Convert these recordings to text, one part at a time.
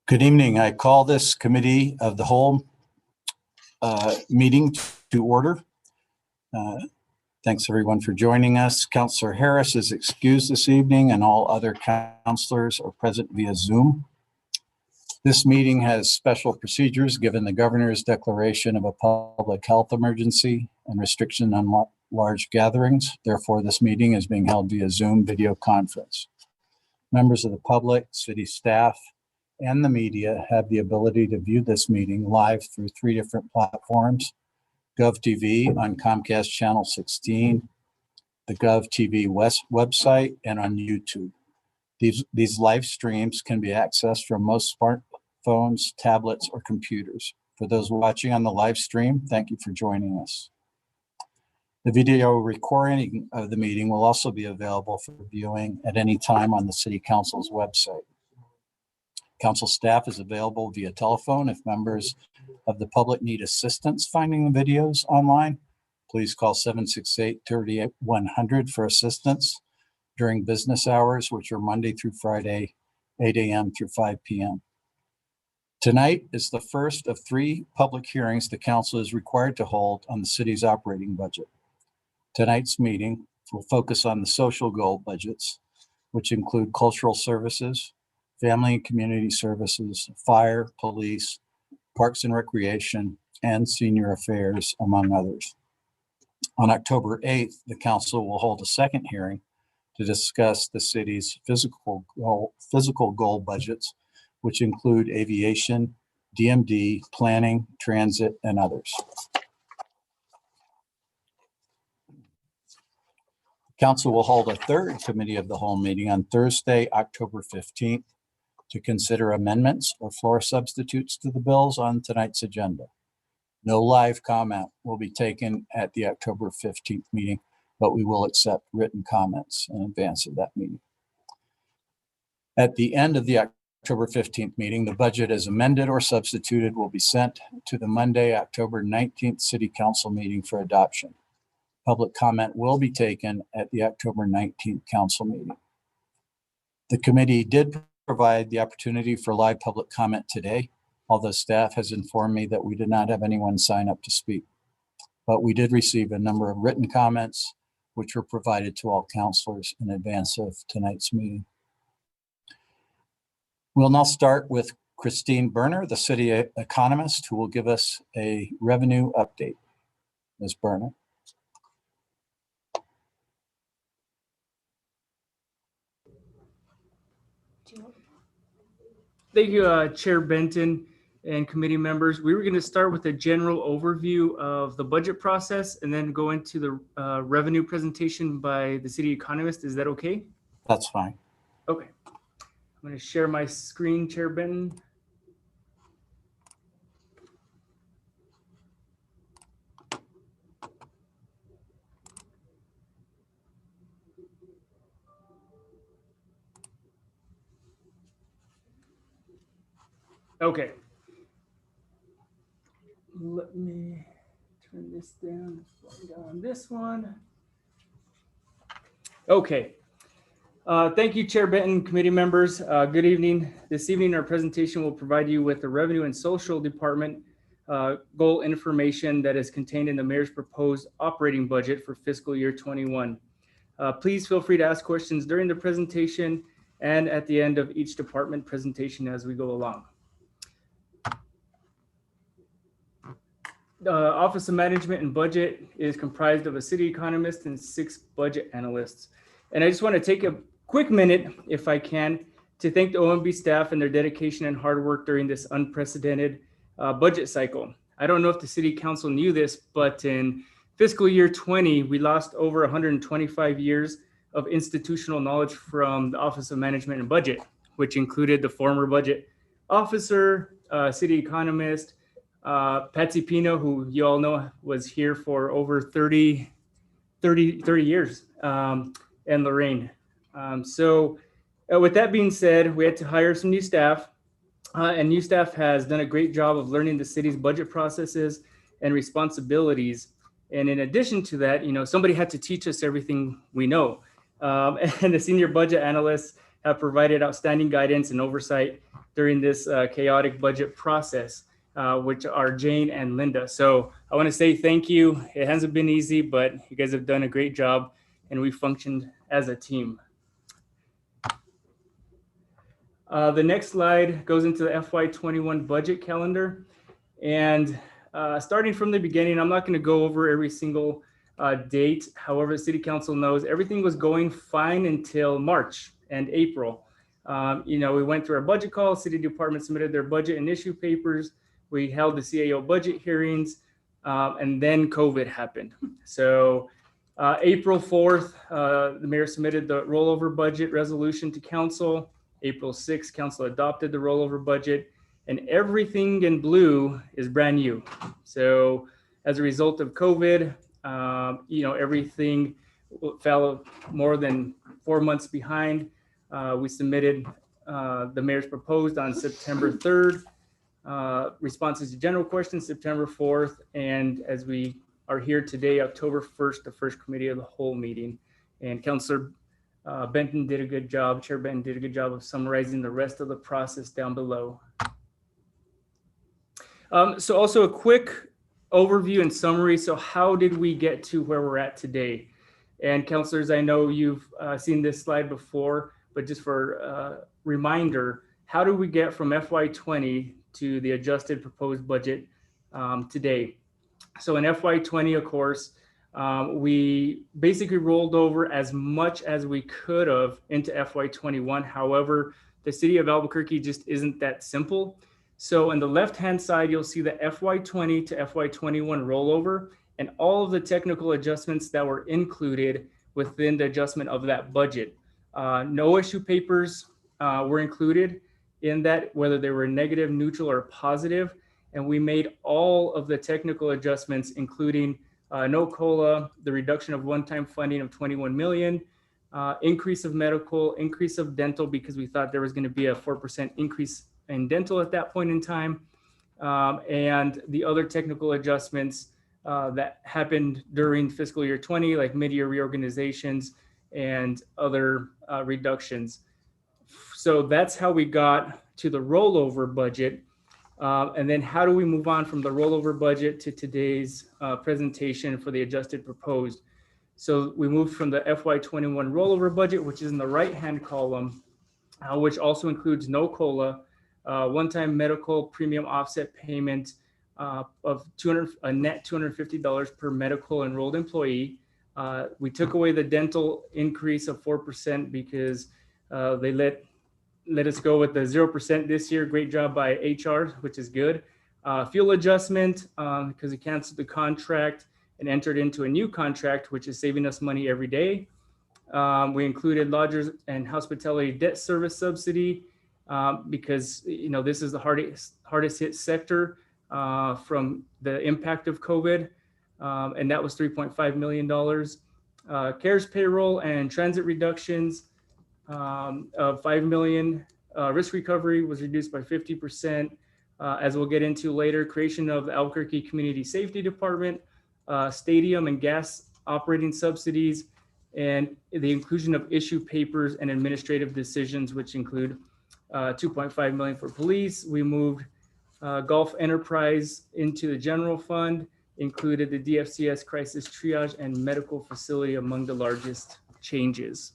Good evening. I call this committee of the whole meeting to order. Thanks everyone for joining us. Councillor Harris is excused this evening and all other councillors are present via Zoom. This meeting has special procedures given the governor's declaration of a public health emergency and restriction on large gatherings. Therefore, this meeting is being held via Zoom video conference. Members of the public, city staff, and the media have the ability to view this meeting live through 3 different platforms: GovTV on Comcast Channel 16, the GovTV West website, and on YouTube. These live streams can be accessed from most smartphones, tablets, or computers. For those watching on the live stream, thank you for joining us. The video recording of the meeting will also be available for viewing at any time on the City Council's website. Council staff is available via telephone. If members of the public need assistance finding the videos online, please call 768-3100 for assistance during business hours, which are Monday through Friday, 8 a.m. through 5 p.m. Tonight is the first of 3 public hearings the council is required to hold on the city's operating budget. Tonight's meeting will focus on the social goal budgets, which include cultural services, family and community services, fire, police, parks and recreation, and senior affairs, among others. On October 8th, the council will hold a second hearing to discuss the city's physical goal budgets, which include aviation, DMD, planning, transit, and others. Council will hold a third committee of the whole meeting on Thursday, October 15th, to consider amendments or floor substitutes to the bills on tonight's agenda. No live comment will be taken at the October 15th meeting, but we will accept written comments in advance of that meeting. At the end of the October 15th meeting, the budget as amended or substituted will be sent to the Monday, October 19th City Council meeting for adoption. Public comment will be taken at the October 19th council meeting. The committee did provide the opportunity for live public comment today, although staff has informed me that we did not have anyone sign up to speak. But we did receive a number of written comments, which were provided to all councilors in advance of tonight's meeting. We'll now start with Christine Berner, the city economist, who will give us a revenue update. Ms. Berner. Thank you, Chair Benton and committee members. We were going to start with a general overview of the budget process and then go into the revenue presentation by the city economist. Is that okay? That's fine. Okay. I'm going to share my screen, Chair Benton. Okay. Let me turn this down on this one. Okay. Thank you, Chair Benton, committee members. Good evening. This evening, our presentation will provide you with the Revenue and Social Department goal information that is contained in the mayor's proposed operating budget for fiscal year 21. Please feel free to ask questions during the presentation and at the end of each department presentation as we go along. The Office of Management and Budget is comprised of a city economist and 6 budget analysts. And I just want to take a quick minute, if I can, to thank the OMB staff and their dedication and hard work during this unprecedented budget cycle. I don't know if the City Council knew this, but in fiscal year 20, we lost over 125 years of institutional knowledge from the Office of Management and Budget, which included the former budget officer, city economist, Patsy Pino, who you all know was here for over 30 years, and Lorraine. So with that being said, we had to hire some new staff, and new staff has done a great job of learning the city's budget processes and responsibilities. And in addition to that, you know, somebody had to teach us everything we know. And the senior budget analysts have provided outstanding guidance and oversight during this chaotic budget process, which are Jane and Linda. So I want to say thank you. It hasn't been easy, but you guys have done a great job and we functioned as a team. The next slide goes into the FY21 budget calendar. And starting from the beginning, I'm not going to go over every single date. However, the City Council knows everything was going fine until March and April. You know, we went through our budget call, city department submitted their budget and issue papers. We held the CAO budget hearings, and then COVID happened. So April 4th, the mayor submitted the rollover budget resolution to council. April 6th, council adopted the rollover budget, and everything in blue is brand new. So as a result of COVID, you know, everything fell more than 4 months behind. We submitted the mayor's proposed on September 3rd. Responses to general questions, September 4th. And as we are here today, October 1st, the first committee of the whole meeting. And Councillor Benton did a good job, Chair Benton did a good job of summarizing the rest of the process down below. So also a quick overview and summary. So how did we get to where we're at today? And councilors, I know you've seen this slide before, but just for reminder, how do we get from FY20 to the adjusted proposed budget today? So in FY20, of course, we basically rolled over as much as we could have into FY21. However, the city of Albuquerque just isn't that simple. So on the left-hand side, you'll see the FY20 to FY21 rollover and all of the technical adjustments that were included within the adjustment of that budget. No issue papers were included in that, whether they were negative, neutral, or positive. And we made all of the technical adjustments, including no COLA, the reduction of one-time funding of 21 million, increase of medical, increase of dental, because we thought there was going to be a 4% increase in dental at that point in time, and the other technical adjustments that happened during fiscal year 20, like mid-year reorganizations and other reductions. So that's how we got to the rollover budget. And then how do we move on from the rollover budget to today's presentation for the adjusted proposed? So we moved from the FY21 rollover budget, which is in the right-hand column, which also includes no COLA, one-time medical premium offset payment of a net $250 per medical enrolled employee. We took away the dental increase of 4% because they let us go with the 0% this year. Great job by HR, which is good. Fuel adjustment, because we canceled the contract and entered into a new contract, which is saving us money every day. We included lodgers and hospitality debt service subsidy because this is the hardest hit sector from the impact of COVID, and that was $3.5 million. CARES payroll and transit reductions of $5 million. Risk recovery was reduced by 50%. As we'll get into later, creation of the Albuquerque Community Safety Department, stadium and gas operating subsidies, and the inclusion of issue papers and administrative decisions, which include $2.5 million for police. We moved Gulf Enterprise into the general fund, included the DFCS crisis triage and medical facility among the largest changes.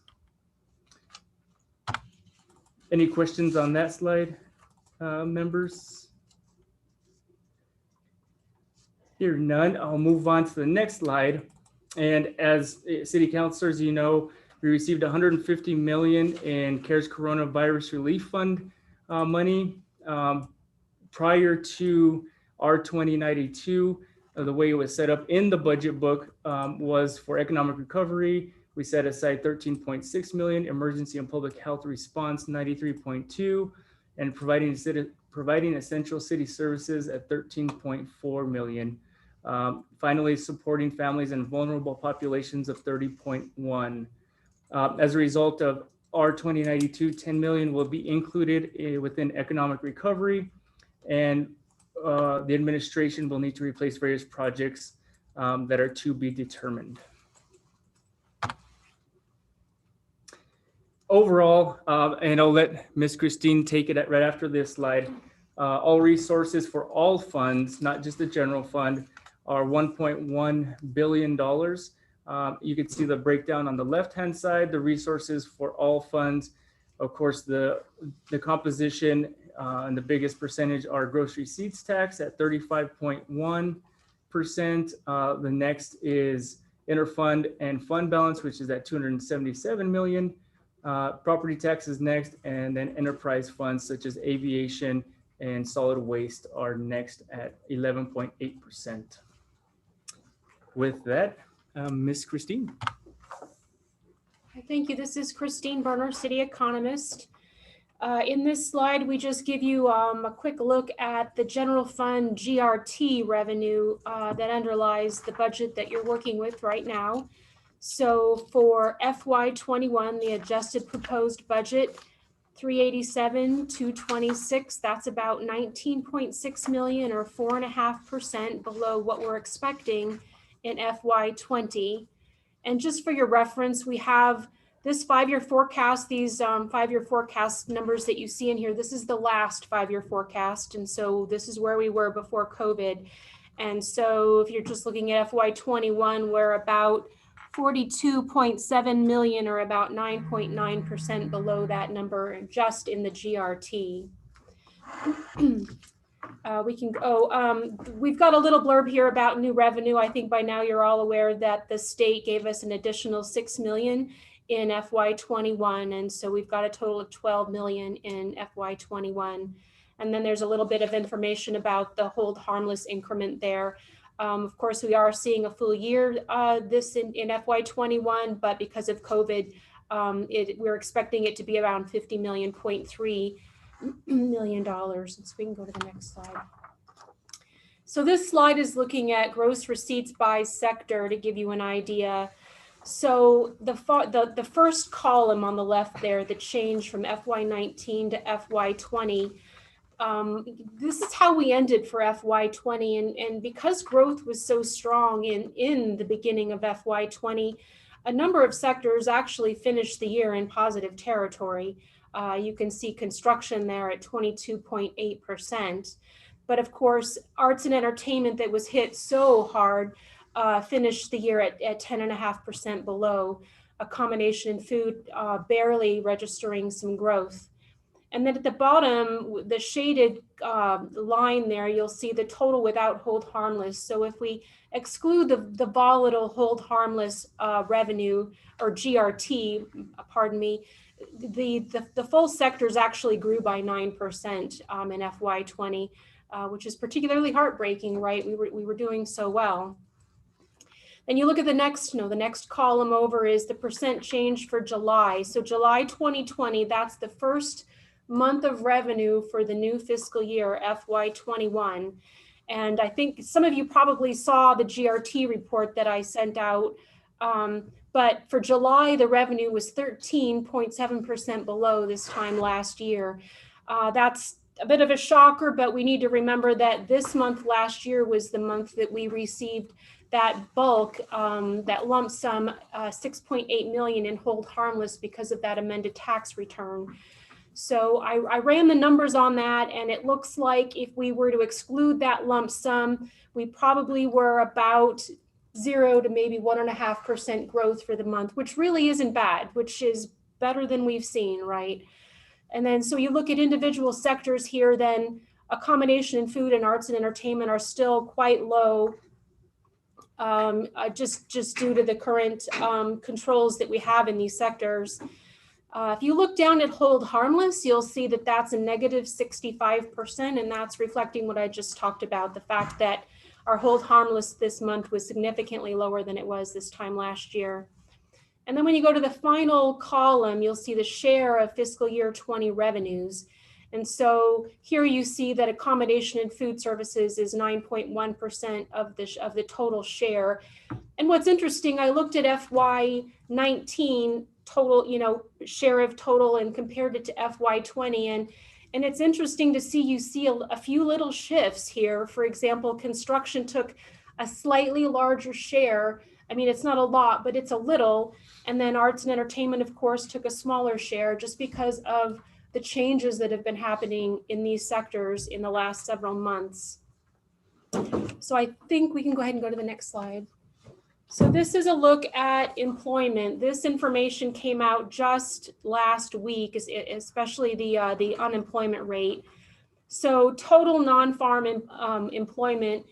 Any questions on that slide, members? Here, none. I'll move on to the next slide. And as city councilors, we received $150 million in CARES Coronavirus Relief Fund money. Prior to R2092, the way it was set up in the budget book was for economic recovery. We set aside 13.6 million, emergency and public health response 93.2, and providing essential city services at 13.4 million. Finally, supporting families and vulnerable populations of 30.1. As a result of R2092, 10 million will be included within economic recovery, and the administration will need to replace various projects that are to be determined. Overall, and I'll let Ms. Christine take it right after this slide, all resources for all funds, not just the general fund, are $1.1 billion. You can see the breakdown on the left-hand side, the resources for all funds. Of course, the composition and the biggest percentage are gross receipts tax at 35.1%. The next is interfund and fund balance, which is at 277 million. Property taxes next, and then enterprise funds such as aviation and solid waste are next at 11.8%. With that, Ms. Christine. Thank you. This is Christine Berner, City Economist. In this slide, we just give you a quick look at the general fund GRT revenue that underlies the budget that you're working with right now. So for FY21, the adjusted proposed budget, 387,226, that's about 19.6 million or 4.5% below what we're expecting in FY20. And just for your reference, we have this 5-year forecast, these 5-year forecast numbers that you see in here. This is the last 5-year forecast. And so this is where we were before COVID. And so if you're just looking at FY21, we're about 42.7 million or about 9.9% below that number just in the GRT. We've got a little blurb here about new revenue. I think by now you're all aware that the state gave us an additional 6 million in FY21. And so we've got a total of 12 million in FY21. And then there's a little bit of information about the hold harmless increment there. Of course, we are seeing a full year this in FY21, but because of COVID, we're expecting it to be around $50.3 million. So we can go to the next slide. So this slide is looking at gross receipts by sector to give you an idea. So the first column on the left there, the change from FY19 to FY20, this is how we ended for FY20. And because growth was so strong in the beginning of FY20, a number of sectors actually finished the year in positive territory. You can see construction there at 22.8%. But of course, arts and entertainment that was hit so hard finished the year at 10.5% below. Accommodation and food barely registering some growth. And then at the bottom, the shaded line there, you'll see the total without hold harmless. So if we exclude the volatile hold harmless revenue, or GRT, pardon me, the full sectors actually grew by 9% in FY20, which is particularly heartbreaking, right? We were doing so well. And you look at the next column over is the percent change for July. So July 2020, that's the first month of revenue for the new fiscal year, FY21. And I think some of you probably saw the GRT report that I sent out. But for July, the revenue was 13.7% below this time last year. That's a bit of a shocker, but we need to remember that this month last year was the month that we received that bulk, that lump sum, 6.8 million in hold harmless because of that amended tax return. So I ran the numbers on that, and it looks like if we were to exclude that lump sum, we probably were about 0 to maybe 1.5% growth for the month, which really isn't bad, which is better than we've seen, right? And then so you look at individual sectors here, then accommodation and food and arts and entertainment are still quite low, just due to the current controls that we have in these sectors. If you look down at hold harmless, you'll see that that's a negative 65%, and that's reflecting what I just talked about, the fact that our hold harmless this month was significantly lower than it was this time last year. And then when you go to the final column, you'll see the share of fiscal year 20 revenues. And so here you see that accommodation and food services is 9.1% of the total share. And what's interesting, I looked at FY19 total, share of total, and compared it to FY20, and it's interesting to see, you see a few little shifts here. For example, construction took a slightly larger share. I mean, it's not a lot, but it's a little. And then arts and entertainment, of course, took a smaller share just because of the changes that have been happening in these sectors in the last several months. So I think we can go ahead and go to the next slide. So this is a look at employment. This information came out just last week, especially the unemployment rate. So total non-farm employment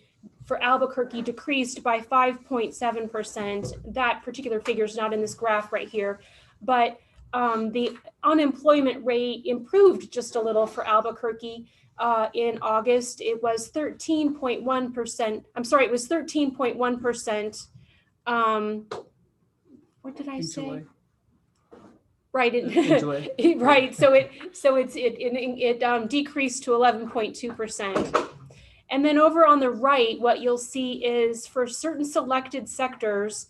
for Albuquerque decreased by 5.7%. That particular figure is not in this graph right here, but the unemployment rate improved just a little for Albuquerque in August. It was 13.1%. I'm sorry, it was 13.1%. What did I say? July. Right, in July. Right. So it decreased to 11.2%. And then over on the right, what you'll see is for certain selected sectors,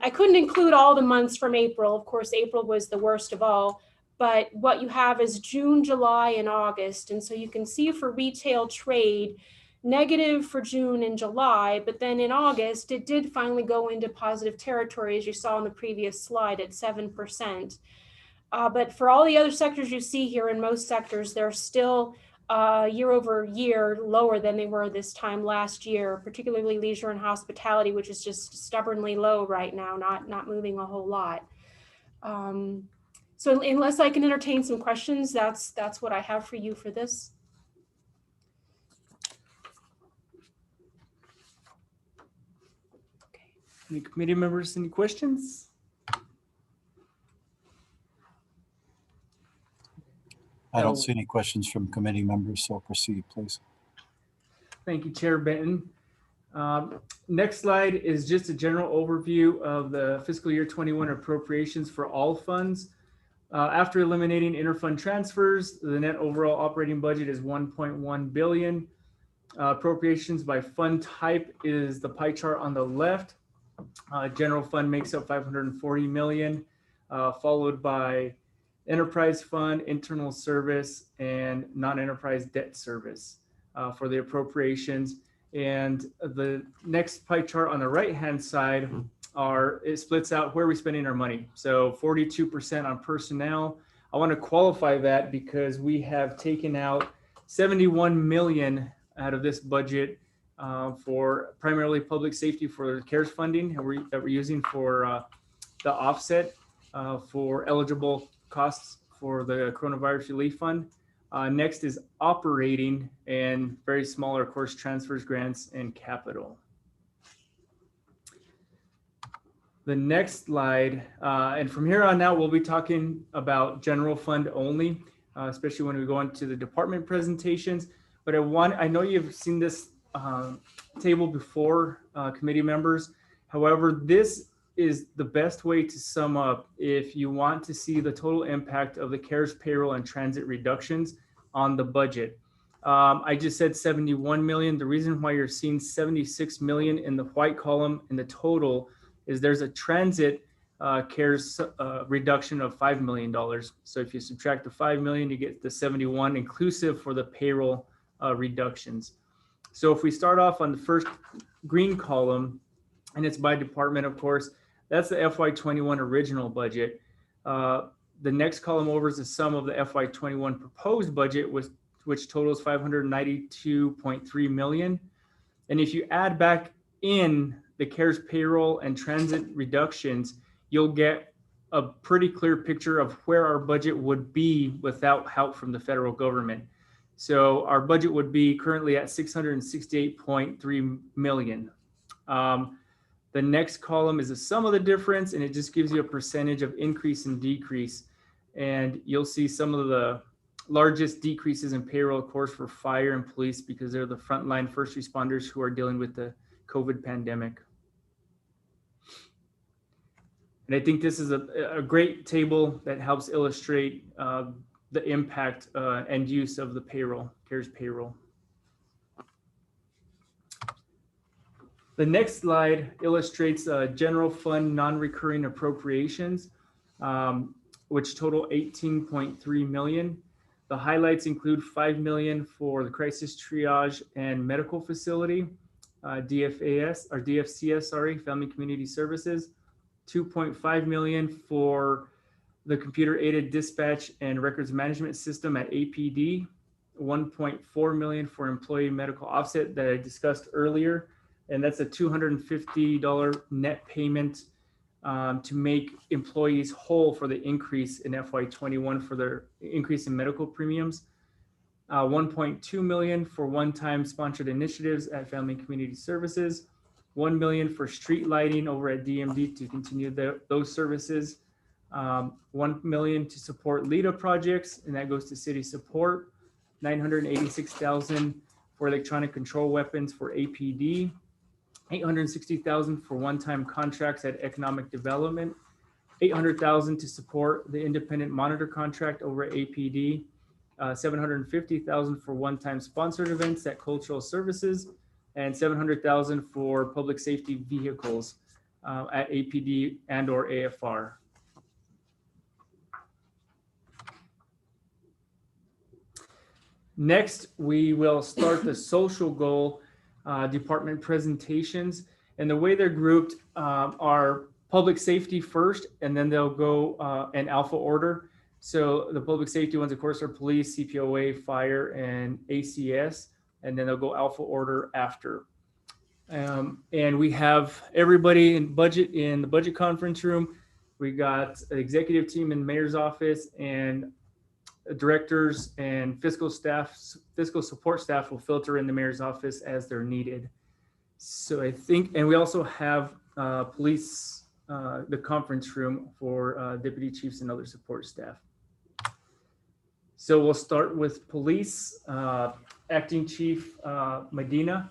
I couldn't include all the months from April. Of course, April was the worst of all. But what you have is June, July, and August. And so you can see for retail trade, negative for June and July, but then in August, it did finally go into positive territory, as you saw on the previous slide, at 7%. But for all the other sectors you see here, in most sectors, they're still year over year lower than they were this time last year, particularly leisure and hospitality, which is just stubbornly low right now, not moving a whole lot. So unless I can entertain some questions, that's what I have for you for this. Any committee members, any questions? I don't see any questions from committee members, so proceed, please. Thank you, Chair Benton. Next slide is just a general overview of the fiscal year 21 appropriations for all funds. After eliminating interfund transfers, the net overall operating budget is 1.1 billion. Appropriations by fund type is the pie chart on the left. General fund makes up 540 million, followed by enterprise fund, internal service, and non-enterprise debt service for the appropriations. And the next pie chart on the right-hand side it splits out where we're spending our money. So 42% on personnel. I want to qualify that because we have taken out 71 million out of this budget for primarily public safety for CARES funding that we're using for the offset for eligible costs for the coronavirus relief fund. Next is operating and very smaller, of course, transfers, grants, and capital. The next slide, and from here on out, we'll be talking about general fund only, especially when we go into the department presentations. But I know you've seen this table before, committee members. However, this is the best way to sum up if you want to see the total impact of the CARES payroll and transit reductions on the budget. I just said 71 million. The reason why you're seeing 76 million in the white column in the total is there's a transit CARES reduction of $5 million. So if you subtract the 5 million, you get the 71 inclusive for the payroll reductions. So if we start off on the first green column, and it's by department, of course, that's the FY21 original budget. The next column over is the sum of the FY21 proposed budget, which totals 592.3 million. And if you add back in the CARES payroll and transit reductions, you'll get a pretty clear picture of where our budget would be without help from the federal government. So our budget would be currently at 668.3 million. The next column is the sum of the difference, and it just gives you a percentage of increase and decrease. And you'll see some of the largest decreases in payroll, of course, for fire and police, because they're the frontline first responders who are dealing with the COVID pandemic. And I think this is a great table that helps illustrate the impact and use of the payroll, CARES payroll. The next slide illustrates general fund non-recurring appropriations, which total 18.3 million. The highlights include 5 million for the crisis triage and medical facility, DFCS, Family Community Services, 2.5 million for the computer aided dispatch and records management system at APD, 1.4 million for employee medical offset that I discussed earlier. And that's a $250 net payment to make employees whole for the increase in FY21 for their increase in medical premiums. 1.2 million for one-time sponsored initiatives at Family Community Services. 1 million for street lighting over at DMD to continue those services. 1 million to support LEDA projects, and that goes to city support. 986,000 for electronic control weapons for APD. 860,000 for one-time contracts at economic development. 800,000 to support the independent monitor contract over at APD. 750,000 for one-time sponsored events at cultural services, and 700,000 for public safety vehicles at APD and or AFR. Next, we will start the social goal department presentations, and the way they're grouped are public safety first, and then they'll go in alpha order. So the public safety ones, of course, are police, CPOA, fire, and ACS, and then they'll go alpha order after. And we have everybody in the budget conference room. We got an executive team in the mayor's office, and directors and fiscal support staff will filter in the mayor's office as they're needed. So I think, and we also have police, the conference room for deputy chiefs and other support staff. So we'll start with police, acting chief Medina.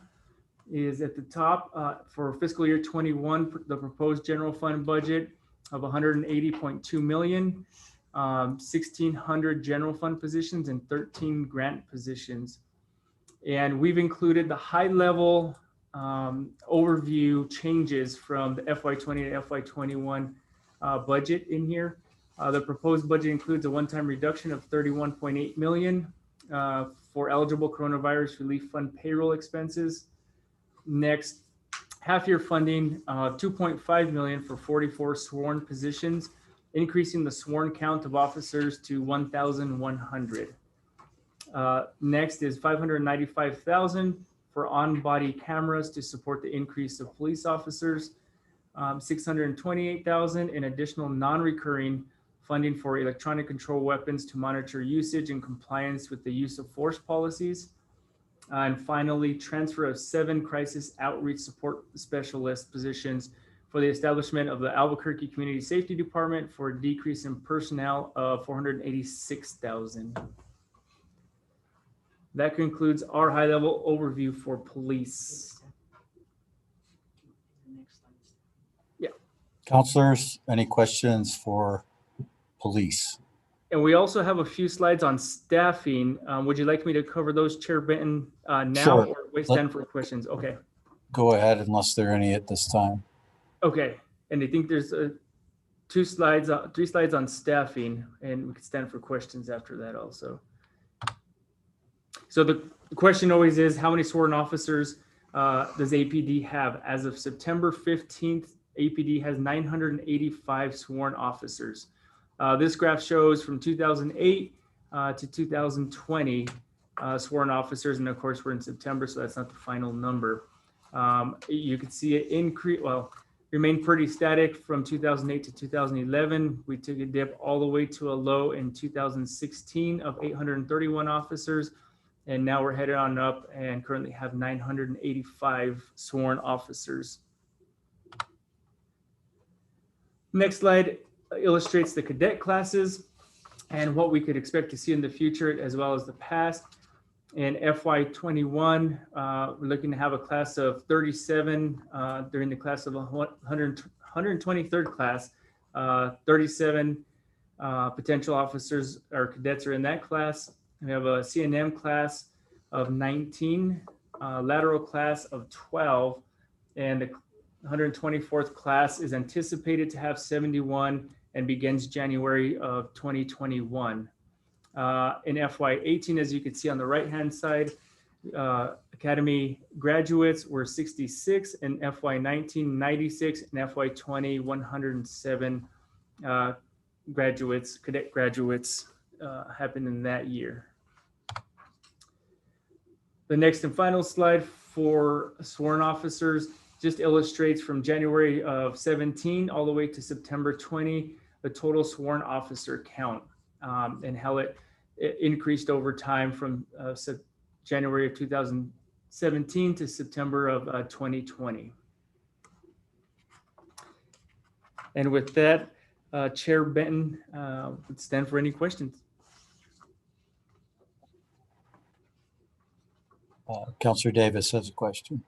is at the top for fiscal year 21, the proposed general fund budget of 180.2 million, 1,600 general fund positions and 13 grant positions. And we've included the high level overview changes from the FY20 to FY21 budget in here. The proposed budget includes a one-time reduction of 31.8 million for eligible coronavirus relief fund payroll expenses. Next, half-year funding, 2.5 million for 44 sworn positions, increasing the sworn count of officers to 1,100. Next is 595,000 for on-body cameras to support the increase of police officers. 628,000 in additional non-recurring funding for electronic control weapons to monitor usage and compliance with the use of force policies. And finally, transfer of 7 crisis outreach support specialist positions for the establishment of the Albuquerque Community Safety Department for a decrease in personnel of 486,000. That concludes our high-level overview for police. Yeah. Councilors, any questions for police? And we also have a few slides on staffing. Would you like me to cover those, Chair Benton, now, Sure. or wait stand for questions? Okay. Go ahead unless there are any at this time. Okay. And I think there's 3 slides on staffing, and we can stand for questions after that also. So the question always is, how many sworn officers does APD have? As of September 15th, APD has 985 sworn officers. This graph shows from 2008 to 2020 sworn officers, and of course we're in September, so that's not the final number. You can see it increase, remained pretty static from 2008 to 2011. We took a dip all the way to a low in 2016 of 831 officers, and now we're headed on up and currently have 985 sworn officers. Next slide illustrates the cadet classes and what we could expect to see in the future as well as the past. In FY21, we're looking to have a class of 37 during the class of 123rd class. 37 potential officers or cadets are in that class. We have a CNM class of 19, lateral class of 12, and the 124th class is anticipated to have 71 and begins January of 2021. In FY18, as you can see on the right-hand side, Academy graduates were 66, in FY19, 96, and FY20, 107 graduates, cadet graduates happened in that year. The next and final slide for sworn officers just illustrates from January of 17 all the way to September 20, the total sworn officer count and how it increased over time from January of 2017 to September of 2020. And with that, Chair Benton would stand for any questions. Councilor Davis has a question.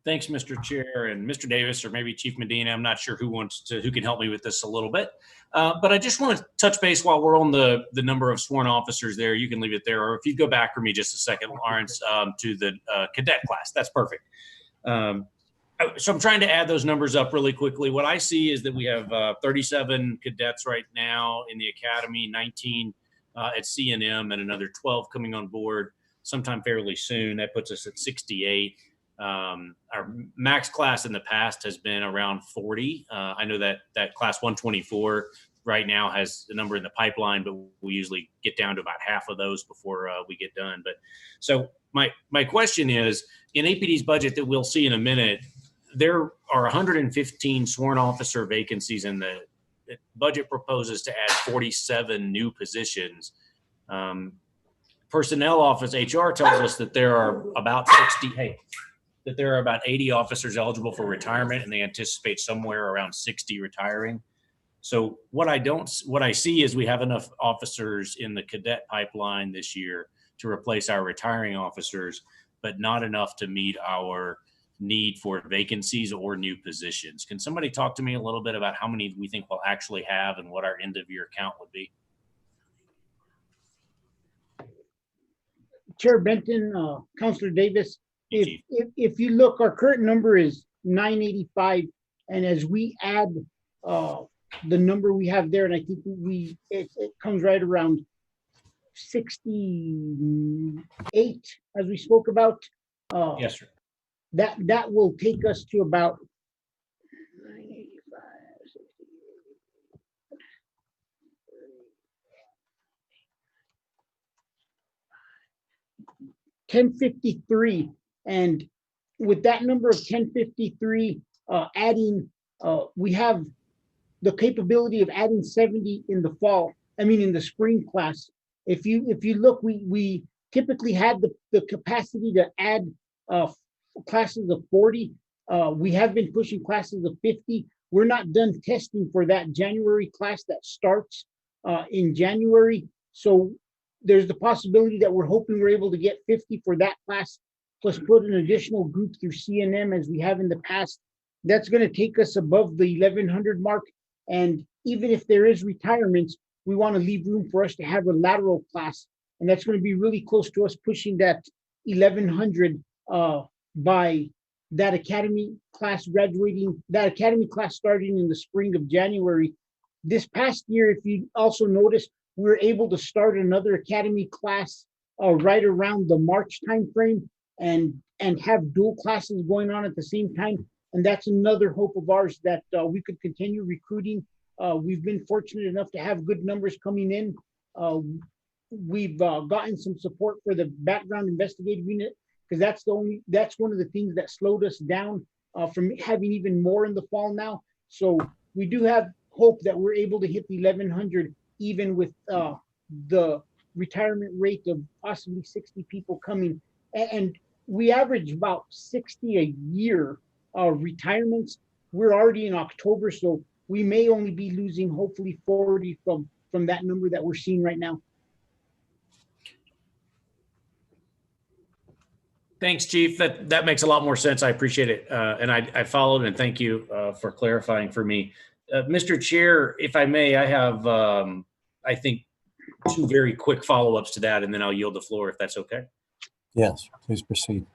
Thanks, Mr. Chair, and Mr. Davis, or maybe Chief Medina. I'm not sure who can help me with this a little bit. But I just want to touch base while we're on the number of sworn officers there. You can leave it there, or if you go back for me just a second, Lawrence, to the cadet class. That's perfect. So I'm trying to add those numbers up really quickly. What I see is that we have 37 cadets right now in the academy, 19 at CNM, and another 12 coming on board sometime fairly soon. That puts us at 68. Our max class in the past has been around 40. I know that class 124 right now has a number in the pipeline, but we usually get down to about half of those before we get done. But so my question is, in APD's budget that we'll see in a minute, there are 115 sworn officer vacancies, and the budget proposes to add 47 new positions. Personnel office HR tells us that there are about 80 officers eligible for retirement, and they anticipate somewhere around 60 retiring. So what I see is we have enough officers in the cadet pipeline this year to replace our retiring officers. but not enough to meet our need for vacancies or new positions. Can somebody talk to me a little bit about how many we think we'll actually have and what our end of year count would be? Chair Benton, Councillor Davis, Chief. if you look, our current number is 985, and as we add the number we have there, and I think it comes right around 68, as we spoke about. Yes, sir. That will take us to about 985, 1053, and with that number of 1053 adding, we have the capability of adding 70 in the fall. I mean, in the spring class. If you look, we typically had the capacity to add classes of 40. We have been pushing classes of 50. We're not done testing for that January class that starts in January. So there's the possibility that we're hoping we're able to get 50 for that class, plus put an additional group through CNM as we have in the past. That's going to take us above the 1100 mark. And even if there is retirements, we want to leave room for us to have a lateral class. And that's going to be really close to us pushing that 1100 by that academy class graduating, that academy class starting in the spring of January. This past year, if you also notice, we were able to start another academy class right around the March timeframe and have dual classes going on at the same time. And that's another hope of ours, that we could continue recruiting. We've been fortunate enough to have good numbers coming in. We've gotten some support for the background investigative unit, because that's one of the things that slowed us down from having even more in the fall now. So we do have hope that we're able to hit the 1100, even with the retirement rate of possibly 60 people coming. And we average about 60 a year retirements. We're already in October, so we may only be losing hopefully 40 from that number that we're seeing right now. Thanks, Chief. That makes a lot more sense. I appreciate it. And I followed, and thank you for clarifying for me. Mr. Chair, if I may, I have, I think, two very quick follow-ups to that, and then I'll yield the floor if that's okay. Yes, please proceed.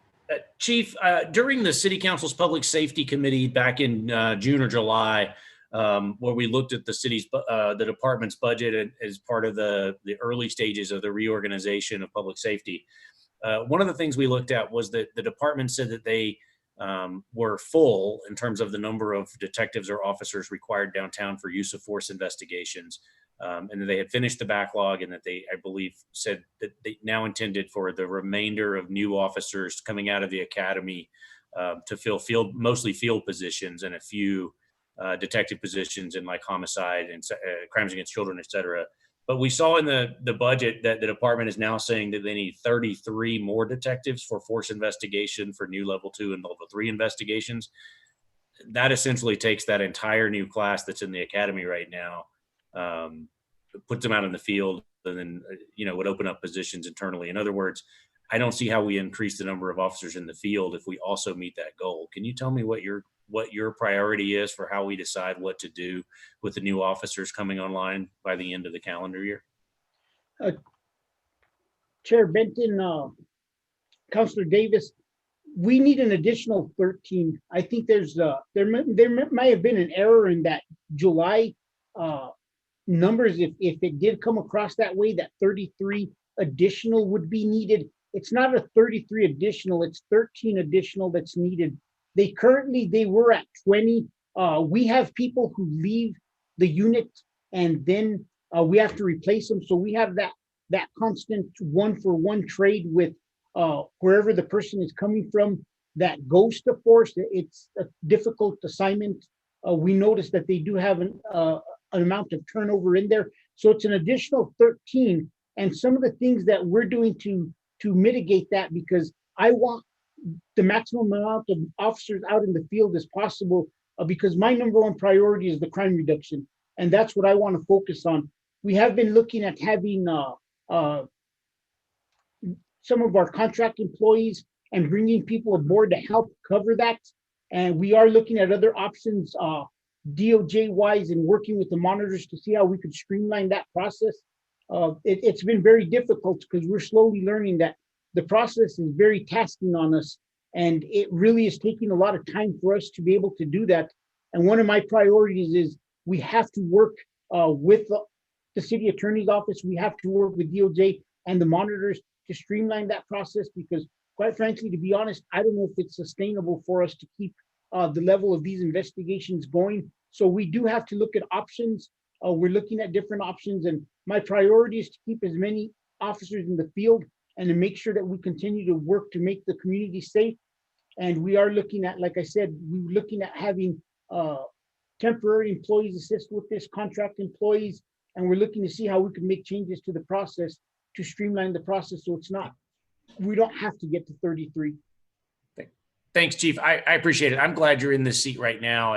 Chief, during the City Council's Public Safety Committee back in June or July, where we looked at the city's, the department's budget as part of the early stages of the reorganization of public safety, one of the things we looked at was that the department said that they were full in terms of the number of detectives or officers required downtown for use of force investigations, and that they had finished the backlog, and that they, I believe, said that they now intended for the remainder of new officers coming out of the academy to fill mostly field positions and a few detective positions in like homicide and crimes against children, et cetera. But we saw in the budget that the department is now saying that they need 33 more detectives for force investigation for new level 2 and level 3 investigations. That essentially takes that entire new class that's in the academy right now, puts them out in the field, and then, would open up positions internally. In other words, I don't see how we increase the number of officers in the field if we also meet that goal. Can you tell me what your priority is for how we decide what to do with the new officers coming online by the end of the calendar year? Chair Benton, Councillor Davis, we need an additional 13. I think there might have been an error in that July numbers. If it did come across that way, that 33 additional would be needed. It's not a 33 additional, it's 13 additional that's needed. They were at 20. We have people who leave the unit and then we have to replace them. So we have that constant 1-for-1 trade with wherever the person is coming from that goes to force. It's a difficult assignment. We noticed that they do have an amount of turnover in there. So it's an additional 13. And some of the things that we're doing to mitigate that, because I want the maximum amount of officers out in the field as possible, because my number one priority is the crime reduction. And that's what I want to focus on. We have been looking at having some of our contract employees and bringing people aboard to help cover that. And we are looking at other options, DOJ wise, and working with the monitors to see how we could streamline that process. It's been very difficult because we're slowly learning that the process is very tasking on us, and it really is taking a lot of time for us to be able to do that. And one of my priorities is we have to work with the city attorney's office. We have to work with DOJ and the monitors to streamline that process, because quite frankly, to be honest, I don't know if it's sustainable for us to keep the level of these investigations going. So we do have to look at options. We're looking at different options, and my priority is to keep as many officers in the field and to make sure that we continue to work to make the community safe. And we are looking at, like I said, we're looking at having temporary employees assist with this, contract employees, and we're looking to see how we can make changes to the process to streamline the process so it's not, we don't have to get to 33. Thanks, Chief. I appreciate it. I'm glad you're in this seat right now.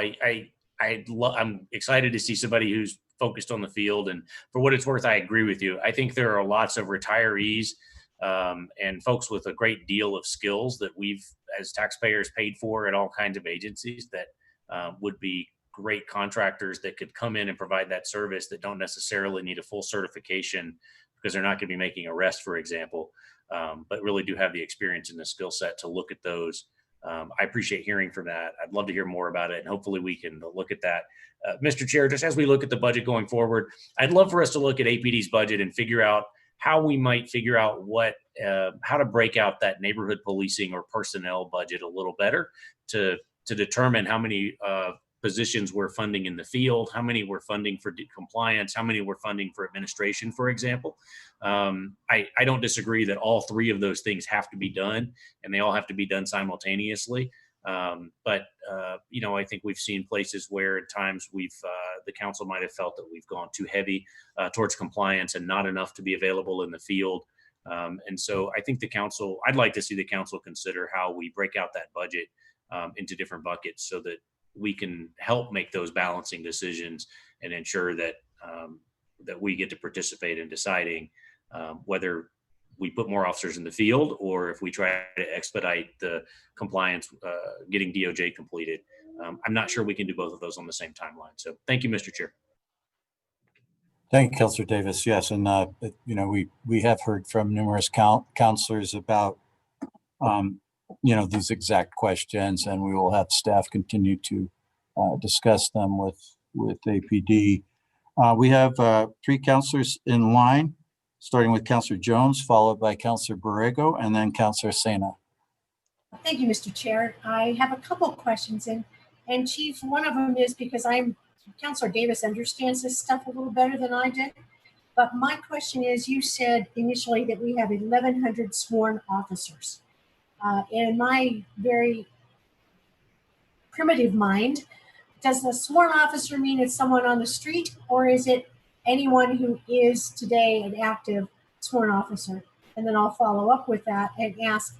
I'm excited to see somebody who's focused on the field, and for what it's worth, I agree with you. I think there are lots of retirees and folks with a great deal of skills that we've, as taxpayers, paid for at all kinds of agencies that would be great contractors that could come in and provide that service, that don't necessarily need a full certification because they're not going to be making arrests, for example, but really do have the experience and the skill set to look at those. I appreciate hearing from that. I'd love to hear more about it, and hopefully we can look at that. Mr. Chair, just as we look at the budget going forward, I'd love for us to look at APD's budget and figure out how we might figure out how to break out that neighborhood policing or personnel budget a little better to determine how many positions we're funding in the field, how many we're funding for compliance, how many we're funding for administration, for example. I don't disagree that all three of those things have to be done, and they all have to be done simultaneously. But I think we've seen places where at times the council might have felt that we've gone too heavy towards compliance and not enough to be available in the field. And so I think I'd like to see the council consider how we break out that budget into different buckets so that we can help make those balancing decisions and ensure that that we get to participate in deciding whether we put more officers in the field or if we try to expedite the compliance, getting DOJ completed. I'm not sure we can do both of those on the same timeline. So thank you, Mr. Chair. Thank you, Councilor Davis. Yes, and we have heard from numerous councilors about these exact questions, and we will have staff continue to discuss them with APD. We have three councilors in line, starting with Councilor Jones, followed by Councilor Borrego, and then Councilor Sena. Thank you, Mr. Chair. I have a couple of questions, and Chief, one of them is because Councilor Davis understands this stuff a little better than I did. But my question is, you said initially that we have 1,100 sworn officers. In my very primitive mind, does a sworn officer mean it's someone on the street, or is it anyone who is today an active sworn officer? And then I'll follow up with that and ask,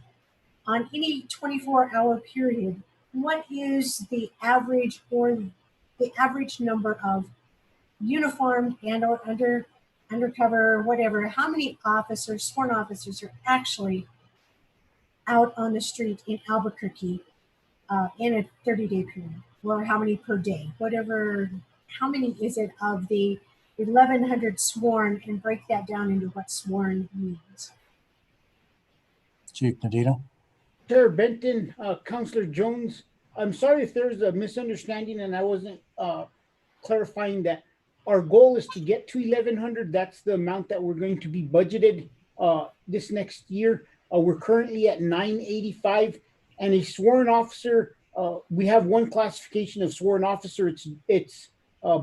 on any 24-hour period, what is the average number of uniformed and or undercover, whatever, how many officers, sworn officers, are actually out on the street in Albuquerque in a 30-day period? Or how many per day? Whatever, how many is it of the 1,100 sworn, and break that down into what sworn means? Chief Medina. Chair Benton, Councilor Jones, I'm sorry if there's a misunderstanding and I wasn't clarifying that. Our goal is to get to 1,100. That's the amount that we're going to be budgeted this next year. We're currently at 985, and a sworn officer, we have one classification of sworn officer. It's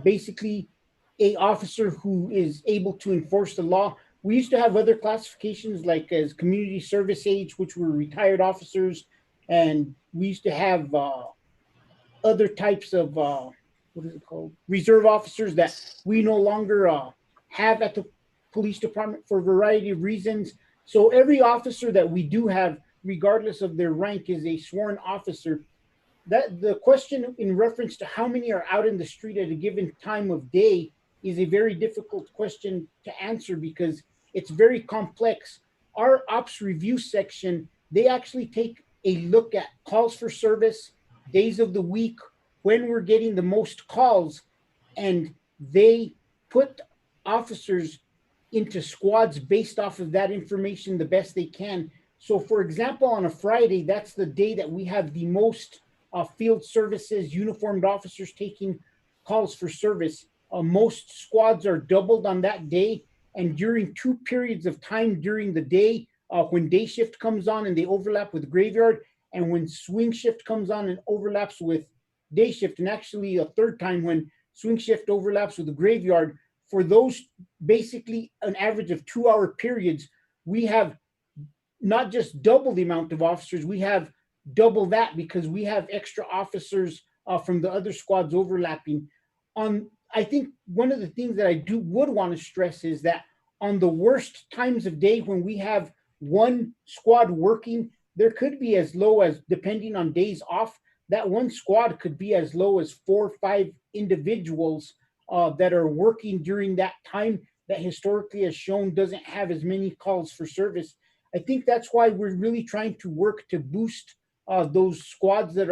basically a officer who is able to enforce the law. We used to have other classifications like as community service age, which were retired officers, and we used to have other types of what is it called? Reserve officers that we no longer have at the police department for a variety of reasons. So every officer that we do have, regardless of their rank, is a sworn officer. That the question in reference to how many are out in the street at a given time of day is a very difficult question to answer because it's very complex. Our ops review section they actually take a look at calls for service, days of the week, when we're getting the most calls, and they put officers into squads based off of that information the best they can. So for example, on a Friday, that's the day that we have the most field services, uniformed officers taking calls for service. Most squads are doubled on that day. And during 2 periods of time during the day, when day shift comes on and they overlap with graveyard, and when swing shift comes on and overlaps with day shift, and actually a third time when swing shift overlaps with the graveyard, for those basically an average of 2-hour periods, we have not just double the amount of officers, we have double that because we have extra officers from the other squads overlapping. I think one of the things that I would want to stress is that on the worst times of day when we have one squad working, there could be as low as, depending on days off, that one squad could be as low as 4 or 5 individuals that are working during that time that historically has shown doesn't have as many calls for service. I think that's why we're really trying to work to boost those squads that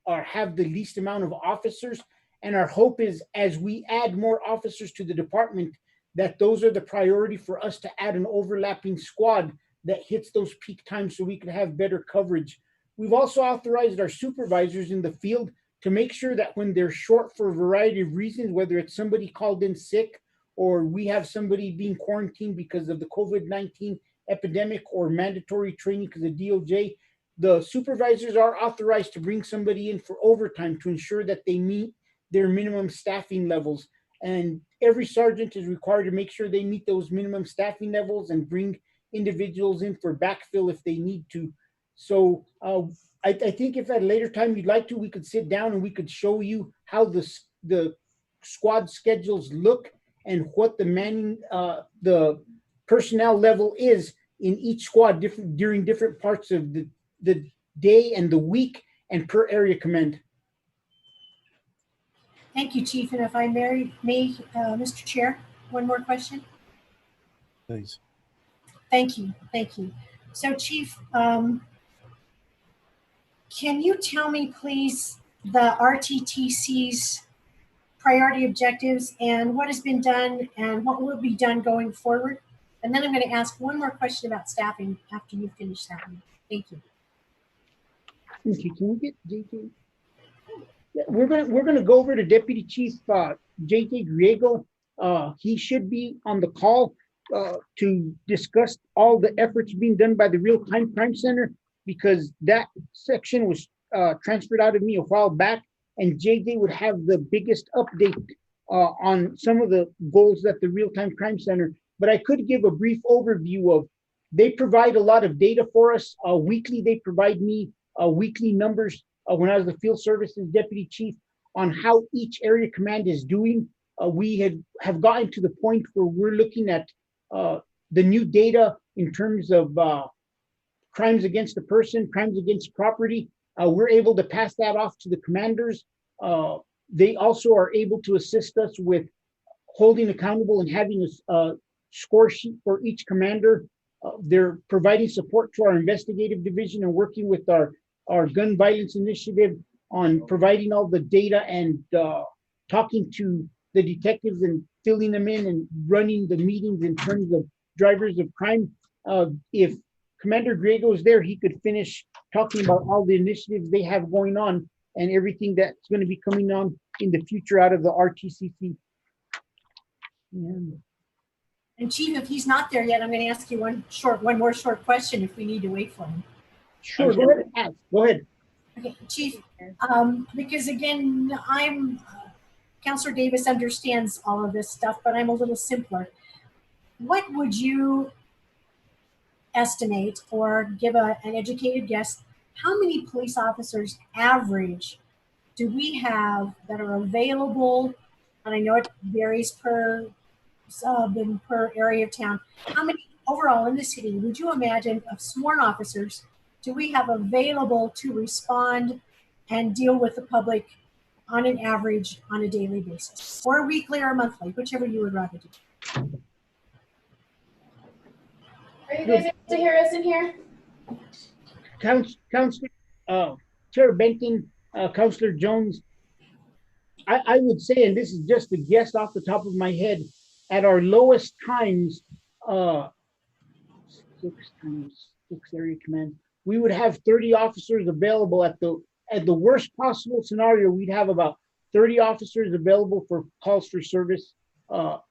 have the least amount of officers. And our hope is as we add more officers to the department, that those are the priority for us to add an overlapping squad that hits those peak times so we can have better coverage. We've also authorized our supervisors in the field to make sure that when they're short for a variety of reasons, whether it's somebody called in sick or we have somebody being quarantined because of the COVID-19 epidemic or mandatory training because of DOJ, the supervisors are authorized to bring somebody in for overtime to ensure that they meet their minimum staffing levels. And every sergeant is required to make sure they meet those minimum staffing levels and bring individuals in for backfill if they need to. So I think if at a later time you'd like to, we could sit down and we could show you how the squad schedules look and what the manning, the personnel level is in each squad during different parts of the day and the week and per area command. Thank you, Chief. And if I may, Mr. Chair, one more question. Please. Thank you. Thank you. So, Chief, can you tell me, please, the RTTC's priority objectives and what has been done and what will be done going forward? And then I'm going to ask one more question about staffing after you finish that one. Thank you. Okay, can we get JJ? Yeah, we're gonna go over to Deputy Chief JJ Griego. He should be on the call to discuss all the efforts being done by the Real-Time Crime Center, because that section was transferred out of me a while back, and JJ would have the biggest update on some of the goals that the Real-Time Crime Center. But I could give a brief overview of, they provide a lot of data for us. Weekly, they provide me weekly numbers when I was the field services deputy chief on how each area command is doing. We have gotten to the point where we're looking at the new data in terms of crimes against a person, crimes against property. We're able to pass that off to the commanders. They also are able to assist us with holding accountable and having a score sheet for each commander. They're providing support to our investigative division and working with our gun violence initiative on providing all the data and talking to the detectives and filling them in and running the meetings in terms of drivers of crime. If Commander Griego is there, he could finish talking about all the initiatives they have going on and everything that's going to be coming on in the future out of the RTCC. And Chief, if he's not there yet, I'm going to ask you one more short question if we need to wait for him. Sure, go ahead and ask. Go ahead. Okay, Chief, because again, Councillor Davis understands all of this stuff, but I'm a little simpler. What would you estimate or give an educated guess, how many police officers average do we have that are available? And I know it varies per sub and per area of town. How many overall in the city would you imagine of sworn officers do we have available to respond and deal with the public on an average on a daily basis, or weekly or monthly, whichever you would rather do? Are you guys able to hear us in here? Councillor, Chair Benton, Councillor Jones, I would say, and this is just a guess off the top of my head, at our lowest times, 6 times 6 area command, we would have 30 officers available. At the worst possible scenario, we'd have about 30 officers available for calls for service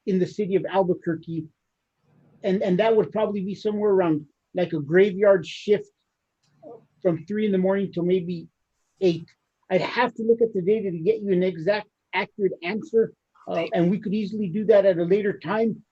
in the city of Albuquerque. And that would probably be somewhere around like a graveyard shift from 3 in the morning till maybe 8. I'd have to look at the data to get you an exact accurate answer. And we could easily do that at a later time.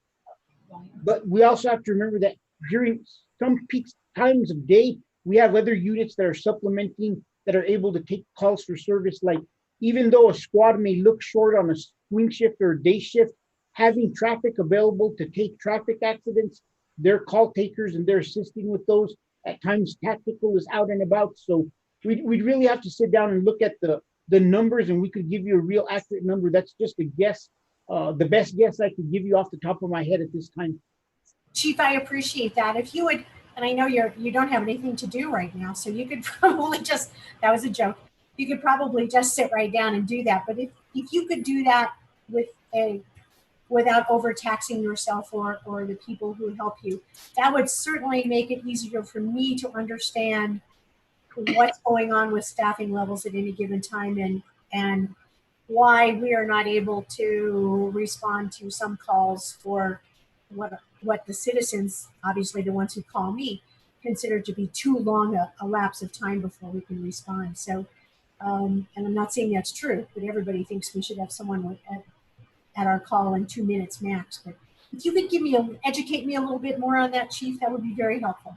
But we also have to remember that during some peak times of day, we have other units that are supplementing, that are able to take calls for service. Like, even though a squad may look short on a swing shift or a day shift, having traffic available to take traffic accidents, they're call takers and they're assisting with those. At times, tactical is out and about. So we'd really have to sit down and look at the numbers, and we could give you a real accurate number. That's just a guess, the best guess I could give you off the top of my head at this time. Chief, I appreciate that. If you would, and I know you don't have anything to do right now, so you could probably just, that was a joke. You could probably just sit right down and do that. But if you could do that without overtaxing yourself or the people who help you, that would certainly make it easier for me to understand what's going on with staffing levels at any given time, and why we are not able to respond to some calls for what the citizens, obviously the ones who call me, consider to be too long a lapse of time before we can respond. So, and I'm not saying that's true, but everybody thinks we should have someone at our call in 2 minutes max. But if you could educate me a little bit more on that, Chief, that would be very helpful.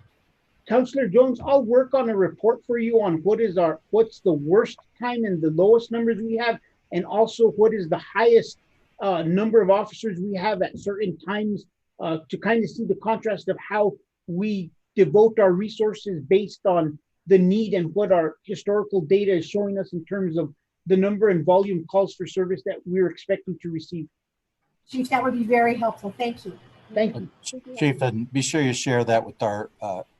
Councillor Jones, I'll work on a report for you on what's the worst time and the lowest numbers we have, and also what is the highest number of officers we have at certain times, to kind of see the contrast of how we devote our resources based on the need and what our historical data is showing us in terms of the number and volume calls for service that we're expecting to receive. Chief, that would be very helpful. Thank you. Thank you. Chief, and be sure you share that with our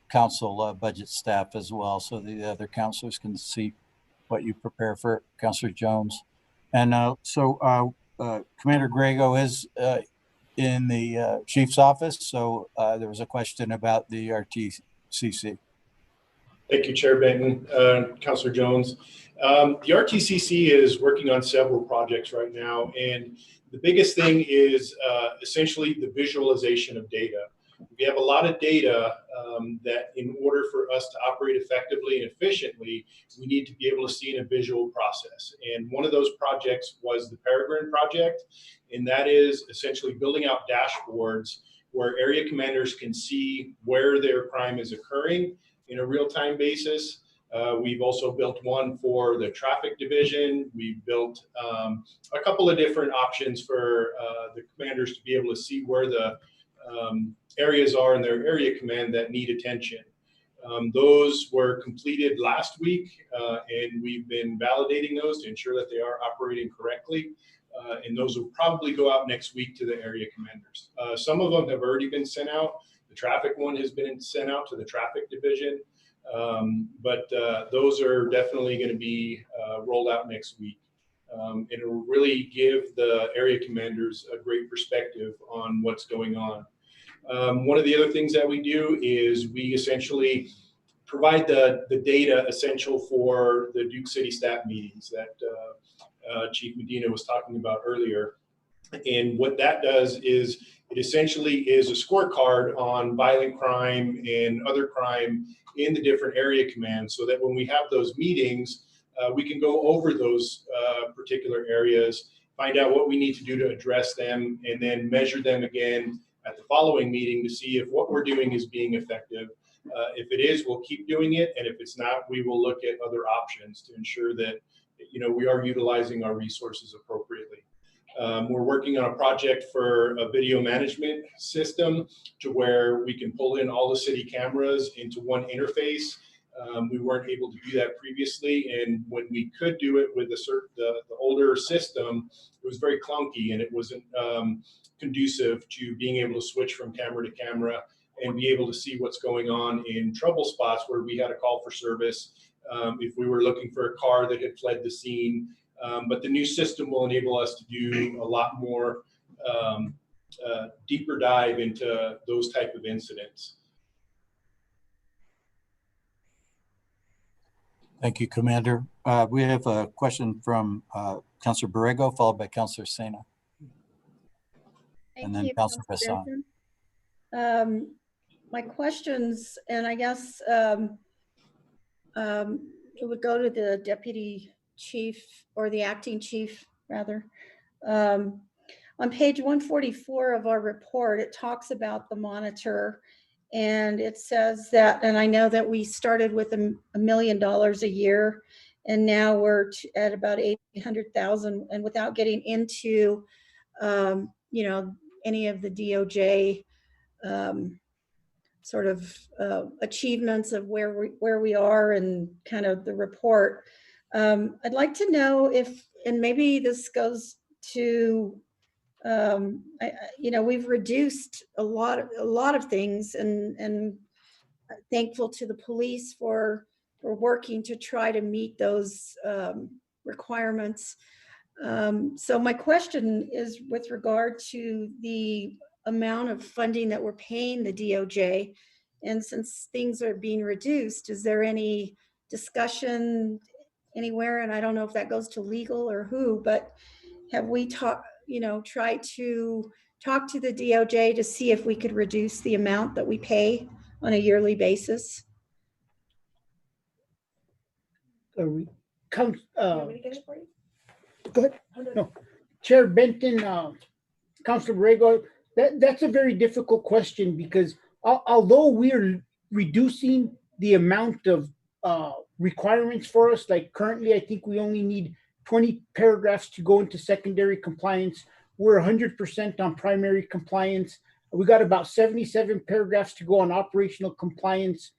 council budget staff as well, so the other councilors can see what you prepare for, Councillor Jones. And Commander Borrego is in the chief's office, so there was a question about the RTCC. Thank you, Chair Benton. Councillor Jones. The RTCC is working on several projects right now, and the biggest thing is essentially the visualization of data. We have a lot of data that in order for us to operate effectively and efficiently, we need to be able to see in a visual process. And one of those projects was the Peregrine project, and that is essentially building out dashboards where area commanders can see where their crime is occurring in a real-time basis. We've also built one for the traffic division. We've built a couple of different options for the commanders to be able to see where the areas are in their area command that need attention. Those were completed last week, and we've been validating those to ensure that they are operating correctly. And those will probably go out next week to the area commanders. Some of them have already been sent out. The traffic one has been sent out to the traffic division, but those are definitely going to be rolled out next week. It will really give the area commanders a great perspective on what's going on. One of the other things that we do is we essentially provide the data essential for the Duke City staff meetings that Chief Medina was talking about earlier. And what that does is it essentially is a scorecard on violent crime and other crime in the different area commands, so that when we have those meetings, we can go over those particular areas, find out what we need to do to address them, and then measure them again at the following meeting to see if what we're doing is being effective. If it is, we'll keep doing it, and if it's not, we will look at other options to ensure that we are utilizing our resources appropriately. We're working on a project for a video management system to where we can pull in all the city cameras into one interface. We weren't able to do that previously, and when we could do it with the older system, it was very clunky and it wasn't conducive to being able to switch from camera to camera and be able to see what's going on in trouble spots where we had a call for service, if we were looking for a car that had fled the scene. But the new system will enable us to do a lot more deeper dive into those type of incidents. Thank you, Commander. We have a question from Councillor Borrego, followed by Councillor Sena. And then Councillor Hassan. My questions, and I guess it would go to the deputy chief, or the acting chief rather. On page 144 of our report, it talks about the monitor, and it says that, and I know that we started with $1 million a year, and now we're at about 800,000, and without getting into you know, any of the DOJ sort of achievements of where we are and kind of the report. I'd like to know if, and maybe this goes to, you know, we've reduced a lot of things, and thankful to the police for working to try to meet those requirements. So my question is with regard to the amount of funding that we're paying the DOJ, and since things are being reduced, is there any discussion anywhere? And I don't know if that goes to legal or who, but have we tried to talk to the DOJ to see if we could reduce the amount that we pay on a yearly basis? Go ahead. No. Chair Benton, Councillor Borrego, that's a very difficult question, because although we're reducing the amount of requirements for us, like currently I think we only need 20 paragraphs to go into secondary compliance. We're 100% on primary compliance. We got about 77 paragraphs to go on operational compliance.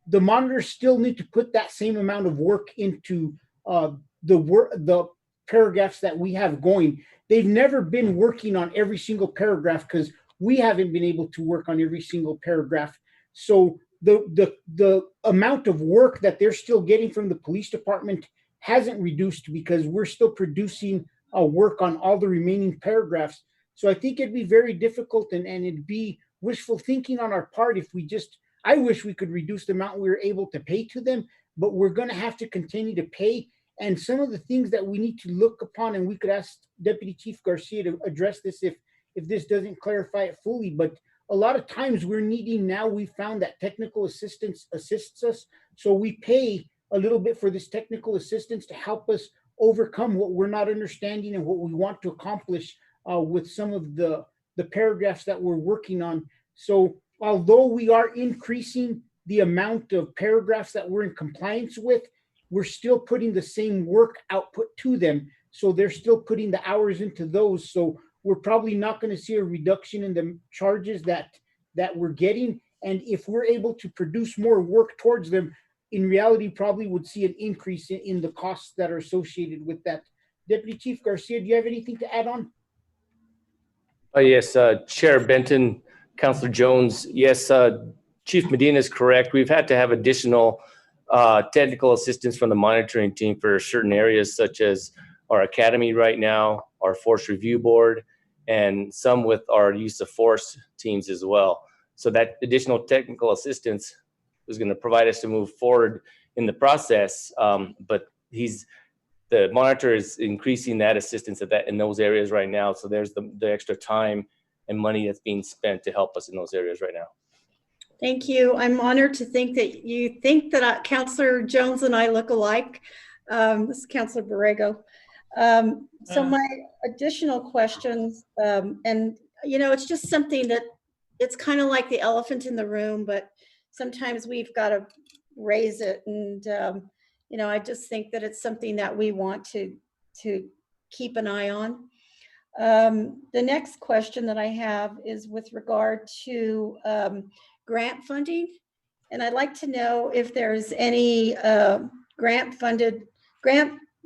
The monitors still need to put that same amount of work into the paragraphs that we have going. They've never been working on every single paragraph because we haven't been able to work on every single paragraph. So the amount of work that they're still getting from the police department hasn't reduced, because we're still producing work on all the remaining paragraphs. So I think it'd be very difficult, and it'd be wishful thinking on our part if we just, I wish we could reduce the amount we were able to pay to them, but we're going to have to continue to pay. And some of the things that we need to look upon, and we could ask Deputy Chief Garcia to address this if this doesn't clarify it fully, but a lot of times we're needing, now we found that technical assistance assists us. So we pay a little bit for this technical assistance to help us overcome what we're not understanding and what we want to accomplish with some of the paragraphs that we're working on. So although we are increasing the amount of paragraphs that we're in compliance with, we're still putting the same work output to them. So they're still putting the hours into those. So we're probably not going to see a reduction in the charges that we're getting. And if we're able to produce more work towards them, in reality, probably would see an increase in the costs that are associated with that. Deputy Chief Garcia, do you have anything to add on? Yes, Chair Benton, Councillor Jones. Yes, Chief Medina is correct. We've had to have additional technical assistance from the monitoring team for certain areas, such as our academy right now, our force review board, and some with our use of force teams as well. So that additional technical assistance was going to provide us to move forward in the process, but the monitor is increasing that assistance in those areas right now. So there's the extra time and money that's being spent to help us in those areas right now. Thank you. I'm honored to think that you think that Councillor Jones and I look alike. This is Councillor Borrego. So my additional questions, and you know, it's just something that it's kind of like the elephant in the room, but sometimes we've got to raise it. And you know, I just think that it's something that we want to keep an eye on. The next question that I have is with regard to grant funding, and I'd like to know if there's any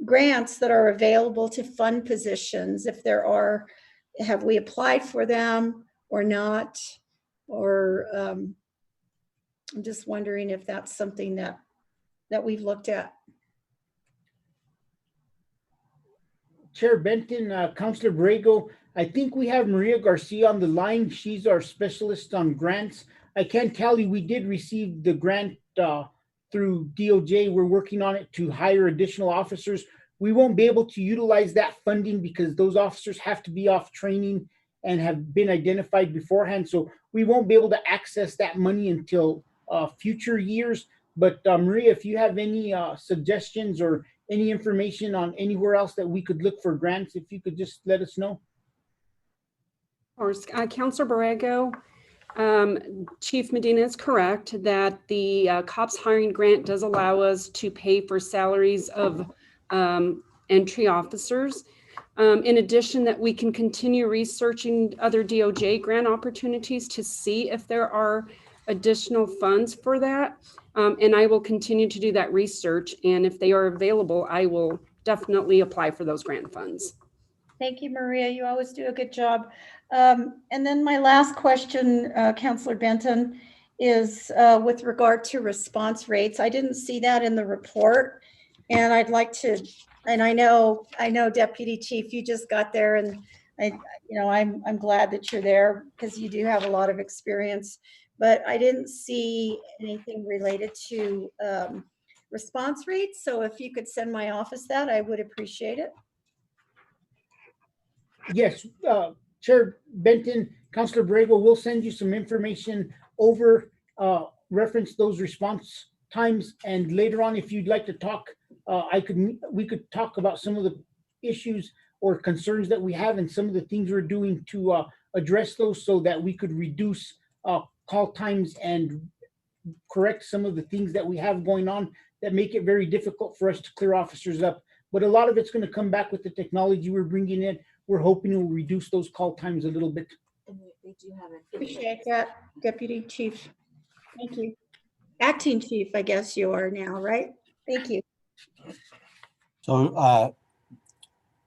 grants that are available to fund positions. If there are, have we applied for them or not? Or I'm just wondering if that's something that we've looked at. Chair Benton, Councillor Borrego, I think we have Maria Garcia on the line. She's our specialist on grants. I can tell you we did receive the grant through DOJ. We're working on it to hire additional officers. We won't be able to utilize that funding because those officers have to be off training and have been identified beforehand. So we won't be able to access that money until future years. But Maria, if you have any suggestions or any information on anywhere else that we could look for grants, if you could just let us know. Or Councillor Borrego, Chief Medina is correct that the COPS hiring grant does allow us to pay for salaries of entry officers. In addition, that we can continue researching other DOJ grant opportunities to see if there are additional funds for that. And I will continue to do that research. And if they are available, I will definitely apply for those grant funds. Thank you, Maria. You always do a good job. And then my last question, Councillor Benton, is with regard to response rates. I didn't see that in the report, and I'd like to. And I know, Deputy Chief, you just got there, and I'm glad that you're there because you do have a lot of experience. But I didn't see anything related to response rates. So if you could send my office that, I would appreciate it. Yes, Chair Benton, Councillor Borrego, we'll send you some information over, reference those response times. And later on, if you'd like to talk, we could talk about some of the issues or concerns that we have and some of the things we're doing to address those so that we could reduce call times and correct some of the things that we have going on that make it very difficult for us to clear officers up. But a lot of it's going to come back with the technology we're bringing in. We're hoping it will reduce those call times a little bit. Appreciate that, Deputy Chief. Thank you. Acting Chief, I guess you are now, right? Thank you. So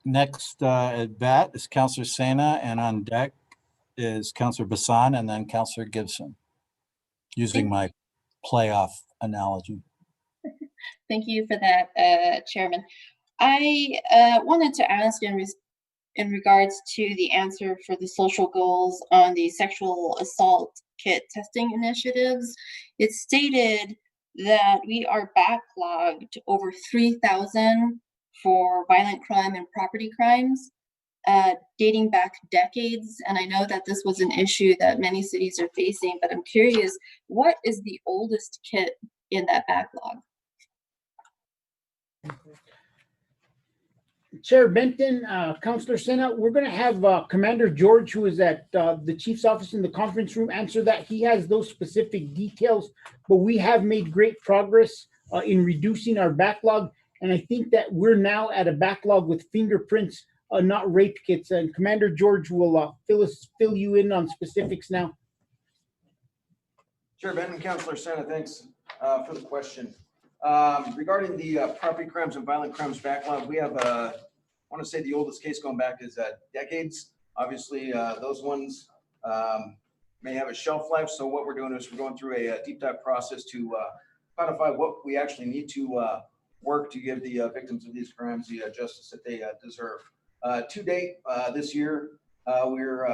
next at bat is Councillor Sena, and on deck is Councillor Bassan and then Councillor Gibson, using my playoff analogy. Thank you for that, Chairman. I wanted to ask in regards to the answer for the social goals on the sexual assault kit testing initiatives. It stated that we are backlogged over 3,000 for violent crime and property crimes, dating back decades. And I know that this was an issue that many cities are facing, but I'm curious, what is the oldest kit in that backlog? Chair Benton, Councillor Sena, we're going to have Commander George, who is at the Chief's office in the conference room, answer that. He has those specific details, but we have made great progress in reducing our backlog. And I think that we're now at a backlog with fingerprints, not rape kits. And Commander George will fill you in on specifics now. Chair Benton, Councillor Sena, thanks for the question. Regarding the property crimes and violent crimes backlog, we have, I want to say the oldest case going back is decades. Obviously, those ones may have a shelf life. So what we're doing is we're going through a deep dive process to codify what we actually need to work to give the victims of these crimes the justice that they deserve. To date, this year, we're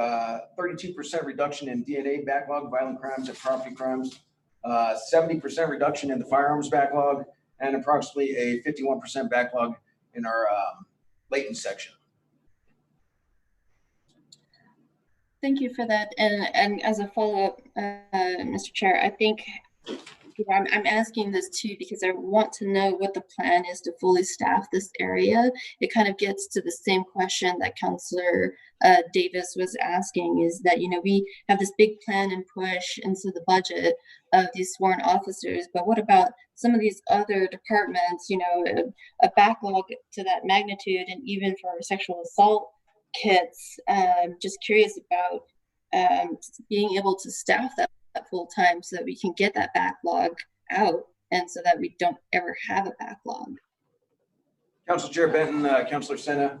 32% reduction in DNA backlog, violent crimes and property crimes. 70% reduction in the firearms backlog, and approximately a 51% backlog in our latent section. Thank you for that. And as a follow-up, Mr. Chair, I think I'm asking this too because I want to know what the plan is to fully staff this area. It kind of gets to the same question that Councillor Davis was asking, is that, we have this big plan and push into the budget of these sworn officers, but what about some of these other departments, a backlog to that magnitude, and even for sexual assault kits? Just curious about being able to staff that full time so that we can get that backlog out and so that we don't ever have a backlog. Council Chair Benton, Councillor Sena,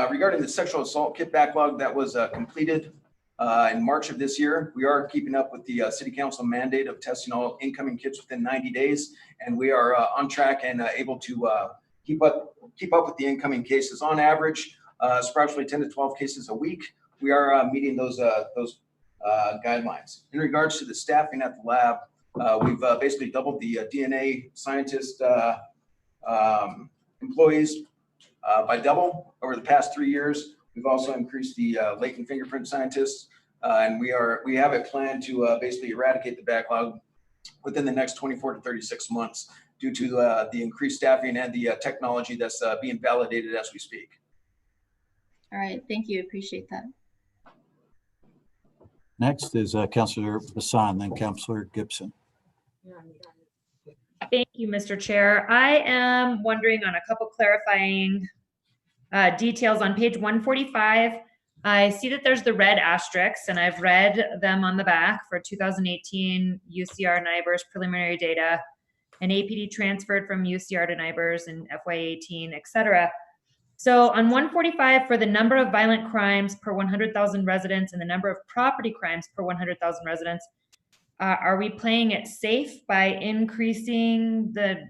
regarding the sexual assault kit backlog that was completed in March of this year. We are keeping up with the City Council mandate of testing all incoming kits within 90 days. And we are on track and able to keep up with the incoming cases. On average, it's approximately 10 to 12 cases a week. We are meeting those guidelines. In regards to the staffing at the lab, we've basically doubled the DNA scientist employees by double over the past 3 years. We've also increased the latent fingerprint scientists, and we have a plan to basically eradicate the backlog within the next 24 to 36 months due to the increased staffing and the technology that's being validated as we speak. All right, thank you. Appreciate that. Next is Councillor Bassan, then Councillor Gibson. Thank you, Mr. Chair. I am wondering on a couple clarifying details on page 145. I see that there's the red asterisks, and I've read them on the back for 2018 UCR NIBRS preliminary data and APD transferred from UCR to NIBRS in FY18, et cetera. So on 145 for the number of violent crimes per 100,000 residents and the number of property crimes per 100,000 residents, are we playing it safe by increasing the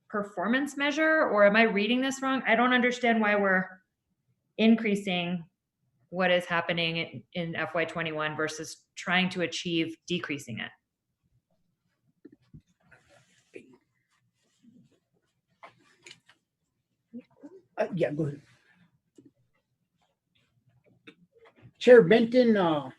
performance measure, or am I reading this wrong? I don't understand why we're increasing what is happening in FY21 versus trying to achieve decreasing it. Yeah, go ahead. Chair Benton,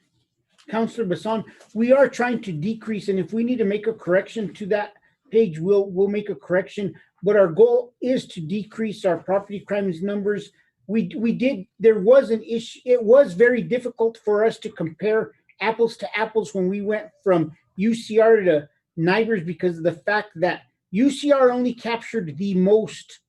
Councillor Bassan, we are trying to decrease, and if we need to make a correction to that page, we'll make a correction. But our goal is to decrease our property crimes numbers. There was an issue. It was very difficult for us to compare apples to apples when we went from UCR to NIBRS because of the fact that UCR only captured the most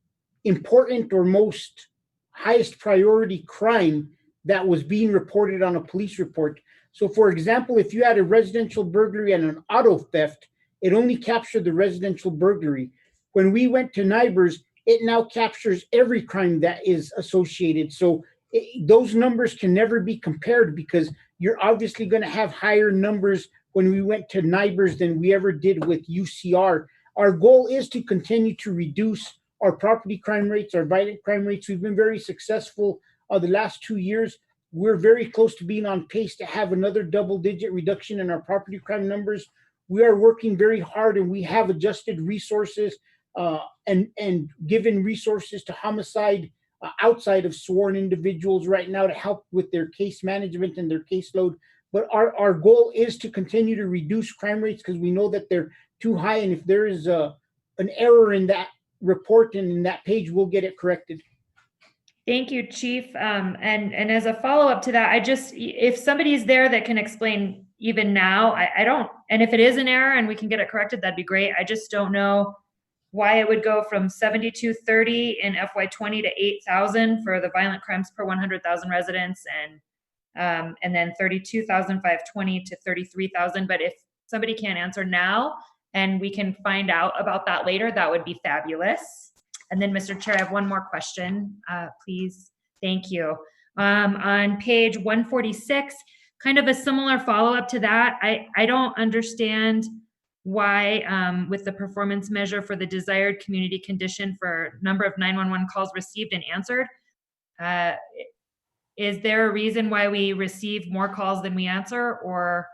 important or most highest priority crime that was being reported on a police report. So for example, if you had a residential burglary and an auto theft, it only captured the residential burglary. When we went to NIBRS, it now captures every crime that is associated. So those numbers can never be compared because you're obviously going to have higher numbers when we went to NIBRS than we ever did with UCR. Our goal is to continue to reduce our property crime rates, our violent crime rates. We've been very successful the last 2 years. We're very close to being on pace to have another double-digit reduction in our property crime numbers. We are working very hard, and we have adjusted resources and given resources to homicide outside of sworn individuals right now to help with their case management and their caseload. But our goal is to continue to reduce crime rates because we know that they're too high, and if there is an error in that report and in that page, we'll get it corrected. Thank you, Chief. And as a follow-up to that, if somebody's there that can explain even now, I don't, and if it is an error and we can get it corrected, that'd be great. I just don't know why it would go from 7,230 in FY20 to 8,000 for the violent crimes per 100,000 residents, and then 32,520 to 33,000. But if somebody can't answer now and we can find out about that later, that would be fabulous. And then, Mr. Chair, I have one more question, please. Thank you. On page 146, kind of a similar follow-up to that. I don't understand why with the performance measure for the desired community condition for number of 911 calls received and answered, is there a reason why we receive more calls than we answer, or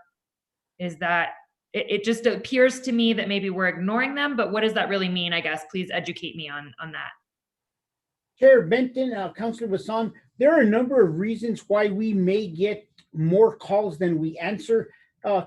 is that, it just appears to me that maybe we're ignoring them, but what does that really mean, I guess? Please educate me on that. Chair Benton, Councillor Bassan, there are a number of reasons why we may get more calls than we answer.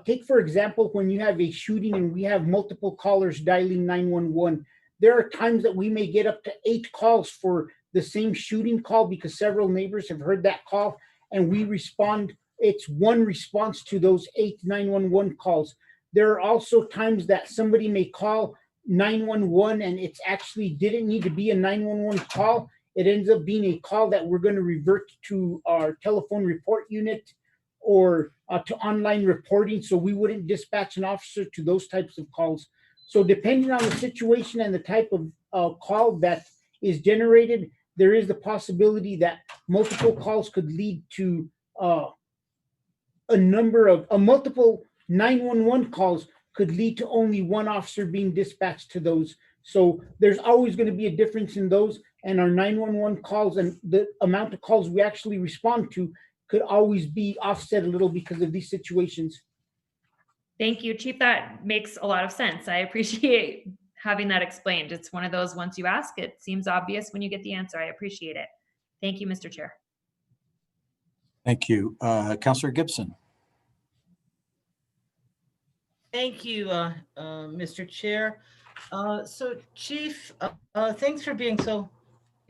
Take, for example, when you have a shooting and we have multiple callers dialing 911, there are times that we may get up to 8 calls for the same shooting call because several neighbors have heard that call and we respond. It's one response to those 8 911 calls. There are also times that somebody may call 911 and it's actually didn't need to be a 911 call. It ends up being a call that we're going to revert to our telephone report unit or to online reporting, so we wouldn't dispatch an officer to those types of calls. So depending on the situation and the type of call that is generated, there is the possibility that multiple calls could lead to a a number of multiple 911 calls could lead to only one officer being dispatched to those. So there's always going to be a difference in those, and our 911 calls and the amount of calls we actually respond to could always be offset a little because of these situations. Thank you, Chief. That makes a lot of sense. I appreciate having that explained. It's one of those, once you ask, it seems obvious when you get the answer. I appreciate it. Thank you, Mr. Chair. Thank you. Councillor Gibson. Thank you, Mr. Chair. So Chief, thanks for being so,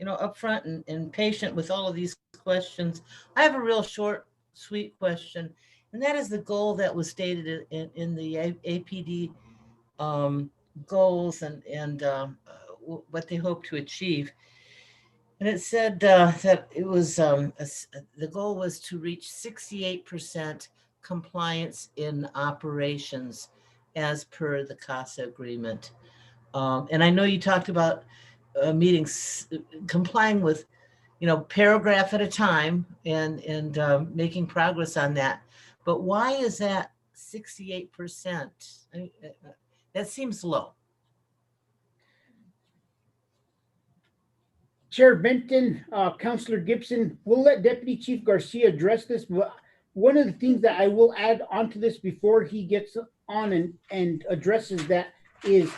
upfront and patient with all of these questions. I have a real short, sweet question, and that is the goal that was stated in the APD goals and what they hope to achieve. And it said that it was the goal was to reach 68% compliance in operations as per the CASA agreement. And I know you talked about meetings complying with, paragraph at a time and making progress on that. But why is that 68%? That seems low. Chair Benton, Councillor Gibson, we'll let Deputy Chief Garcia address this, but one of the things that I will add onto this before he gets on and addresses that is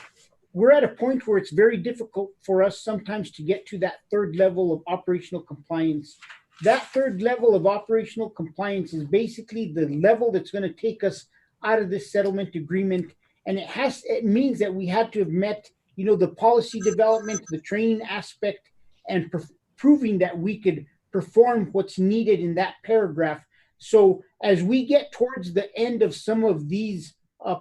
we're at a point where it's very difficult for us sometimes to get to that third level of operational compliance. That third level of operational compliance is basically the level that's going to take us out of this settlement agreement. And it means that we had to have met, the policy development, the training aspect, and proving that we could perform what's needed in that paragraph. So as we get towards the end of some of these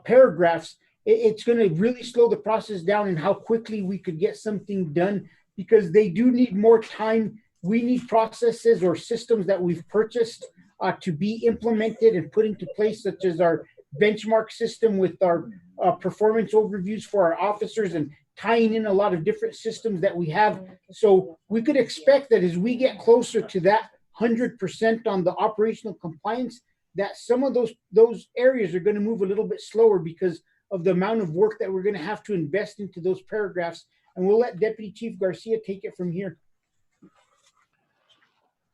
paragraphs, it's going to really slow the process down and how quickly we could get something done, because they do need more time. We need processes or systems that we've purchased to be implemented and put into place, such as our benchmark system with our performance overviews for our officers and tying in a lot of different systems that we have. So we could expect that as we get closer to that 100% on the operational compliance, that some of those areas are going to move a little bit slower because of the amount of work that we're going to have to invest into those paragraphs. And we'll let Deputy Chief Garcia take it from here.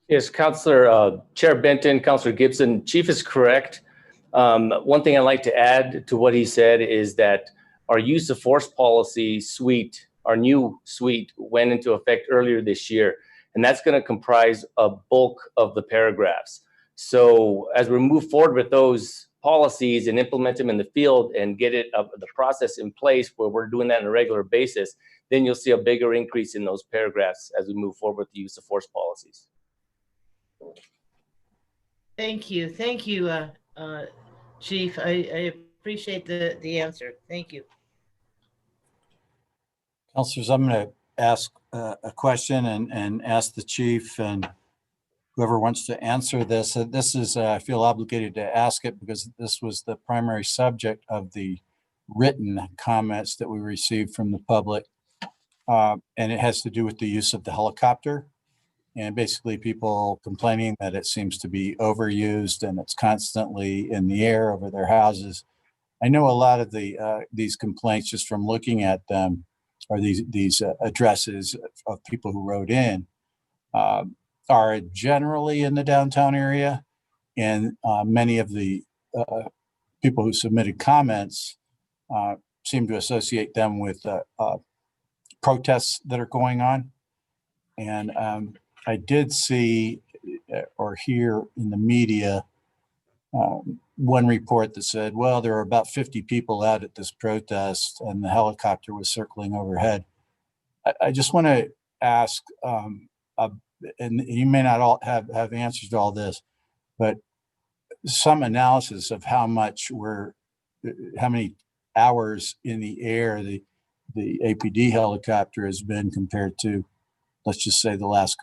Yes, Councillor Chair Benton, Councillor Gibson, Chief is correct. One thing I'd like to add to what he said is that our use of force policy suite, our new suite, went into effect earlier this year, and that's going to comprise a bulk of the paragraphs. So as we move forward with those policies and implement them in the field and get the process in place where we're doing that on a regular basis, then you'll see a bigger increase in those paragraphs as we move forward with the use of force policies. Thank you, Chief. I appreciate the answer. Thank you. Councilors, I'm going to ask a question and ask the chief and whoever wants to answer this. This is, I feel obligated to ask it because this was the primary subject of the written comments that we received from the public. And it has to do with the use of the helicopter and basically people complaining that it seems to be overused and it's constantly in the air over their houses. I know a lot of these complaints, just from looking at them, or these addresses of people who wrote in, are generally in the downtown area, and many of the people who submitted comments seem to associate them with protests that are going on. And I did see or hear in the media one report that said, well, there were about 50 people out at this protest and the helicopter was circling overhead. I just want to ask, and you may not all have answers to all this, but some analysis of how many hours in the air the APD helicopter has been compared to, let's just say, the last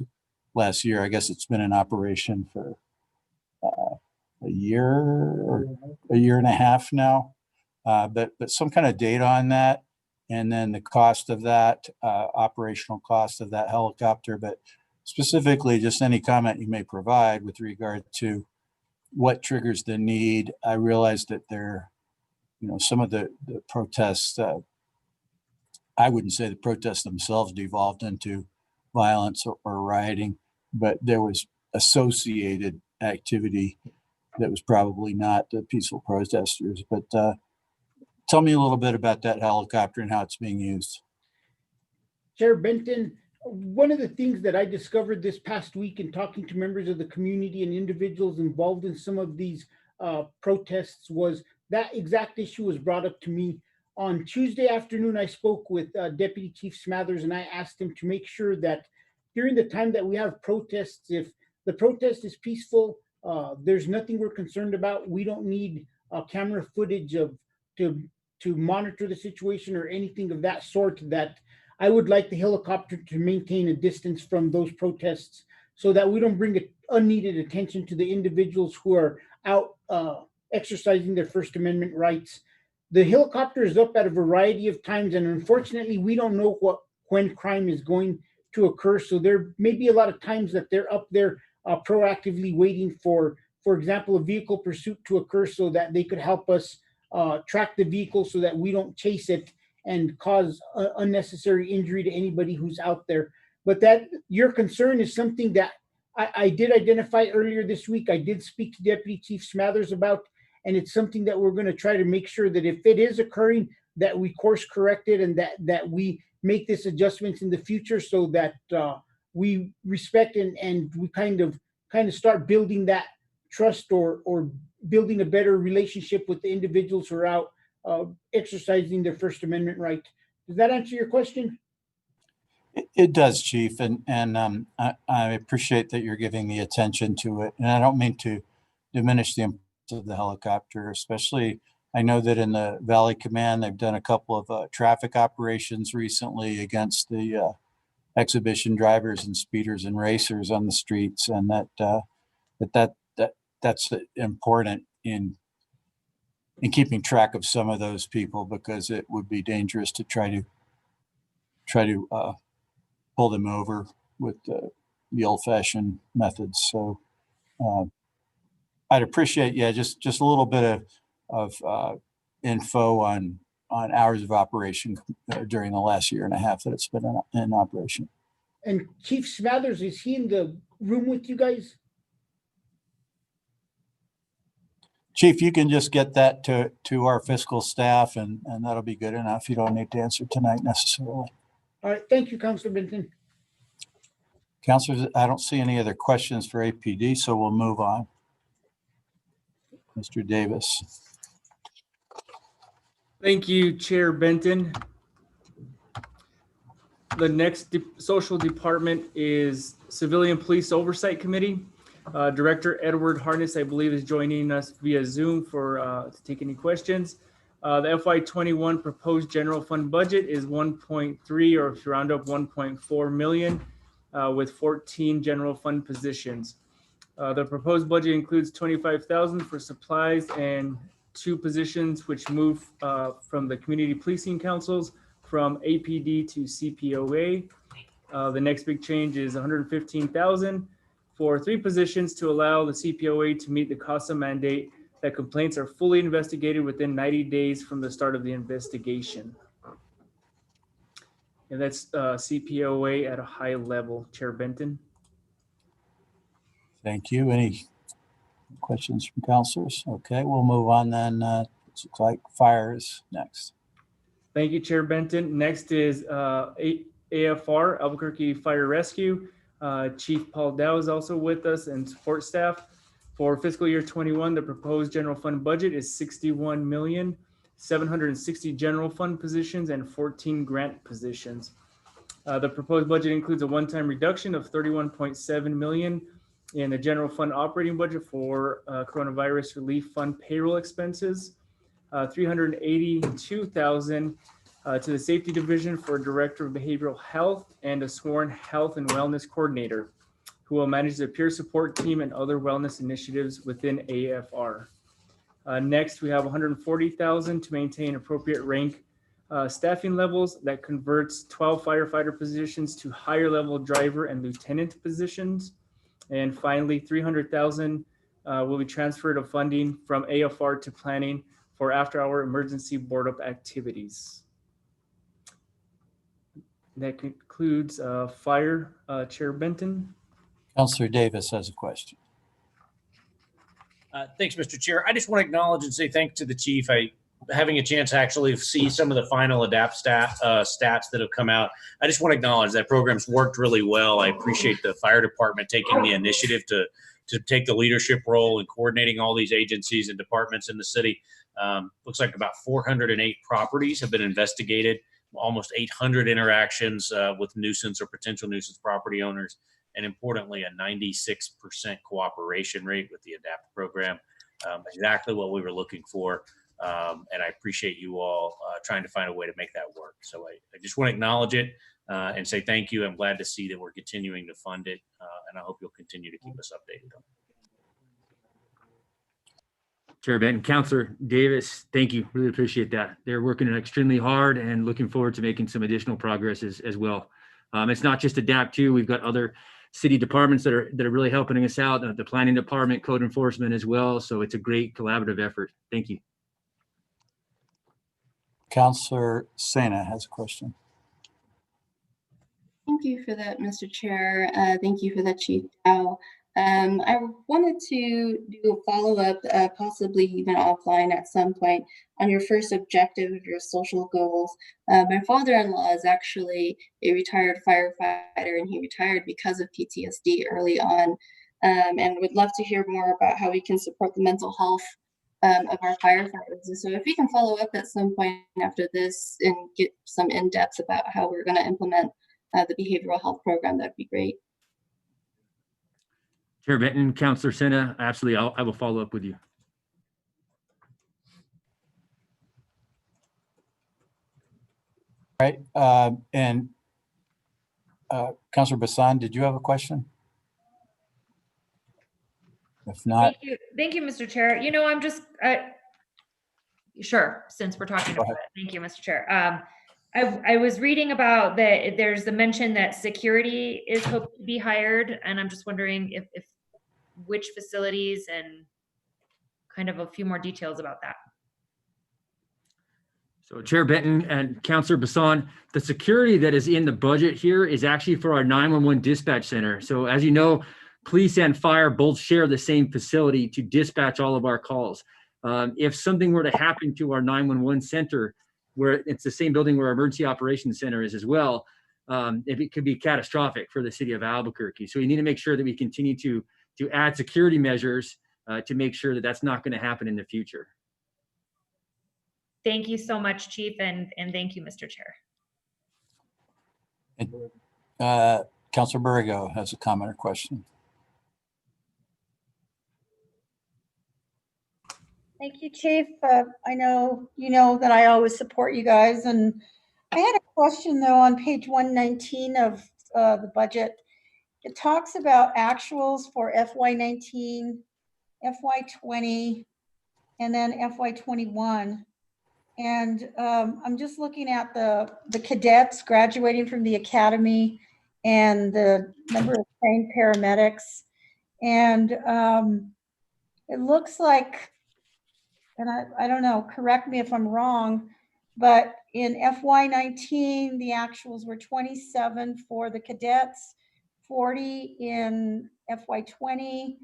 year. I guess it's been in operation for a year or a year and a half now, but some kind of data on that, and then the cost of that, operational cost of that helicopter, but specifically just any comment you may provide with regard to what triggers the need. I realize that some of the protests, I wouldn't say the protests themselves devolved into violence or rioting, but there was associated activity that was probably not the peaceful protesters. But tell me a little bit about that helicopter and how it's being used. Chair Benton, one of the things that I discovered this past week in talking to members of the community and individuals involved in some of these protests was that exact issue was brought up to me. On Tuesday afternoon, I spoke with Deputy Chief Smathers, and I asked him to make sure that during the time that we have protests, if the protest is peaceful, there's nothing we're concerned about. We don't need camera footage to monitor the situation or anything of that sort. That I would like the helicopter to maintain a distance from those protests so that we don't bring unneeded attention to the individuals who are out exercising their First Amendment rights. The helicopter is up at a variety of times, and unfortunately, we don't know when crime is going to occur. So there may be a lot of times that they're up there proactively waiting for example, a vehicle pursuit to occur so that they could help us track the vehicle so that we don't chase it and cause unnecessary injury to anybody who's out there. But that your concern is something that I did identify earlier this week. I did speak to Deputy Chief Smathers about, and it's something that we're going to try to make sure that if it is occurring, that we course correct it and that we make this adjustments in the future so that we respect and we kind of start building that trust or building a better relationship with the individuals who are out exercising their First Amendment right. Does that answer your question? It does, Chief, and I appreciate that you're giving the attention to it. And I don't mean to diminish the importance of the helicopter, especially I know that in the Valley Command, they've done a couple of traffic operations recently against the exhibition drivers and speeders and racers on the streets, and that's important in keeping track of some of those people, because it would be dangerous to try to pull them over with the old-fashioned methods. So I'd appreciate, just a little bit of info on hours of operation during the last year and a half that it's been in operation. And Chief Smathers, is he in the room with you guys? Chief, you can just get that to our fiscal staff, and that'll be good enough. You don't need to answer tonight necessarily. All right, thank you, Councilor Benton. Councilors, I don't see any other questions for APD, so we'll move on. Mr. Davis. Thank you, Chair Benton. The next social department is Civilian Police Oversight Committee. Director Edward Harness, I believe, is joining us via Zoom to take any questions. The FY21 proposed general fund budget is 1.3, or if you round up 1.4 million, with 14 general fund positions. The proposed budget includes 25,000 for supplies and 2 positions which move from the community policing councils from APD to CPOA. The next big change is 115,000 for 3 positions to allow the CPOA to meet the CASA mandate that complaints are fully investigated within 90 days from the start of the investigation. And that's CPOA at a high level. Chair Benton. Thank you. Any questions from councilors? Okay, we'll move on then. It looks like fire is next. Thank you, Chair Benton. Next is AFR, Albuquerque Fire Rescue. Chief Paul Dow is also with us and support staff. For fiscal year 21, the proposed general fund budget is 61,760 general fund positions and 14 grant positions. The proposed budget includes a one-time reduction of 31.7 million in the general fund operating budget for coronavirus relief fund payroll expenses, 382,000 to the safety division for director of behavioral health and a sworn health and wellness coordinator who will manage the peer support team and other wellness initiatives within AFR. Next, we have 140,000 to maintain appropriate rank staffing levels that converts 12 firefighter positions to higher level driver and lieutenant positions. And finally, 300,000 will be transferred of funding from AFR to planning for after-hour emergency board-up activities. That concludes fire. Chair Benton. Councillor Davis has a question. Thanks, Mr. Chair. I just want to acknowledge and say thanks to the chief. Having a chance to actually see some of the final ADAPT stats that have come out. I just want to acknowledge that program's worked really well. I appreciate the fire department taking the initiative to take the leadership role in coordinating all these agencies and departments in the city. Looks like about 408 properties have been investigated, almost 800 interactions with nuisance or potential nuisance property owners, and importantly, a 96% cooperation rate with the ADAPT program. Exactly what we were looking for. And I appreciate you all trying to find a way to make that work. So I just want to acknowledge it and say thank you. I'm glad to see that we're continuing to fund it, and I hope you'll continue to keep us updated on it. Chair Benton, Councillor Davis, thank you. Really appreciate that. They're working extremely hard and looking forward to making some additional progress as well. It's not just ADAPT too. We've got other city departments that are really helping us out. The planning department, code enforcement as well. So it's a great collaborative effort. Thank you. Councillor Sena has a question. Thank you for that, Mr. Chair. Thank you for that, Chief Dow. I wanted to do a follow-up, possibly even offline at some point, on your first objective of your social goals. My father-in-law is actually a retired firefighter, and he retired because of PTSD early on, and would love to hear more about how we can support the mental health of our firefighters. And so if we can follow up at some point after this and get some in-depth about how we're going to implement the behavioral health program, that'd be great. Chair Benton, Councillor Sena, absolutely. I will follow up with you. Right. And Councillor Bassan, did you have a question? If not, Thank you, Mr. Chair. You know, I'm just sure, since we're talking about it. Thank you, Mr. Chair. I was reading about that. There's the mention that security is hoped to be hired, and I'm just wondering if which facilities and kind of a few more details about that. So Chair Benton and Councillor Bassan, the security that is in the budget here is actually for our 911 dispatch center. So as you know, police and fire both share the same facility to dispatch all of our calls. If something were to happen to our 911 center, where it's the same building where our emergency operations center is as well, it could be catastrophic for the city of Albuquerque. So we need to make sure that we continue to add security measures to make sure that that's not going to happen in the future. Thank you so much, Chief, and thank you, Mr. Chair. Councillor Borrego has a comment or question. Thank you, Chief. I know you know that I always support you guys, and I had a question though on page 119 of the budget. It talks about actuals for FY19, FY20, and then FY21. And I'm just looking at the cadets graduating from the academy and the number of trained paramedics. And it looks like, and I don't know, correct me if I'm wrong, but in FY19, the actuals were 27 for the cadets, 40 in FY20,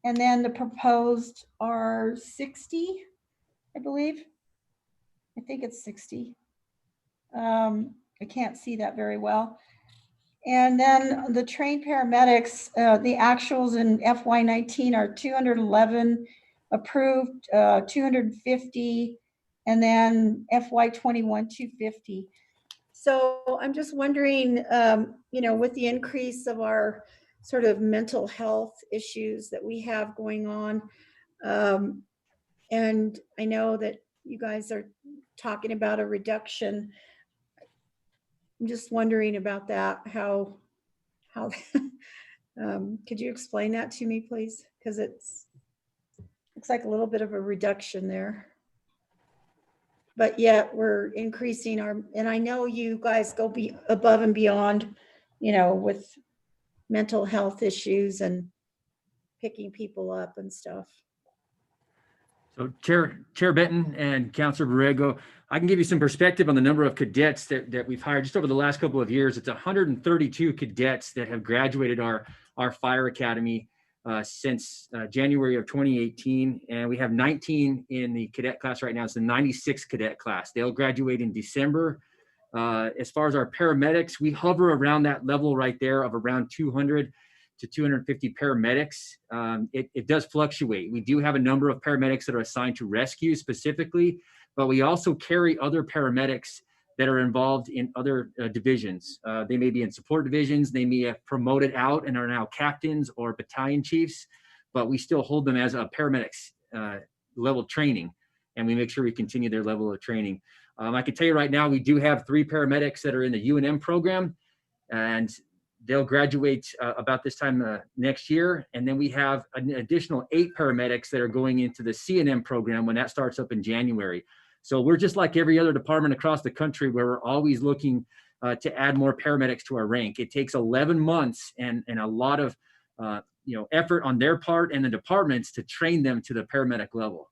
and then the proposed are 60, I believe. I think it's 60. I can't see that very well. And then the trained paramedics, the actuals in FY19 are 211 approved, 250, and then FY21 250. So I'm just wondering, you know, with the increase of our sort of mental health issues that we have going on, and I know that you guys are talking about a reduction. I'm just wondering about that, how could you explain that to me, please? Because it's looks like a little bit of a reduction there. But yet we're increasing our, and I know you guys go above and beyond, you know, with mental health issues and picking people up and stuff. So Chair Benton and Councillor Borrego, I can give you some perspective on the number of cadets that we've hired just over the last couple of years. It's 132 cadets that have graduated our fire academy since January of 2018. And we have 19 in the cadet class right now. It's the 96 cadet class. They'll graduate in December. As far as our paramedics, we hover around that level right there of around 200 to 250 paramedics. It does fluctuate. We do have a number of paramedics that are assigned to rescue specifically, but we also carry other paramedics that are involved in other divisions. They may be in support divisions, they may have promoted out and are now captains or battalion chiefs, but we still hold them as a paramedics level training, and we make sure we continue their level of training. I can tell you right now, we do have 3 paramedics that are in the UNM program, and they'll graduate about this time next year. And then we have an additional 8 paramedics that are going into the CNM program when that starts up in January. So we're just like every other department across the country where we're always looking to add more paramedics to our rank. It takes 11 months and a lot of effort on their part and the departments to train them to the paramedic level.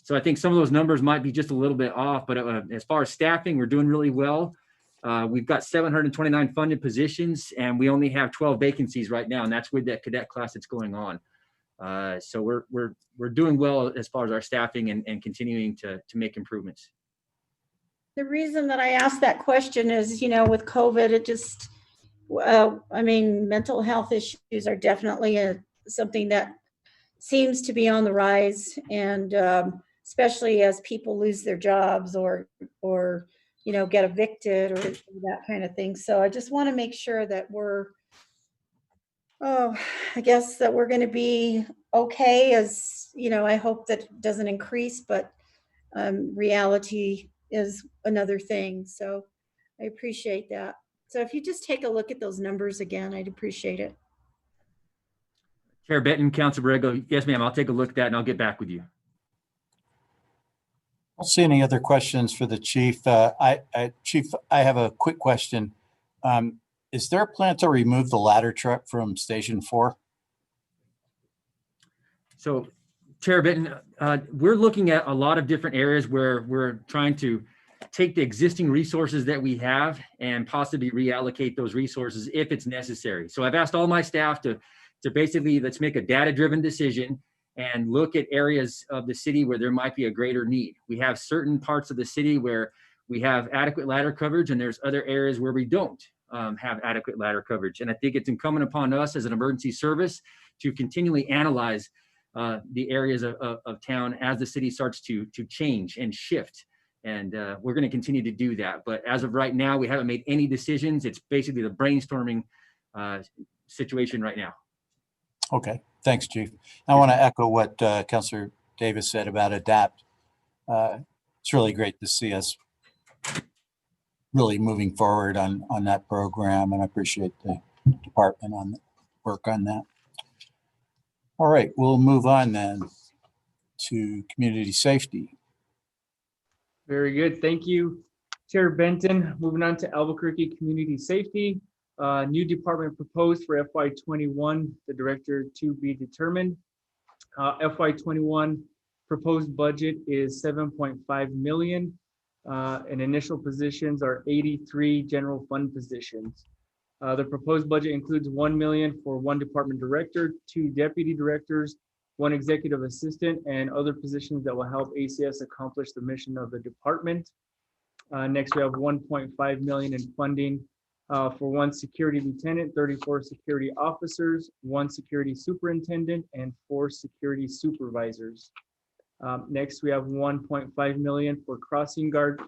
So I think some of those numbers might be just a little bit off, but as far as staffing, we're doing really well. We've got 729 funded positions, and we only have 12 vacancies right now, and that's with that cadet class that's going on. So we're doing well as far as our staffing and continuing to make improvements. The reason that I asked that question is, with COVID, it just, mental health issues are definitely something that seems to be on the rise, and especially as people lose their jobs or get evicted or that kind of thing. So I just want to make sure that we're going to be okay, as I hope that it doesn't increase, but reality is another thing. So I appreciate that. So if you just take a look at those numbers again, I'd appreciate it. Chair Benton, Councilor Borrego, yes, ma'am, I'll take a look at that and I'll get back with you. I don't see any other questions for the chief. Chief, I have a quick question. Is there a plan to remove the ladder truck from Station 4? So, Chair Benton, we're looking at a lot of different areas where we're trying to take the existing resources that we have and possibly reallocate those resources if it's necessary. So I've asked all my staff to basically, let's make a data-driven decision and look at areas of the city where there might be a greater need. We have certain parts of the city where we have adequate ladder coverage, and there's other areas where we don't have adequate ladder coverage. And I think it's incumbent upon us as an emergency service to continually analyze the areas of town as the city starts to change and shift. And we're going to continue to do that. But as of right now, we haven't made any decisions. It's basically the brainstorming situation right now. Okay, thanks, Chief. I want to echo what Councillor Davis said about ADAPT. It's really great to see us really moving forward on that program, and I appreciate the department on the work on that. All right, we'll move on then to community safety. Very good. Thank you, Chair Benton. Moving on to Albuquerque Community Safety. New department proposed for FY21, the director to be determined. FY21 proposed budget is 7.5 million. And initial positions are 83 general fund positions. The proposed budget includes 1 million for 1 department director, 2 deputy directors, 1 executive assistant, and other positions that will help ACS accomplish the mission of the department. Next, we have 1.5 million in funding for 1 security lieutenant, 34 security officers, 1 security superintendent, and 4 security supervisors. Next, we have 1.5 million for crossing guard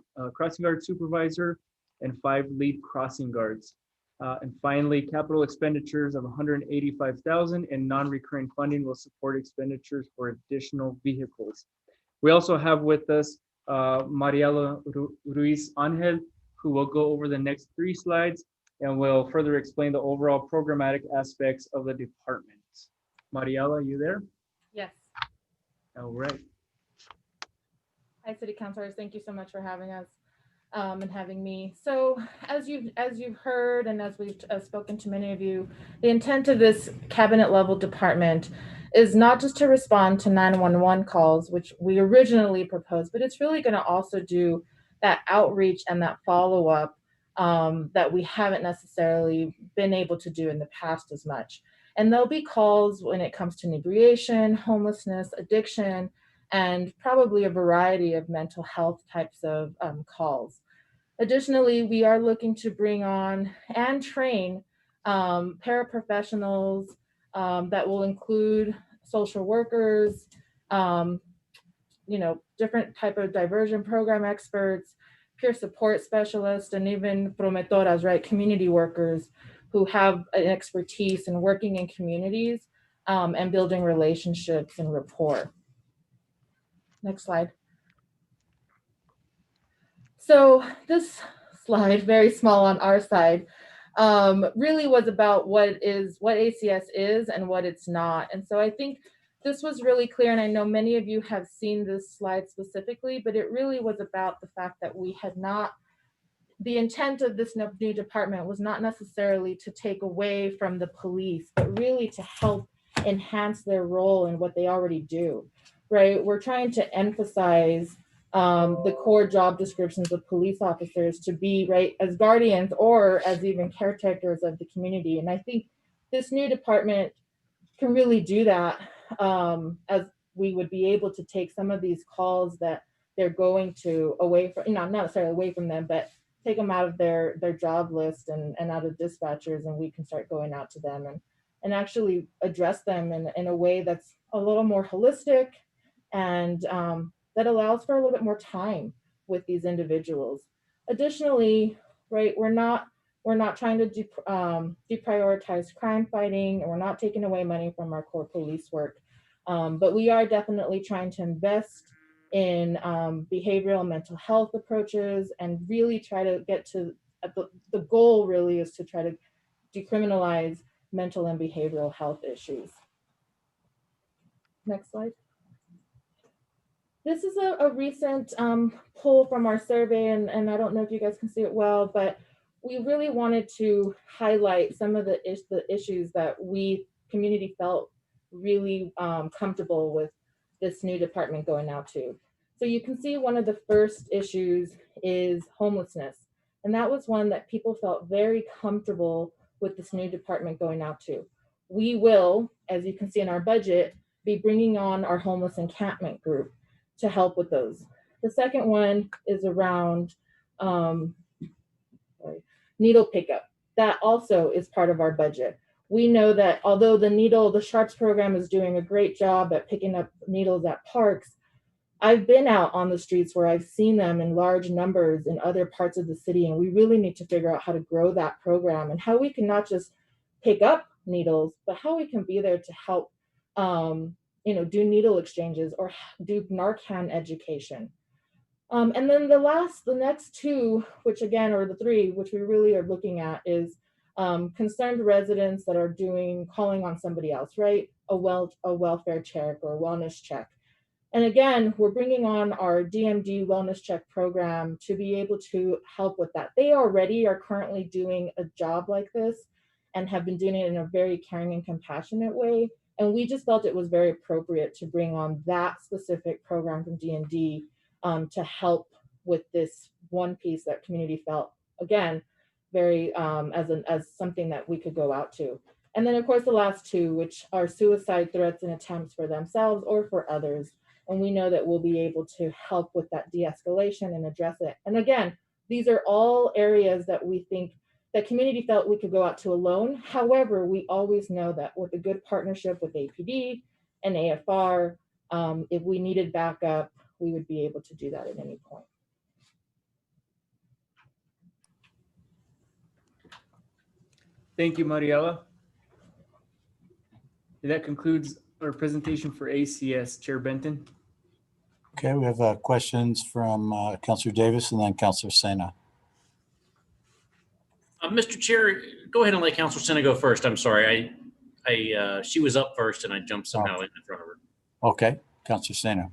supervisor and 5 lead crossing guards. And finally, capital expenditures of 185,000 and non-recurring funding will support expenditures for additional vehicles. We also have with us Mariela Ruiz Angel, who will go over the next 3 slides and will further explain the overall programmatic aspects of the department. Mariela, are you there? Yes. All right. Hi, City Councilors. Thank you so much for having us and having me. So as you've heard and as we've spoken to many of you, the intent of this cabinet level department is not just to respond to 911 calls, which we originally proposed, but it's really going to also do that outreach and that follow-up that we haven't necessarily been able to do in the past as much. And there'll be calls when it comes to inebriation, homelessness, addiction, and probably a variety of mental health types of calls. Additionally, we are looking to bring on and train paraprofessionals that will include social workers, different type of diversion program experts, peer support specialists, and even promotoras, right, community workers who have an expertise in working in communities and building relationships and rapport. Next slide. So this slide, very small on our side, really was about what ACS is and what it's not. And so I think this was really clear, and I know many of you have seen this slide specifically, but it really was about the fact that we had not, the intent of this new department was not necessarily to take away from the police, but really to help enhance their role in what they already do, right? We're trying to emphasize the core job descriptions of police officers to be, right, as guardians or as even caretakers of the community. And I think this new department can really do that, as we would be able to take some of these calls that they're going to away from, not necessarily away from them, but take them out of their job list and out of dispatchers, and we can start going out to them and actually address them in a way that's a little more holistic and that allows for a little bit more time with these individuals. Additionally, right, we're not trying to deprioritize crime fighting, and we're not taking away money from our core police work, but we are definitely trying to invest in behavioral and mental health approaches and really try to get to the goal really is to try to decriminalize mental and behavioral health issues. Next slide. This is a recent poll from our survey, and I don't know if you guys can see it well, but we really wanted to highlight some of the issues that we community felt really comfortable with this new department going out to. So you can see one of the first issues is homelessness. And that was one that people felt very comfortable with this new department going out to. We will, as you can see in our budget, be bringing on our homeless encampment group to help with those. The second one is around needle pickup. That also is part of our budget. We know that although the Sharps program is doing a great job at picking up needles at parks, I've been out on the streets where I've seen them in large numbers in other parts of the city, and we really need to figure out how to grow that program and how we can not just pick up needles, but how we can be there to help do needle exchanges or do Narcan education. And then the next two, which again are the three, which we really are looking at is concerned residents that are calling on somebody else, right? A welfare check or a wellness check. And again, we're bringing on our DMD wellness check program to be able to help with that. They already are currently doing a job like this and have been doing it in a very caring and compassionate way. And we just felt it was very appropriate to bring on that specific program from DMD to help with this one piece that community felt, again, very as something that we could go out to. And then of course the last two, which are suicide threats and attempts for themselves or for others. And we know that we'll be able to help with that de-escalation and address it. And again, these are all areas that we think that community felt we could go out to alone. However, we always know that with a good partnership with APD and AFR, if we needed backup, we would be able to do that at any point. Thank you, Mariela. That concludes our presentation for ACS. Chair Benton. Okay, we have questions from Councillor Davis and then Councillor Sena. Mr. Chair, go ahead and let Councillor Sena go first. I'm sorry. She was up first and I jumped somehow in front of her. Okay, Councillor Sena.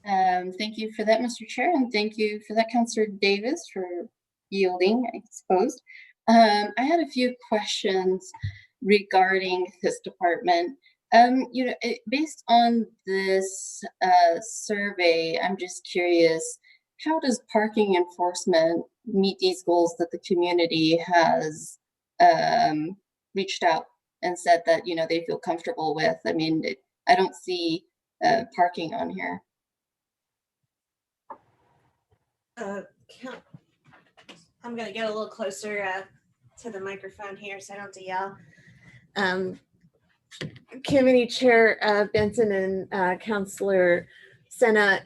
Thank you for that, Mr. Chair, and thank you for that, Councillor Davis, for yielding, I suppose. I had a few questions. regarding this department. Based on this survey, I'm just curious, how does parking enforcement meet these goals that the community has reached out and said that, they feel comfortable with? I mean, I don't see parking on here. I'm going to get a little closer to the microphone here so I don't have to yell. Committee Chair Benson and Councillor Senna,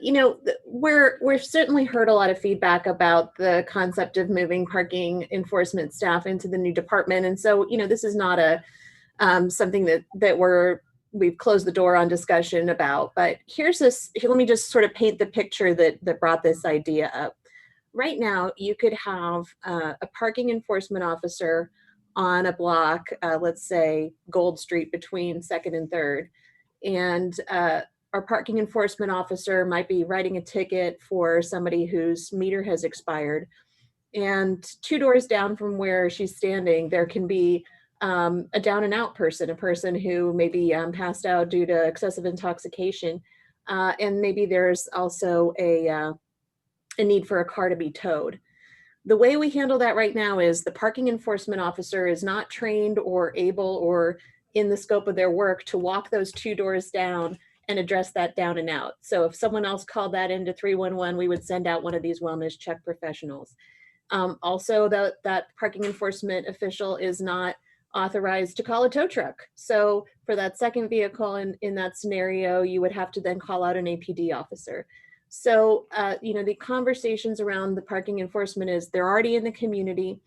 we've certainly heard a lot of feedback about the concept of moving parking enforcement staff into the new department. And so, this is not a something that we've closed the door on discussion about. But let me just sort of paint the picture that brought this idea up. Right now, you could have a parking enforcement officer on a block, let's say Gold Street between 2nd and 3rd. And our parking enforcement officer might be writing a ticket for somebody whose meter has expired. And 2 doors down from where she's standing, there can be a down and out person, a person who may be passed out due to excessive intoxication. And maybe there's also a need for a car to be towed. The way we handle that right now is the parking enforcement officer is not trained or able or in the scope of their work to walk those 2 doors down and address that down and out. So if someone else called that into 311, we would send out one of these wellness check professionals. Also, that parking enforcement official is not authorized to call a tow truck. So for that second vehicle in that scenario, you would have to then call out an APD officer. So, the conversations around the parking enforcement is they're already in the community,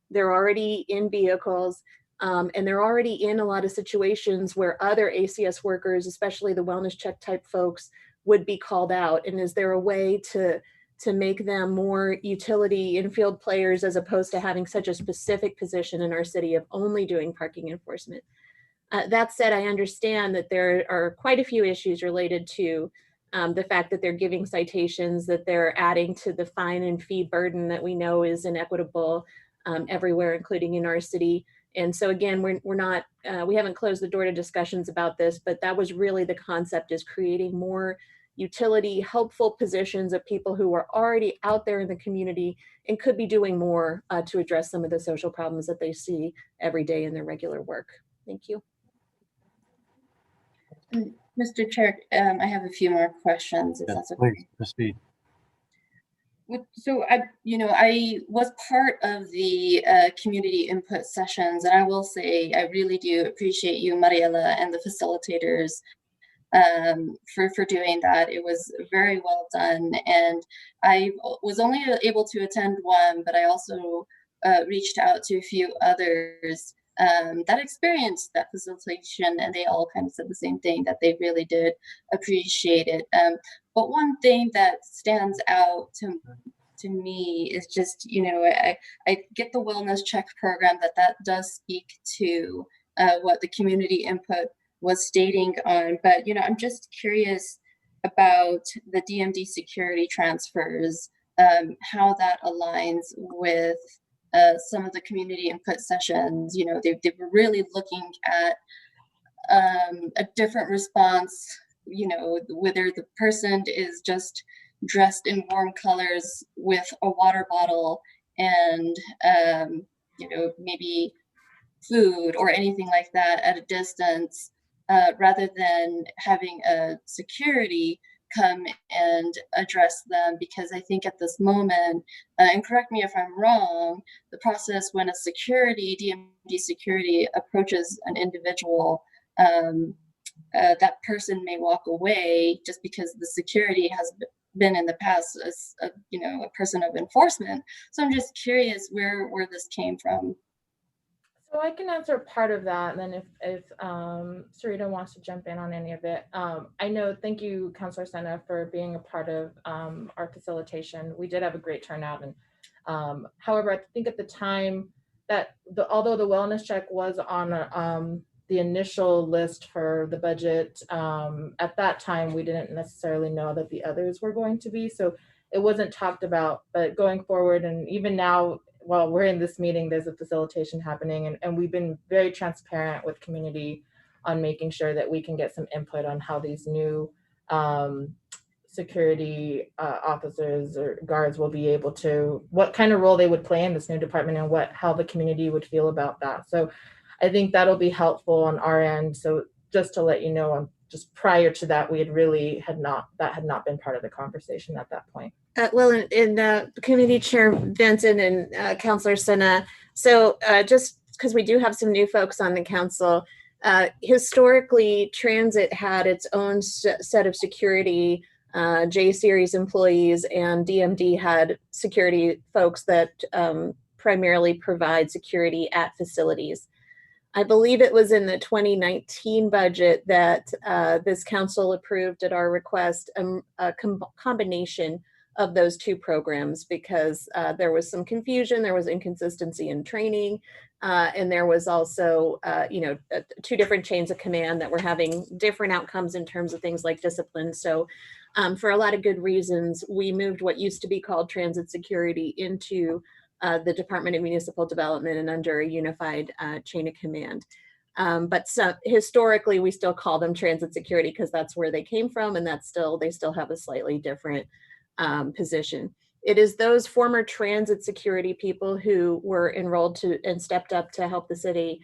they're already in vehicles, and they're already in a lot of situations where other ACS workers, especially the wellness check type folks, would be called out. And is there a way to make them more utility infield players as opposed to having such a specific position in our city of only doing parking enforcement? That said, I understand that there are quite a few issues related to the fact that they're giving citations, that they're adding to the fine and fee burden that we know is inequitable everywhere, including in our city. And so again, we haven't closed the door to discussions about this, but that was really the concept, is creating more utility, helpful positions of people who are already out there in the community and could be doing more to address some of the social problems that they see every day in their regular work. Thank you. Mr. Chair, I have a few more questions, if that's okay. Please proceed. So I was part of the community input sessions, and I will say I really do appreciate you, Mariela, and the facilitators for doing that. It was very well done, and I was only able to attend one, but I also reached out to a few others that experienced that facilitation, and they all kind of said the same thing, that they really did appreciate it. But one thing that stands out to me is just, I get the wellness check program, that does speak to what the community input was stating on, but I'm just curious about the DMD security transfers, how that aligns with some of the community input sessions. They were really looking at a different response, whether the person is just dressed in warm colors with a water bottle and, maybe food or anything like that at a distance, rather than having a security come and address them. Because I think at this moment, and correct me if I'm wrong, the process when a DMD security approaches an individual, that person may walk away just because the security has been in the past as a person of enforcement. So I'm just curious where this came from. So I can answer part of that, and then if Sarita wants to jump in on any of it. I know, thank you, Councillor Senna, for being a part of our facilitation. We did have a great turnout, and however, I think at the time that although the wellness check was on the initial list for the budget, at that time we didn't necessarily know that the others were going to be, so it wasn't talked about. But going forward, and even now while we're in this meeting, there's a facilitation happening, and we've been very transparent with community on making sure that we can get some input on how these new security officers or guards will be able to, what kind of role they would play in this new department, and how the community would feel about that. So I think that'll be helpful on our end. So just to let you know, just prior to that, we had not been part of the conversation at that point. Well, in Committee Chair Benson and Councillor Sena, so just because we do have some new folks on the council, historically, transit had its own set of security J-Series employees, and DMD had security folks that primarily provide security at facilities. I believe it was in the 2019 budget that this council approved at our request a combination of those two programs, because there was some confusion, there was inconsistency in training, and there was also, two different chains of command that were having different outcomes in terms of things like discipline. So for a lot of good reasons, we moved what used to be called transit security into the Department of Municipal Development and under a unified chain of command. But historically, we still call them transit security because that's where they came from, and they still have a slightly different position. It is those former transit security people who were enrolled and stepped up to help the city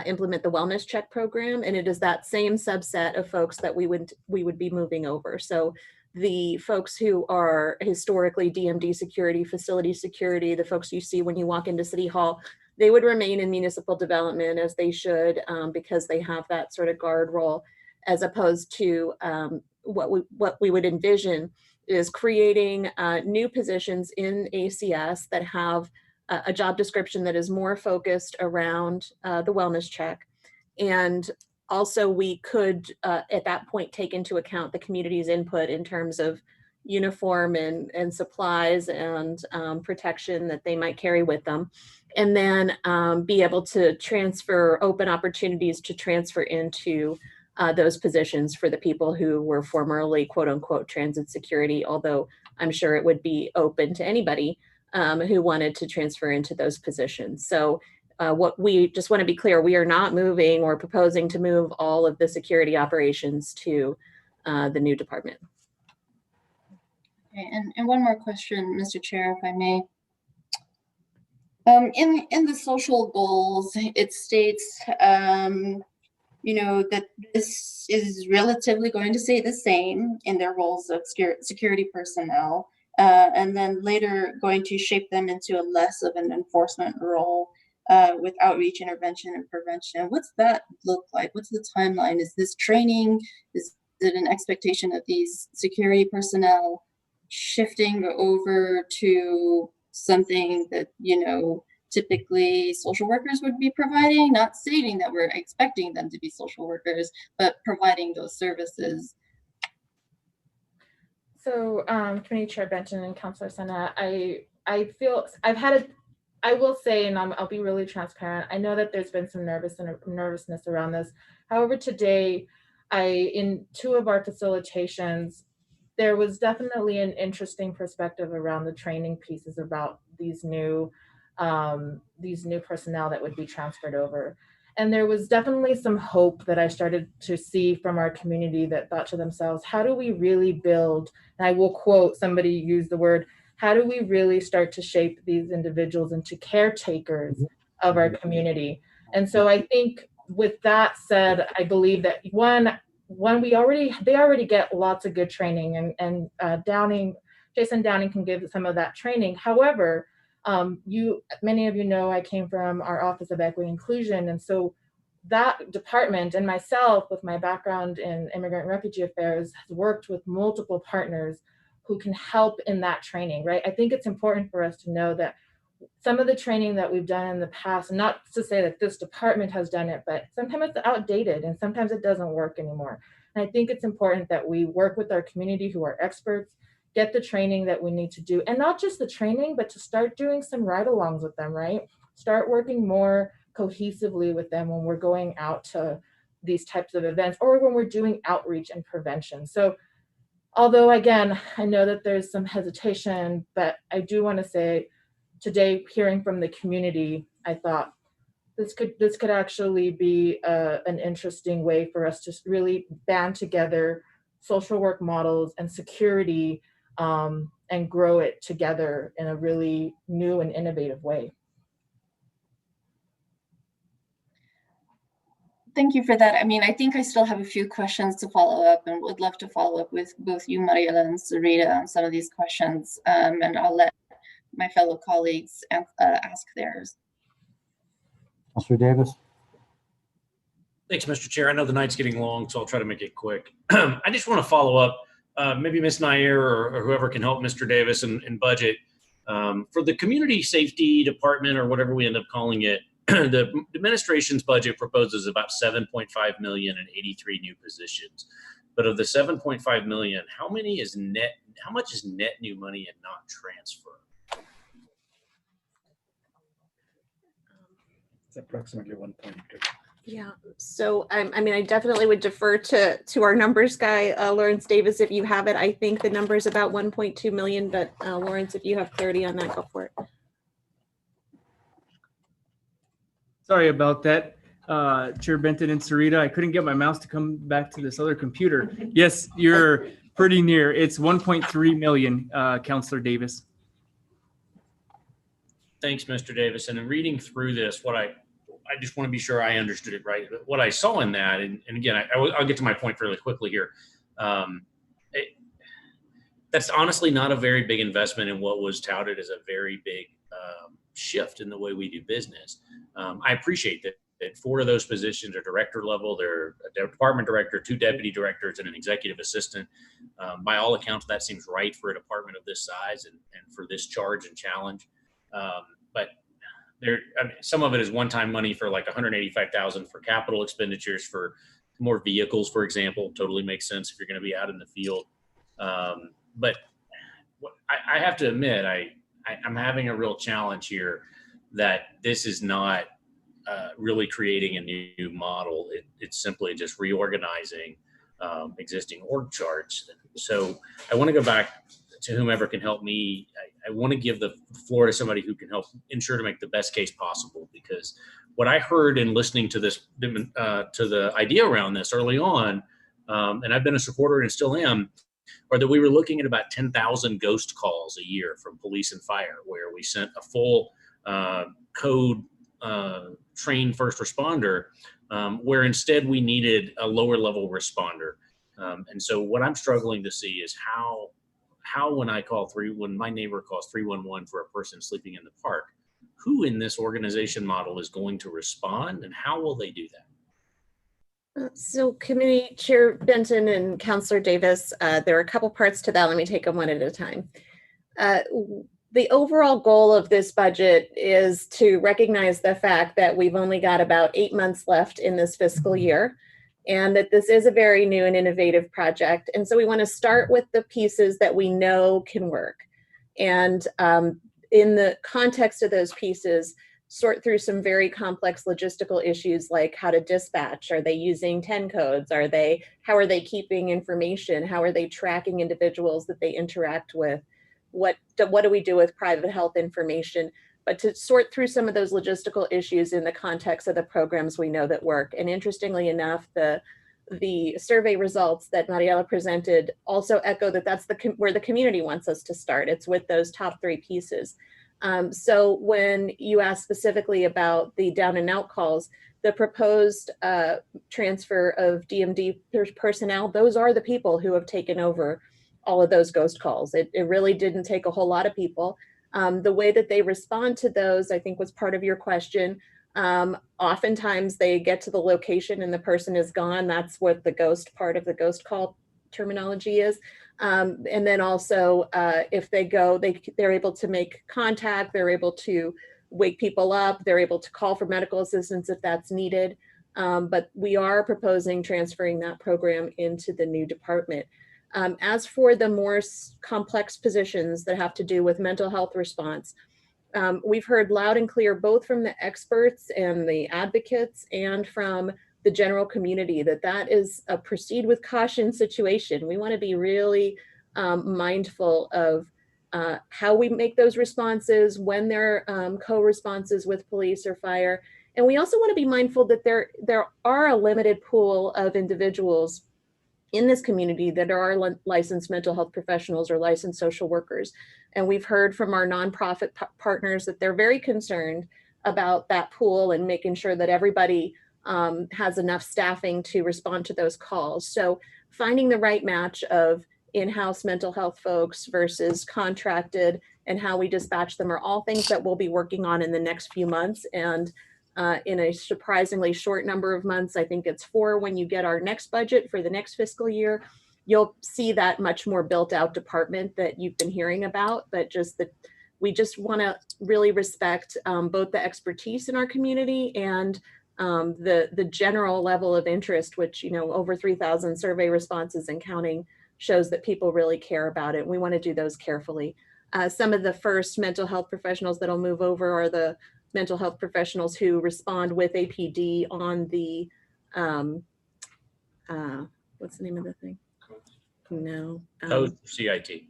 implement the wellness check program, and it is that same subset of folks that we would be moving over. So the folks who are historically DMD security, facility security, the folks you see when you walk into City Hall, they would remain in municipal development as they should, because they have that sort of guard role, as opposed to what we would envision is creating new positions in ACS that have a job description that is more focused around the wellness check. And also we could, at that point, take into account the community's input in terms of uniform and supplies and protection that they might carry with them. And then be able to open opportunities to transfer into those positions for the people who were formerly quote unquote transit security, although I'm sure it would be open to anybody who wanted to transfer into those positions. So what we just want to be clear, we are not moving or proposing to move all of the security operations to the new department. Okay, and one more question, Mr. Chair, if I may. In the social goals, it states, that this is relatively going to stay the same in their roles of security personnel, and then later going to shape them into less of an enforcement role with outreach, intervention, and prevention. What's that look like? What's the timeline? Is this training? Is it an expectation of these security personnel shifting over to something that, typically social workers would be providing? Not stating that we're expecting them to be social workers, but providing those services. So Committee Chair Benton and Councillor Sena, I will say, and I'll be really transparent, I know that there's been some nervousness around this. However, today, in two of our facilitations, there was definitely an interesting perspective around the training pieces about these new personnel that would be transferred over. And there was definitely some hope that I started to see from our community that thought to themselves, how do we really build, and I will quote, somebody used the word, how do we really start to shape these individuals into caretakers of our community? And so I think with that said, I believe that they already get lots of good training, and Jason Downing can give some of that training. However, many of you know I came from our Office of Equity Inclusion, and so that department and myself, with my background in immigrant and refugee affairs, has worked with multiple partners who can help in that training, right? I think it's important for us to know that some of the training that we've done in the past, not to say that this department has done it, but sometimes it's outdated and sometimes it doesn't work anymore. And I think it's important that we work with our community who are experts, get the training that we need to do, and not just the training, but to start doing some ride-alongs with them, right? Start working more cohesively with them when we're going out to these types of events or when we're doing outreach and prevention. So although, again, I know that there's some hesitation, but I do want to say today, hearing from the community, I thought this could actually be an interesting way for us to really band together social work models and security and grow it together in a really new and innovative way. Thank you for that. I mean, I think I still have a few questions to follow up and would love to follow up with both you, Mariela, and Sarita on some of these questions. And I'll let my fellow colleagues ask theirs. Councilor Davis. Thanks, Mr. Chair. I know the night's getting long, so I'll try to make it quick. I just want to follow up, maybe Ms. Nair or whoever can help Mr. Davis in budget. For the community safety department, or whatever we end up calling it, the administration's budget proposes about 7.5 million and 83 new positions. But of the 7.5 million, how much is net new money and not transfer? It's approximately 1.2. Yeah, so I mean, I definitely would defer to our numbers guy, Lawrence Davis, if you have it. I think the number is about 1.2 million, but Lawrence, if you have clarity on that, go for it. Sorry about that, Chair Benton and Sarita. I couldn't get my mouse to come back to this other computer. Yes, you're pretty near. It's 1.3 million, Councilor Davis. Thanks, Mr. Davis. And in reading through this, I just want to be sure I understood it right. What I saw in that, and again, I'll get to my point fairly quickly here. That's honestly not a very big investment in what was touted as a very big shift in the way we do business. I appreciate that 4 of those positions are director level. They're a department director, 2 deputy directors, and an executive assistant. By all accounts, that seems right for a department of this size and for this charge and challenge. But some of it is one-time money for like $185,000 for capital expenditures for more vehicles, for example. Totally makes sense if you're going to be out in the field. But I have to admit, I'm having a real challenge here that this is not really creating a new model. It's simply just reorganizing existing org charts. So I want to go back to whomever can help me. I want to give the floor to somebody who can help ensure to make the best case possible, because what I heard in listening to this, to the idea around this early on, and I've been a supporter and still am, or that we were looking at about 10,000 ghost calls a year from police and fire, where we sent a full code trained first responder, where instead we needed a lower level responder. And so what I'm struggling to see is how when my neighbor calls 311 for a person sleeping in the park, who in this organization model is going to respond, and how will they do that? So Committee Chair Benton and Councilor Davis, there are a couple parts to that. Let me take them one at a time. The overall goal of this budget is to recognize the fact that we've only got about 8 months left in this fiscal year, and that this is a very new and innovative project. And so we want to start with the pieces that we know can work. And in the context of those pieces, sort through some very complex logistical issues like how to dispatch. Are they using 10 codes? How are they keeping information? How are they tracking individuals that they interact with? What do we do with private health information? But to sort through some of those logistical issues in the context of the programs we know that work. And interestingly enough, the survey results that Mariela presented also echo that that's where the community wants us to start. It's with those top 3 pieces. So when you ask specifically about the down and out calls, the proposed transfer of DMD personnel, those are the people who have taken over all of those ghost calls. It really didn't take a whole lot of people. The way that they respond to those, I think, was part of your question. Oftentimes they get to the location and the person is gone. That's what the ghost part of the ghost call terminology is. And then also if they go, they're able to make contact, they're able to wake people up, they're able to call for medical assistance if that's needed. But we are proposing transferring that program into the new department. As for the more complex positions that have to do with mental health response, we've heard loud and clear, both from the experts and the advocates and from the general community, that is a proceed with caution situation. We want to be really mindful of how we make those responses, when they're co-responses with police or fire. And we also want to be mindful that there are a limited pool of individuals in this community that are licensed mental health professionals or licensed social workers. And we've heard from our nonprofit partners that they're very concerned about that pool and making sure that everybody has enough staffing to respond to those calls. So finding the right match of in-house mental health folks versus contracted and how we dispatch them are all things that we'll be working on in the next few months. And in a surprisingly short number of months, I think it's 4 when you get our next budget for the next fiscal year, you'll see that much more built out department that you've been hearing about, but just that we just want to really respect both the expertise in our community and the general level of interest, which, you know, over 3,000 survey responses and counting shows that people really care about it. We want to do those carefully. Some of the first mental health professionals that'll move over are the mental health professionals who respond with APD on the, what's the name of the thing? No. CIT.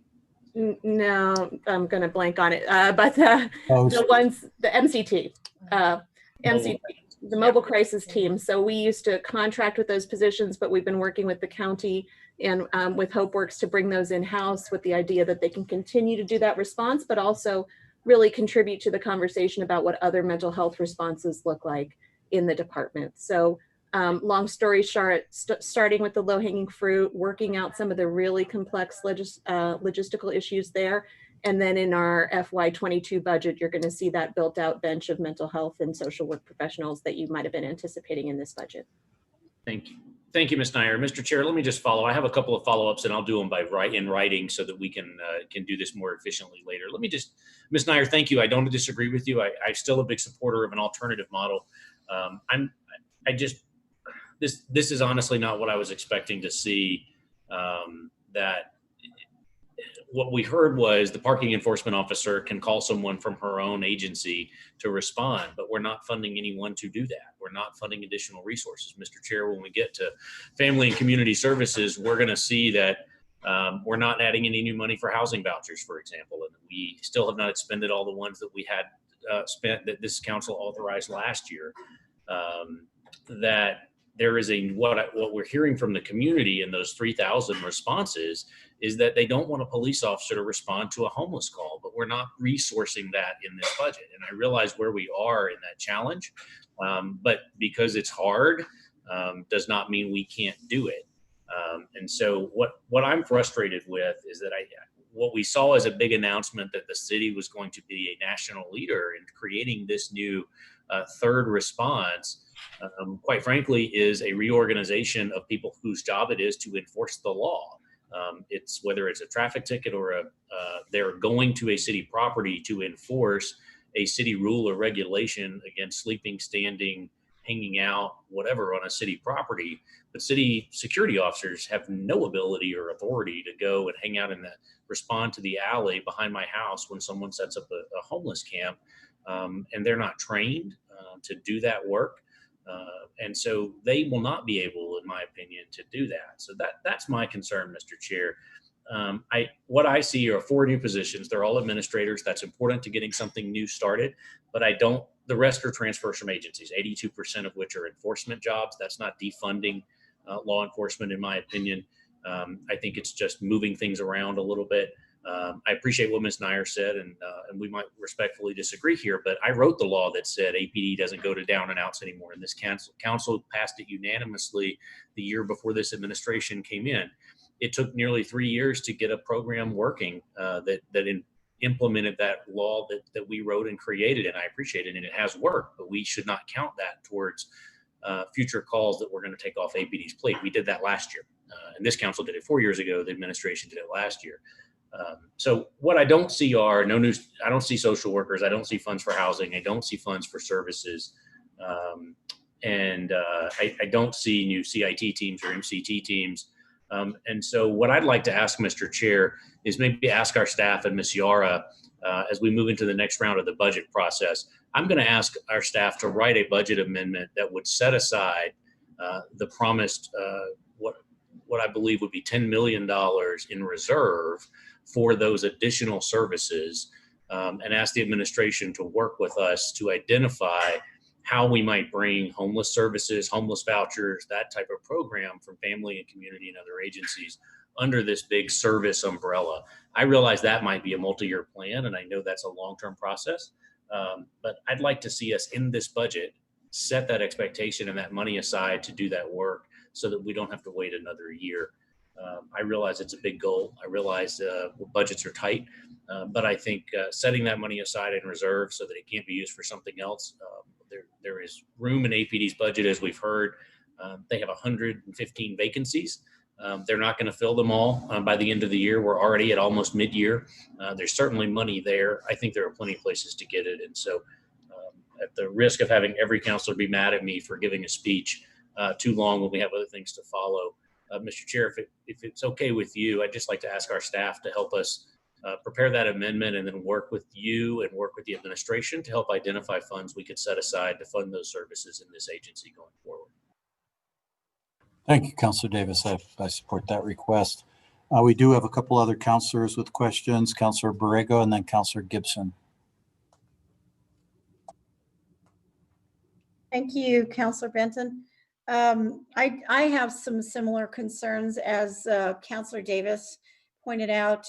No, I'm going to blank on it. But the ones, the MCT, MCT, the mobile crisis team. So we used to contract with those positions, but we've been working with the county and with HopeWorks to bring those in-house with the idea that they can continue to do that response, but also really contribute to the conversation about what other mental health responses look like in the department. So long story short, starting with the low-hanging fruit, working out some of the really complex logistical issues there. And then in our FY22 budget, you're going to see that built out bench of mental health and social work professionals that you might have been anticipating in this budget. Thank you. Thank you, Ms. Nyer. Mr. Chair, let me just follow. I have a couple of follow-ups and I'll do them in writing so that we can do this more efficiently later. Let me just, Ms. Nyer, thank you. I don't disagree with you. I'm still a big supporter of an alternative model. This is honestly not what I was expecting to see. That what we heard was the parking enforcement officer can call someone from her own agency to respond, but we're not funding anyone to do that. We're not funding additional resources. Mr. Chair, when we get to family and community services, we're going to see that we're not adding any new money for housing vouchers, for example, and we still have not expended all the ones that we had spent that this council authorized last year. That there is what we're hearing from the community in those 3,000 responses is that they don't want a police officer to respond to a homeless call, but we're not resourcing that in this budget. And I realize where we are in that challenge, but because it's hard does not mean we can't do it. And so what I'm frustrated with is that what we saw as a big announcement that the city was going to be a national leader in creating this new third response, quite frankly, is a reorganization of people whose job it is to enforce the law. It's whether it's a traffic ticket or they're going to a city property to enforce a city rule or regulation against sleeping, standing, hanging out, whatever on a city property. But city security officers have no ability or authority to go and hang out respond to the alley behind my house when someone sets up a homeless camp, and they're not trained to do that work. And so they will not be able, in my opinion, to do that. So that's my concern, Mr. Chair. What I see are 4 new positions. They're all administrators. That's important to getting something new started, but the rest are transfers from agencies, 82% of which are enforcement jobs. That's not defunding law enforcement, in my opinion. I think it's just moving things around a little bit. I appreciate what Ms. Nyer said, and we might respectfully disagree here, but I wrote the law that said APD doesn't go to down and outs anymore, and this council passed it unanimously the year before this administration came in. It took nearly 3 years to get a program working that implemented that law that we wrote and created, and I appreciate it, and it has worked, but we should not count that towards future calls that we're going to take off APD's plate. We did that last year, and this council did it 4 years ago. The administration did it last year. So what I don't see are I don't see social workers. I don't see funds for housing. I don't see funds for services. And I don't see new CIT teams or MCT teams. And so what I'd like to ask Mr. Chair is maybe ask our staff and Ms. Yara as we move into the next round of the budget process. I'm going to ask our staff to write a budget amendment that would set aside the promised what I believe would be $10 million in reserve for those additional services, and ask the administration to work with us to identify how we might bring homeless services, homeless vouchers, that type of program from family and community and other agencies under this big service umbrella. I realize that might be a multi-year plan, and I know that's a long-term process, but I'd like to see us in this budget set that expectation and that money aside to do that work so that we don't have to wait another year. I realize it's a big goal. I realize budgets are tight, but I think setting that money aside in reserve so that it can't be used for something else. There is room in APD's budget, as we've heard. They have 115 vacancies. They're not going to fill them all by the end of the year. We're already at almost mid-year. There's certainly money there. I think there are plenty of places to get it. And so at the risk of having every counselor be mad at me for giving a speech too long when we have other things to follow, Mr. Chair, if it's okay with you, I'd just like to ask our staff to help us prepare that amendment and then work with you and work with the administration to help identify funds we could set aside to fund those services in this agency going forward. Thank you, Councilor Davis. I support that request. We do have a couple other counselors with questions, Councilor Borrego and then Councilor Gibson. Thank you, Councilor Benton. I have some similar concerns as Councilor Davis pointed out.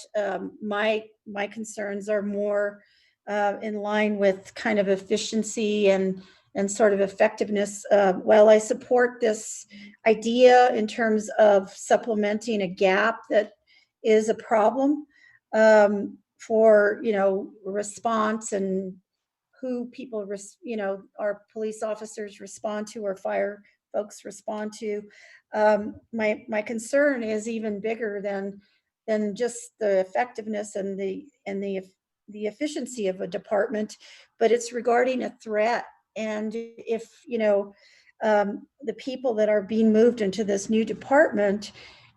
My concerns are more in line with kind of efficiency and sort of effectiveness. While I support this idea in terms of supplementing a gap that is a problem for, response and who people, our police officers respond to or fire folks respond to. My concern is even bigger than just the effectiveness and the efficiency of a department, but it's regarding a threat. And if, the people that are being moved into this new department,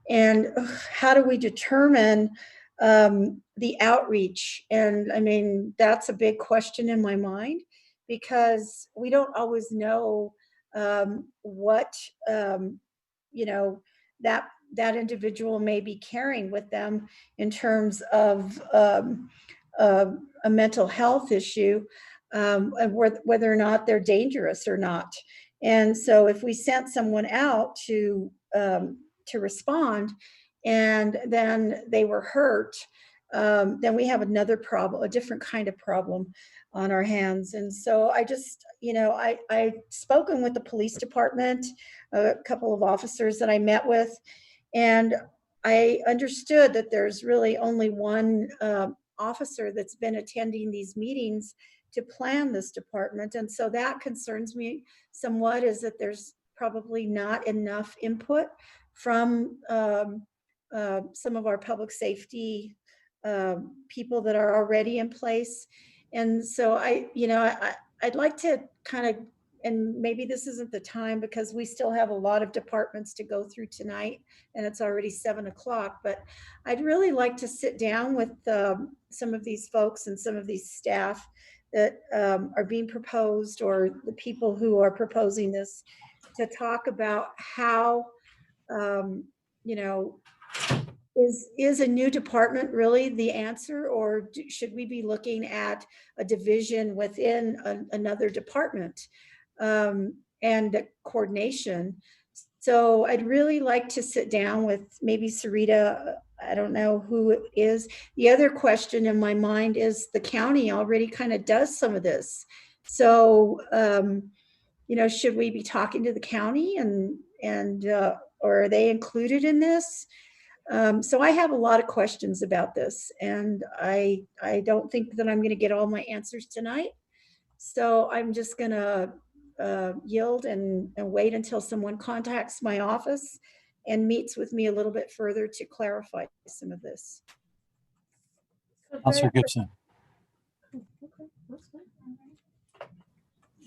and how do we determine the outreach? And I mean, that's a big question in my mind, because we don't always know what, that individual may be carrying with them in terms of a mental health issue, and whether or not they're dangerous or not. And so if we sent someone out to respond and then they were hurt, then we have another problem, a different kind of problem on our hands. And so I just, I've spoken with the police department, a couple of officers that I met with, and I understood that there's really only one officer that's been attending these meetings to plan this department. And so that concerns me somewhat, is that there's probably not enough input from some of our public safety people that are already in place. And so I'd like to kind of, and maybe this isn't the time because we still have a lot of departments to go through tonight and it's already 7 o'clock, but I'd really like to sit down with some of these folks and some of these staff that are being proposed, or the people who are proposing this, to talk about how, is a new department really the answer, or should we be looking at a division within another department and coordination? So I'd really like to sit down with maybe Sarita. I don't know who it is. The other question in my mind is the county already kind of does some of this. So, should we be talking to the county and or are they included in this? So I have a lot of questions about this, and I don't think that I'm going to get all my answers tonight. So I'm just going to yield and wait until someone contacts my office and meets with me a little bit further to clarify some of this. Councilor Gibson.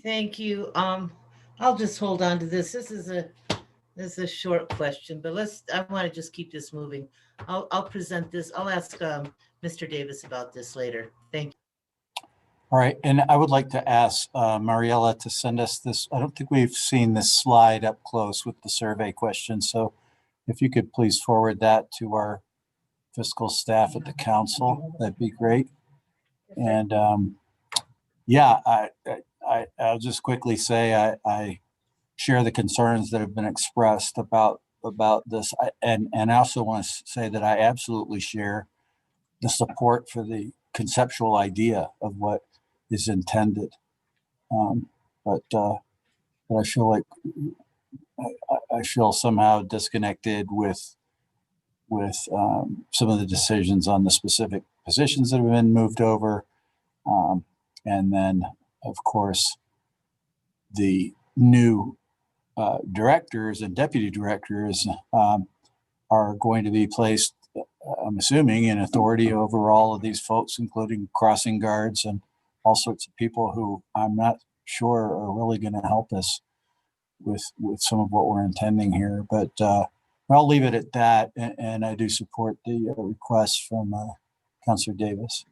Thank you. I'll just hold on to this. This is a short question, but I want to just keep this moving. I'll present this. I'll ask Mr. Davis about this later. Thank you. All right, and I would like to ask Mariella to send us this. I don't think we've seen this slide up close with the survey question. So if you could please forward that to our fiscal staff at the council, that'd be great. And yeah, I'll just quickly say I share the concerns that have been expressed about this. And I also want to say that I absolutely share the support for the conceptual idea of what is intended. But I feel like I feel somehow disconnected with some of the decisions on the specific positions that have been moved over. And then, of course, the new directors and deputy directors are going to be placed, I'm assuming, in authority over all of these folks, including crossing guards and all sorts of people who I'm not sure are really going to help us with some of what we're intending here. But I'll leave it at that, and I do support the request from Councillor Davis.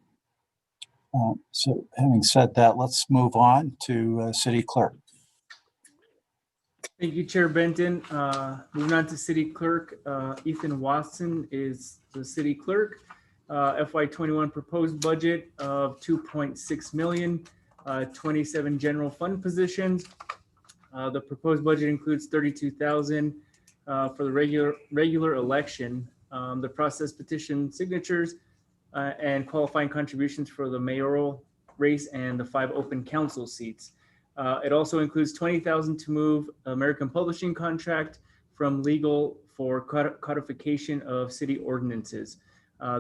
So having said that, let's move on to City Clerk. Thank you, Chair Benton. Moving on to City Clerk, Ethan Watson is the City Clerk. FY21 proposed budget of 2.6 million, 27 general fund positions. The proposed budget includes 32,000 for the regular election, the process petition signatures, and qualifying contributions for the mayoral race and the 5 open council seats. It also includes 20,000 to move American Publishing contract from legal for codification of city ordinances.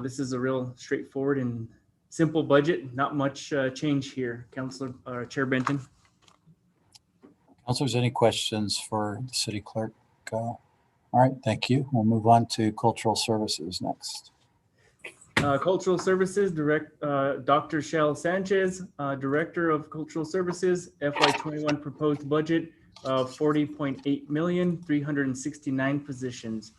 This is a real straightforward and simple budget. Not much change here, Councilor Chair Benton. Councilors, any questions for the City Clerk? All right, thank you. We'll move on to Cultural Services next. Cultural Services, Dr. Shell Sanchez, Director of Cultural Services, FY21 proposed budget of 40.8 million, 369 positions.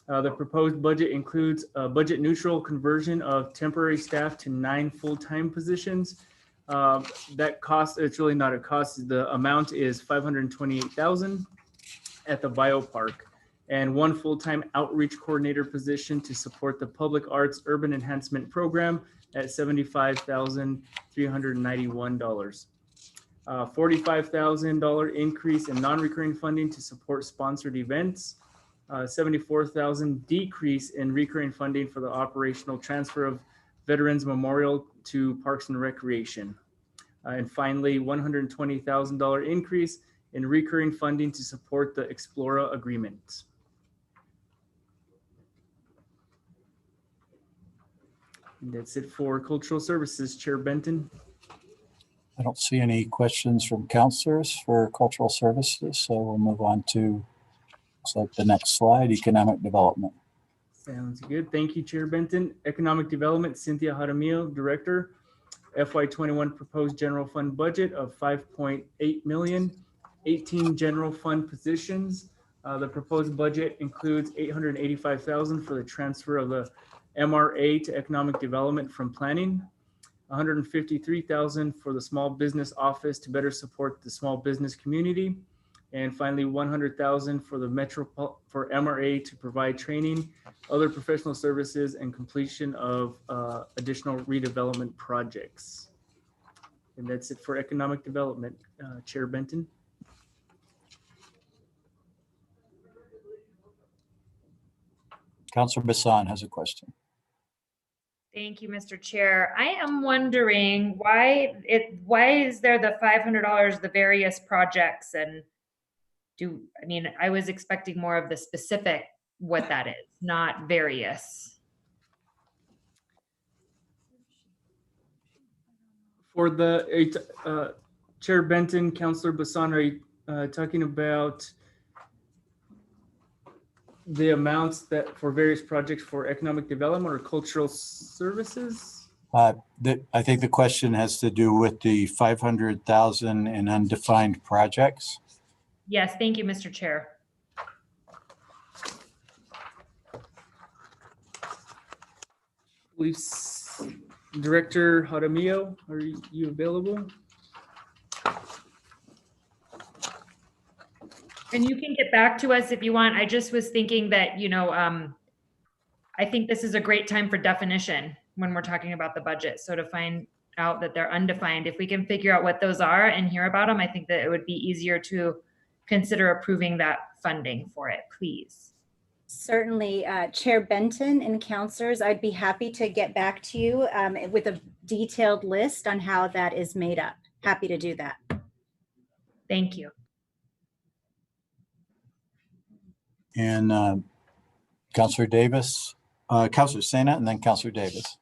The proposed budget includes a budget neutral conversion of temporary staff to 9 full-time positions. That cost, it's really not a cost. The amount is 528,000 at the biopark, and 1 full-time outreach coordinator position to support the Public Arts Urban Enhancement Program at $75,391. $45,000 increase in non-recurring funding to support sponsored events. 74,000 decrease in recurring funding for the operational transfer of Veterans Memorial to Parks and Recreation. And finally, $120,000 increase in recurring funding to support the Explora agreement. And that's it for Cultural Services, Chair Benton. I don't see any questions from councilors for Cultural Services, so we'll move on to, looks like the next slide, Economic Development. Sounds good. Thank you, Chair Benton. Economic Development, Cynthia Jaramillo, Director. FY21 proposed general fund budget of 5.8 million, 18 general fund positions. The proposed budget includes 885,000 for the transfer of the MRA to Economic Development from Planning, 153,000 for the Small Business Office to better support the small business community, and finally 100,000 for the for MRA to provide training, other professional services, and completion of additional redevelopment projects. And that's it for Economic Development, Chair Benton. Councilor Bassan has a question. Thank you, Mr. Chair. I am wondering why is there the $500, the various projects, and I was expecting more of the specific what that is, not various. For the Chair Benton, Councilor Bassan, are you talking about the amounts that for various projects for economic development or cultural services? I think the question has to do with the 500,000 in undefined projects. Yes, thank you, Mr. Chair. Director Jaramillo, are you available? And you can get back to us if you want. I just was thinking that, you know, I think this is a great time for definition when we're talking about the budget. So to find out that they're undefined, if we can figure out what those are and hear about them, I think that it would be easier to consider approving that funding for it, please. Certainly, Chair Benton and councilors, I'd be happy to get back to you with a detailed list on how that is made up. Happy to do that. Thank you. And Councillor Davis, Councillor Sena, and then Councillor Davis.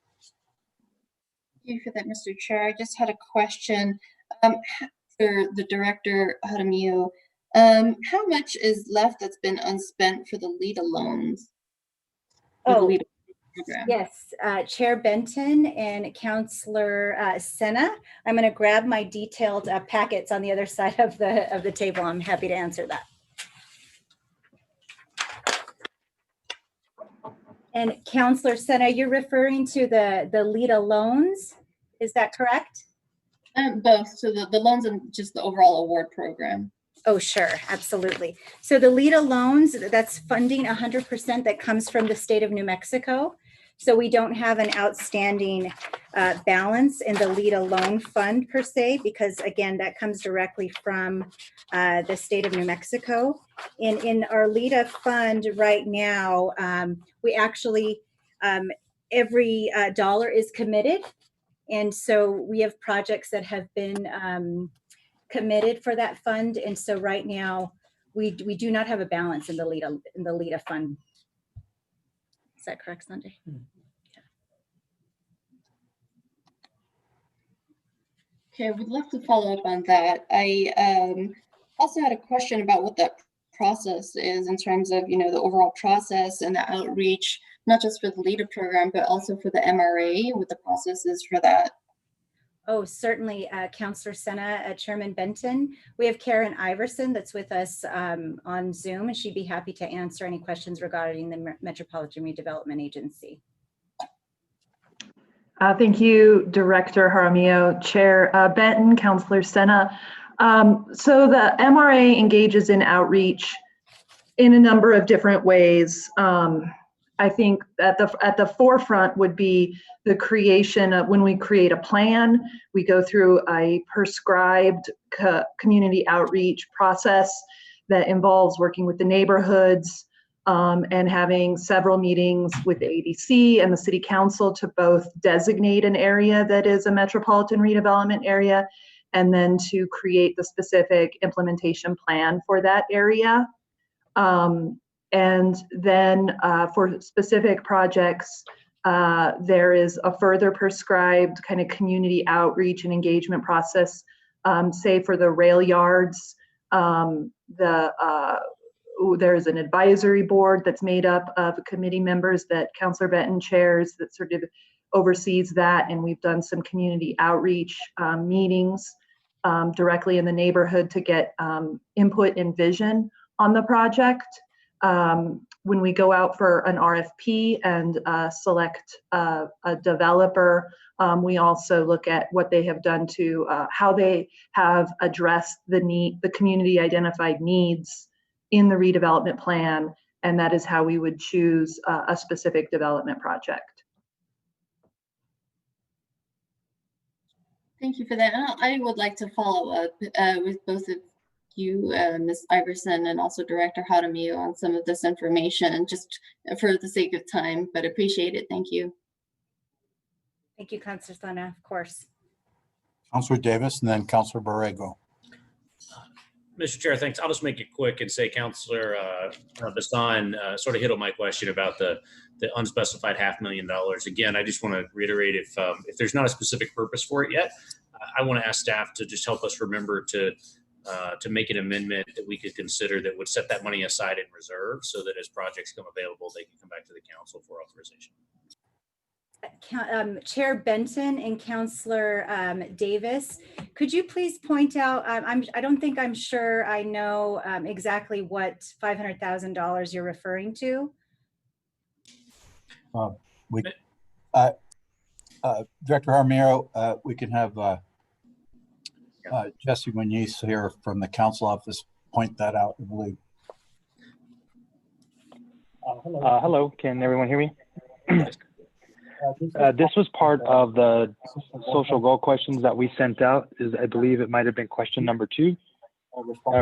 Thank you for that, Mr. Chair. I just had a question for the Director Jaramillo. How much is left that's been unspent for the LEADA loans? Oh, yes, Chair Benton and Councillor Sena. I'm going to grab my detailed packets on the other side of the table. I'm happy to answer that. And Councillor Sena, you're referring to the LEADA loans, is that correct? Both, so the loans and just the overall award program. Oh, sure, absolutely. So the LEADA loans, that's funding 100% that comes from the state of New Mexico. So we don't have an outstanding balance in the LEADA loan fund per se, because again, that comes directly from the state of New Mexico. In our LEADA fund right now, we actually, every dollar is committed. And so we have projects that have been committed for that fund. And so right now, we do not have a balance in the LEADA fund. Is that correct, Sunday? Okay, I would love to follow up on that. I also had a question about what that process is in terms of, you know, the overall process and the outreach, not just for the LEADA program, but also for the MRA, what the process is for that. Oh, certainly, Councillor Sena, Chairman Benton. We have Karen Iverson that's with us on Zoom, and she'd be happy to answer any questions regarding the Metropolitan Redevelopment Agency. Thank you, Director Jaramillo, Chair Benton, Councillor Sena. So the MRA engages in outreach in a number of different ways. I think at the forefront would be the creation of, when we create a plan, we go through a prescribed community outreach process that involves working with the neighborhoods and having several meetings with the ADC and the City Council to both designate an area that is a metropolitan redevelopment area and then to create the specific implementation plan for that area. And then for specific projects, there is a further prescribed kind of community outreach and engagement process, say for the rail yards. There's an advisory board that's made up of committee members that Councillor Benton chairs that sort of oversees that. And we've done some community outreach meetings directly in the neighborhood to get input and vision on the project. When we go out for an RFP and select a developer, we also look at what they have done to how they have addressed the community identified needs in the redevelopment plan, and that is how we would choose a specific development project. Thank you for that. I would like to follow up with both of you, Ms. Iverson, and also Director Jaramillo on some of this information, just for the sake of time, but appreciate it. Thank you. Thank you, Councillor Sena, of course. Councillor Davis and then Councillor Borrego. Mr. Chair, thanks. I'll just make it quick and say Councillor Bassan sort of hit on my question about the unspecified $500,000. Again, I just want to reiterate, if there's not a specific purpose for it yet, I want to ask staff to just help us remember to make an amendment that we could consider that would set that money aside in reserve so that as projects come available, they can come back to the council for authorization. Chair Benton and Councillor Davis, could you please point out, I don't think I'm sure I know exactly what $500,000 you're referring to. Director Jaramillo, we can have Jesse Muñiz here from the council office point that out, I believe. Hello, can everyone hear me? This was part of the social goal questions that we sent out. I believe it might have been question number 2.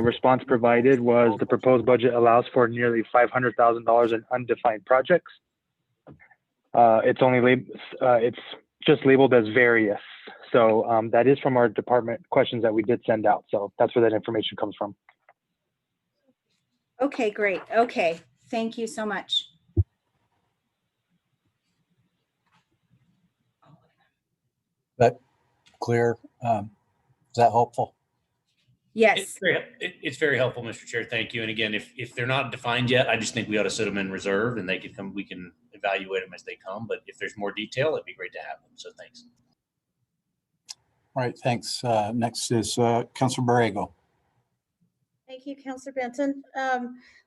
Response provided was the proposed budget allows for nearly $500,000 in undefined projects. It's just labeled as various. So that is from our department questions that we did send out. So that's where that information comes from. Okay, great. Okay, thank you so much. That clear? Is that helpful? Yes. It's very helpful, Mr. Chair. Thank you. And again, if they're not defined yet, I just think we ought to set them in reserve and they can come. We can evaluate them as they come. But if there's more detail, it'd be great to have them. So thanks. All right, thanks. Next is Councillor Borrego. Thank you, Councillor Benton.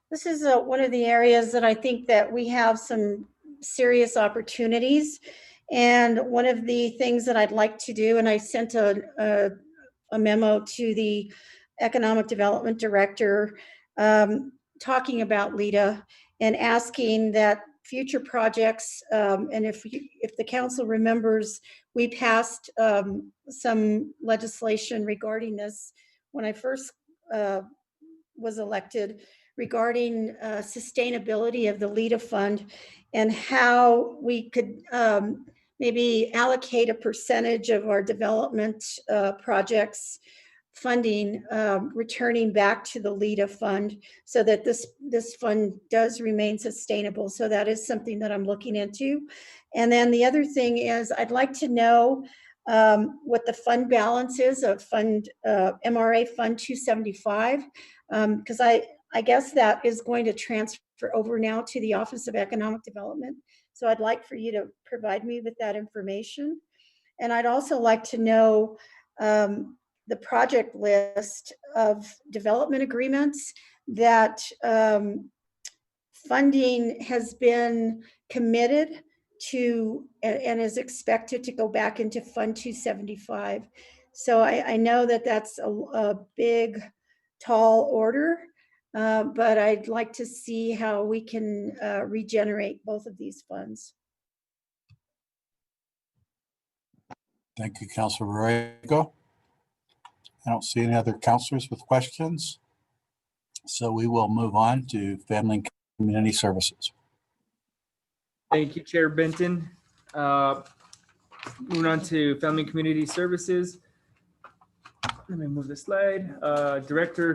This is one of the areas that I think that we have some serious opportunities. And one of the things that I'd like to do, and I sent a memo to the Economic Development Director talking about LEDA and asking that future projects, and if the council remembers, we passed some legislation regarding this when I first was elected, regarding sustainability of the LEDA fund and how we could maybe allocate a percentage of our development projects funding returning back to the LEDA fund so that this fund does remain sustainable. So that is something that I'm looking into. And then the other thing is I'd like to know what the fund balance is of fund MRA Fund 275, because I guess that is going to transfer over now to the Office of Economic Development. So I'd like for you to provide me with that information. And I'd also like to know the project list of development agreements that funding has been committed to and is expected to go back into Fund 275. So I know that that's a big, tall order, but I'd like to see how we can regenerate both of these funds. Thank you, Councillor Borrego. I don't see any other councillors with questions. So we will move on to Family and Community Services. Thank you, Chair Benton. Moving on to Family and Community Services. Let me move the slide. Director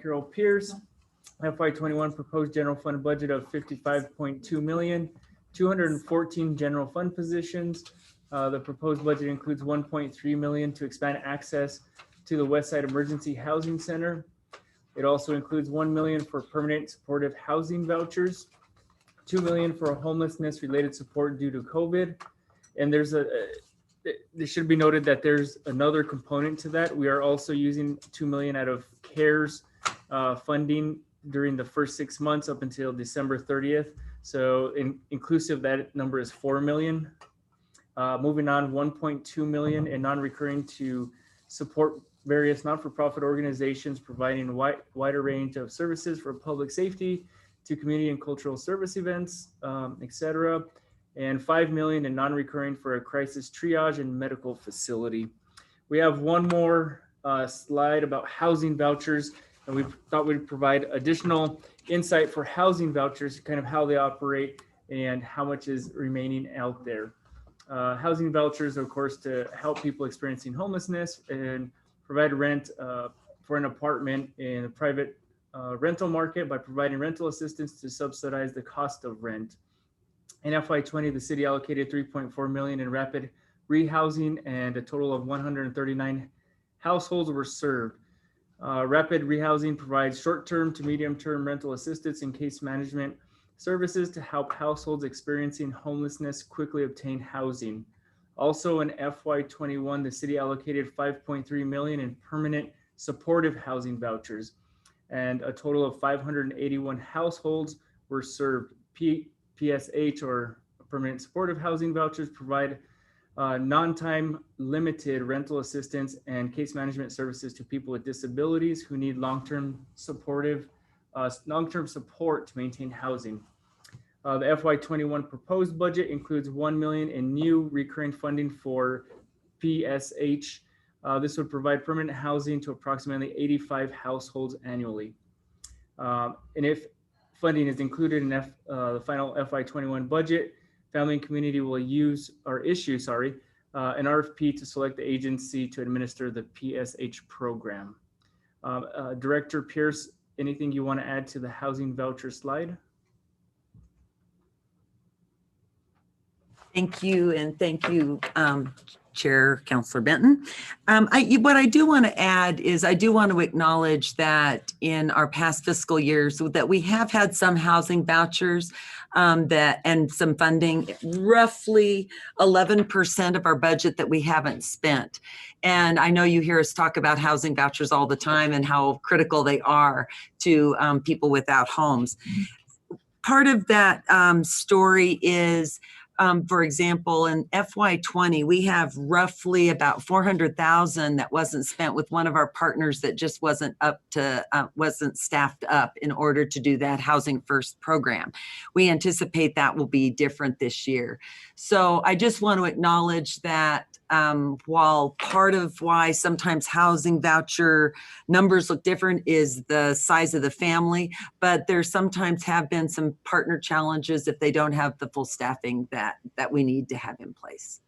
Carol Pierce, FY21 proposed general fund budget of 55.2 million, 214 general fund positions. The proposed budget includes 1.3 million to expand access to the West Side Emergency Housing Center. It also includes 1 million for permanent supportive housing vouchers, 2 million for homelessness related support due to COVID. And it should be noted that there's another component to that. We are also using 2 million out of CARES funding during the first 6 months up until December 30th. So inclusive, that number is 4 million. Moving on, 1.2 million in non-recurring to support various not-for-profit organizations providing a wider range of services for public safety to community and cultural service events, etc. And 5 million in non-recurring for a crisis triage and medical facility. We have one more slide about housing vouchers, and we thought we'd provide additional insight for housing vouchers, kind of how they operate and how much is remaining out there. Housing vouchers, of course, to help people experiencing homelessness and provide rent for an apartment in a private rental market by providing rental assistance to subsidize the cost of rent. In FY20, the city allocated 3.4 million in rapid rehousing, and a total of 139 households were served. Rapid rehousing provides short-term to medium-term rental assistance and case management services to help households experiencing homelessness quickly obtain housing. Also in FY21, the city allocated 5.3 million in permanent supportive housing vouchers, and a total of 581 households were served. PSH, or permanent supportive housing vouchers, provide non-time limited rental assistance and case management services to people with disabilities who need long-term support to maintain housing. The FY21 proposed budget includes $1 million in new recurring funding for PSH. This would provide permanent housing to approximately 85 households annually. And if funding is included in the final FY21 budget, Family and Community will issue an RFP to select the agency to administer the PSH program. Director Pierce, anything you want to add to the housing voucher slide? Thank you, and thank you, Chair Councillor Benton. What I do want to add is I do want to acknowledge that in our past fiscal years that we have had some housing vouchers and some funding, roughly 11% of our budget that we haven't spent. And I know you hear us talk about housing vouchers all the time and how critical they are to people without homes. Part of that story is, for example, in FY20, we have roughly about $400,000 that wasn't spent with one of our partners that just wasn't staffed up in order to do that Housing First program. We anticipate that will be different this year. So I just want to acknowledge that while part of why sometimes housing voucher numbers look different is the size of the family, but there sometimes have been some partner challenges if they don't have the full staffing that we need to have in place.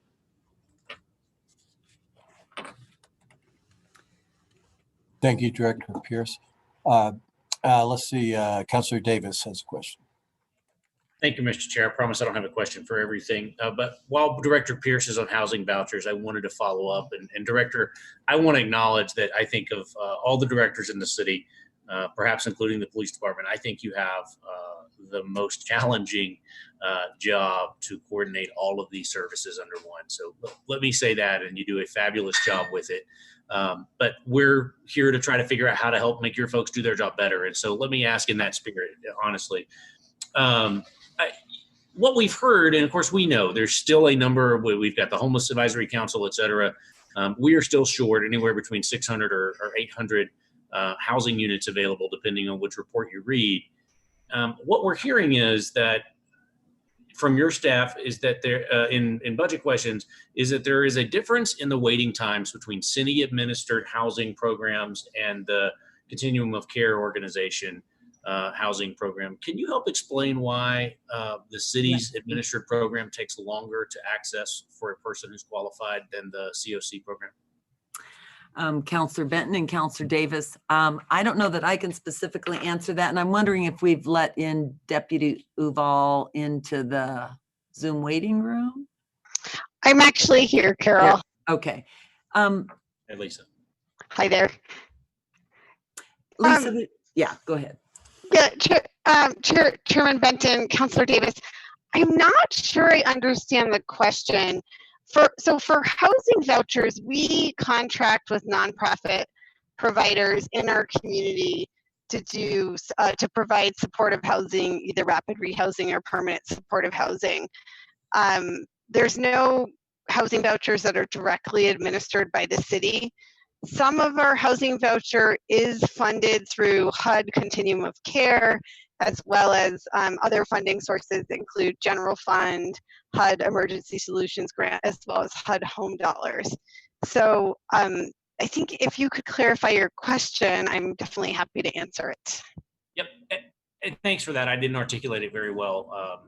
Thank you, Director Pierce. Let's see, Councillor Davis has a question. Thank you, Mr. Chair. I promise I don't have a question for everything. But while Director Pierce is on housing vouchers, I wanted to follow up. And Director, I want to acknowledge that I think of all the directors in the city, perhaps including the police department, I think you have the most challenging job to coordinate all of these services under one. So let me say that, and you do a fabulous job with it. But we're here to try to figure out how to help make your folks do their job better. And so let me ask in that spirit, honestly. What we've heard, and of course we know there's still a number, we've got the Homeless Advisory Council, et cetera. We are still short anywhere between 600 or 800 housing units available, depending on which report you read. What we're hearing is that from your staff is that there, in budget questions, is that there is a difference in the waiting times between city administered housing programs and the Continuum of Care organization housing program. Can you help explain why the city's administered program takes longer to access for a person who's qualified than the COC program? Councillor Benton and Councillor Davis, I don't know that I can specifically answer that, and I'm wondering if we've let in Deputy Uval into the Zoom waiting room. I'm actually here, Carol. Yeah. Okay. Hey, Lisa. Hi there. Lisa, yeah, go ahead. Yeah, Chairman Benton, Councillor Davis, I'm not sure I understand the question. So for housing vouchers, we contract with nonprofit providers in our community to provide supportive housing, either rapid rehousing or permanent supportive housing. There's no housing vouchers that are directly administered by the city. Some of our housing voucher is funded through HUD Continuum of Care, as well as other funding sources include General Fund, HUD Emergency Solutions Grant, as well as HUD Home Dollars. So I think if you could clarify your question, I'm definitely happy to answer it. Yep, and thanks for that. I didn't articulate it very well.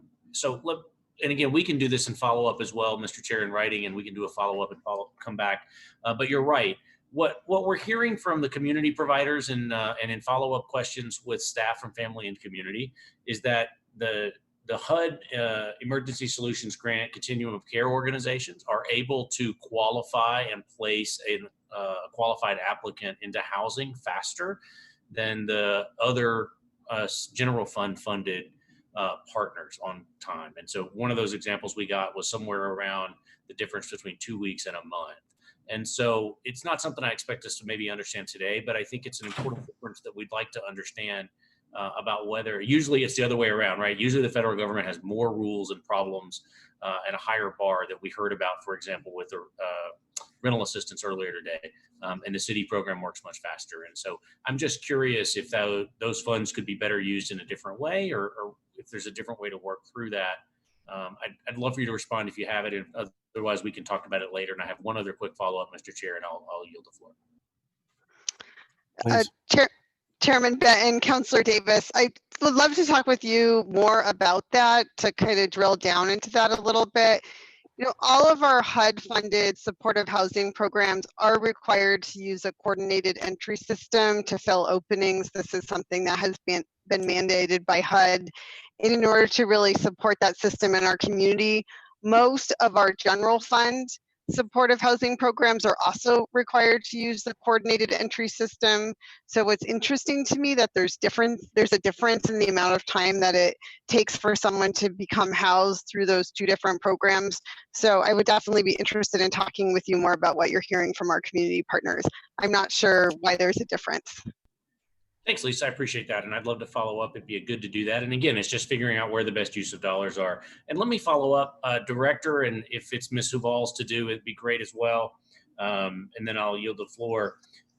And again, we can do this and follow up as well, Mr. Chair, in writing, and we can do a follow up and come back. But you're right. What we're hearing from the community providers and in follow-up questions with staff from Family and Community is that the HUD Emergency Solutions Grant Continuum of Care organizations are able to qualify and place a qualified applicant into housing faster than the other general fund funded partners on time. And so one of those examples we got was somewhere around the difference between 2 weeks and a month. And so it's not something I expect us to maybe understand today, but I think it's an important difference that we'd like to understand about whether, usually it's the other way around, right? Usually the federal government has more rules and problems and a higher bar that we heard about, for example, with the rental assistance earlier today. And the city program works much faster. And so I'm just curious if those funds could be better used in a different way, or if there's a different way to work through that. I'd love for you to respond if you have it. Otherwise, we can talk about it later. And I have one other quick follow-up, Mr. Chair, and I'll yield the floor. Chairman Benton, Councillor Davis, I would love to talk with you more about that, to kind of drill down into that a little bit. You know, all of our HUD-funded supportive housing programs are required to use a coordinated entry system to fill openings. This is something that has been mandated by HUD. And in order to really support that system in our community, most of our general fund supportive housing programs are also required to use the coordinated entry system. So it's interesting to me that there's a difference in the amount of time that it takes for someone to become housed through those two different programs. So I would definitely be interested in talking with you more about what you're hearing from our community partners. I'm not sure why there's a difference. Thanks, Lisa. I appreciate that. And I'd love to follow up. It'd be good to do that. And again, it's just figuring out where the best use of dollars are. And let me follow up, Director, and if it's Ms. Huval's to do, it'd be great as well. And then I'll yield the floor.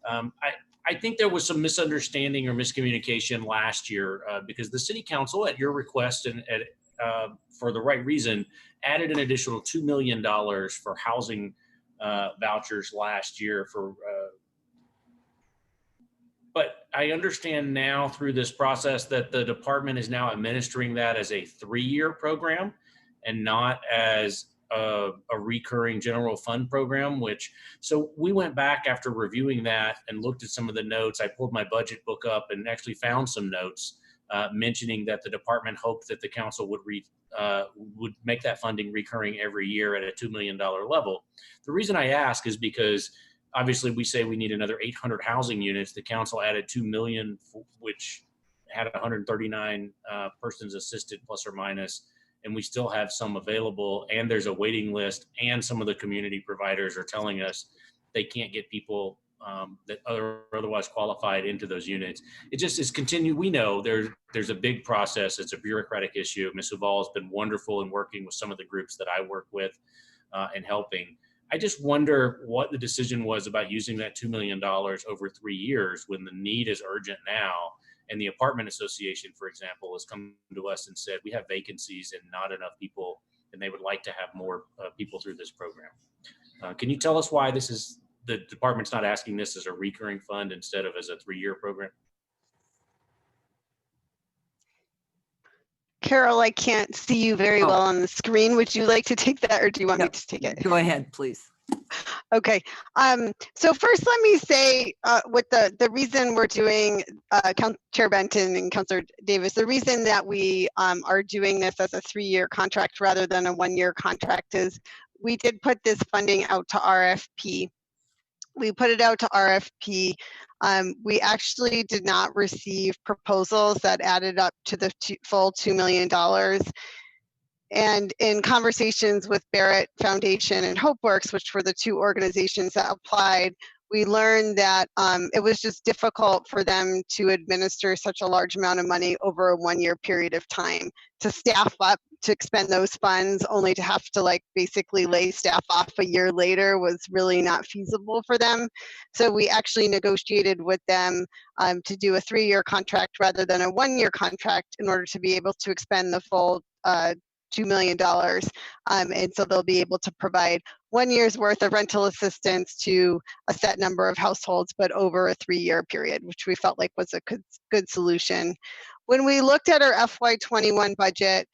I think there was some misunderstanding or miscommunication last year because the City Council, at your request and for the right reason, added an additional $2 million for housing vouchers last year for but I understand now through this process that the department is now administering that as a 3-year program and not as a recurring general fund program, so we went back after reviewing that and looked at some of the notes. I pulled my budget book up and actually found some notes mentioning that the department hoped that the council would make that funding recurring every year at a $2 million level. The reason I ask is because obviously, we say we need another 800 housing units. The council added 2 million, which had 139 persons assisted plus or minus, and we still have some available. And there's a waiting list. And some of the community providers are telling us they can't get people that are otherwise qualified into those units. It just is continued. We know there's a big process. It's a bureaucratic issue. Ms. Huval has been wonderful in working with some of the groups that I work with and helping. I just wonder what the decision was about using that $2 million over 3 years when the need is urgent now. And the apartment association, for example, has come to us and said, we have vacancies and not enough people, and they would like to have more people through this program. Can you tell us why the department's not asking this as a recurring fund instead of as a 3-year program? Carol, I can't see you very well on the screen. Would you like to take that, or do you want me to take it? Go ahead, please. Okay. So first, let me say what the reason we're doing, Chair Benton and Councillor Davis, the reason that we are doing this as a 3-year contract rather than a 1-year contract is we did put this funding out to RFP. We put it out to RFP. We actually did not receive proposals that added up to the full $2 million. And in conversations with Barrett Foundation and HopeWorks, which were the two organizations that applied, we learned that it was just difficult for them to administer such a large amount of money over a 1-year period of time. To staff up to expend those funds only to have to basically lay staff off a year later was really not feasible for them. So we actually negotiated with them to do a 3-year contract rather than a 1-year contract in order to be able to expend the full $2 million. And so they'll be able to provide 1 year's worth of rental assistance to a set number of households, but over a 3-year period, which we felt like was a good solution. When we looked at our FY21 budget,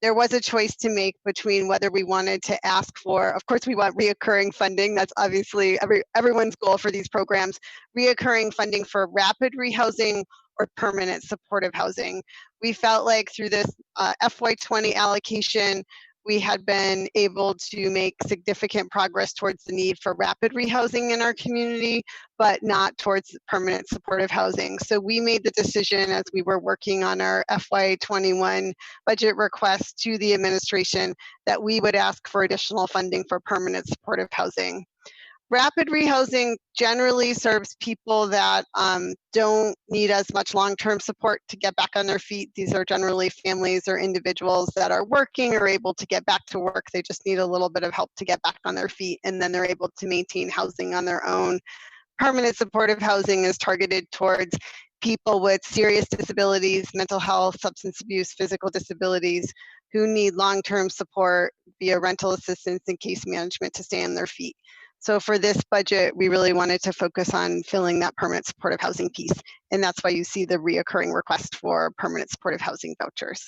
there was a choice to make between whether we wanted to ask for, of course we want reoccurring funding, that's obviously everyone's goal for these programs, reoccurring funding for rapid rehousing or permanent supportive housing. We felt like through this FY20 allocation, we had been able to make significant progress towards the need for rapid rehousing in our community, but not towards permanent supportive housing. So we made the decision as we were working on our FY21 budget request to the administration that we would ask for additional funding for permanent supportive housing. Rapid rehousing generally serves people that don't need as much long-term support to get back on their feet. These are generally families or individuals that are working or able to get back to work. They just need a little bit of help to get back on their feet, and then they're able to maintain housing on their own. Permanent supportive housing is targeted towards people with serious disabilities, mental health, substance abuse, physical disabilities, who need long-term support via rental assistance and case management to stay on their feet. So for this budget, we really wanted to focus on filling that permanent supportive housing piece. And that's why you see the reoccurring request for permanent supportive housing vouchers.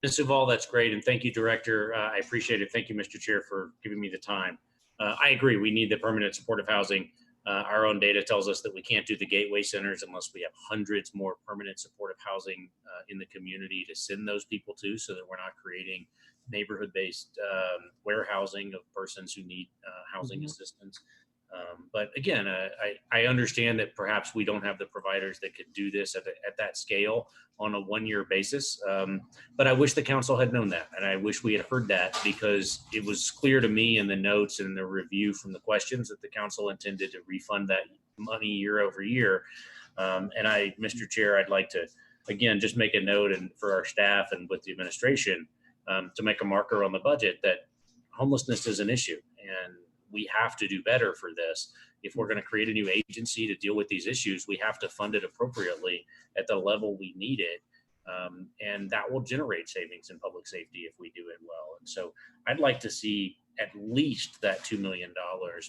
Ms. Uval, that's great. And thank you, Director. I appreciate it. Thank you, Mr. Chair, for giving me the time. I agree. We need the permanent supportive housing. Our own data tells us that we can't do the gateway centers unless we have hundreds more permanent supportive housing in the community to send those people to, so that we're not creating neighborhood-based warehousing of persons who need housing assistance. But again, I understand that perhaps we don't have the providers that could do this at that scale on a one-year basis. But I wish the council had known that, and I wish we had heard that, because it was clear to me in the notes and the review from the questions that the council intended to refund that money year over year. And Mr. Chair, I'd like to, again, just make a note, and for our staff and with the administration, to make a marker on the budget that homelessness is an issue, and we have to do better for this. If we're going to create a new agency to deal with these issues, we have to fund it appropriately at the level we need it. And that will generate savings in public safety if we do it well. And so I'd like to see at least that $2 million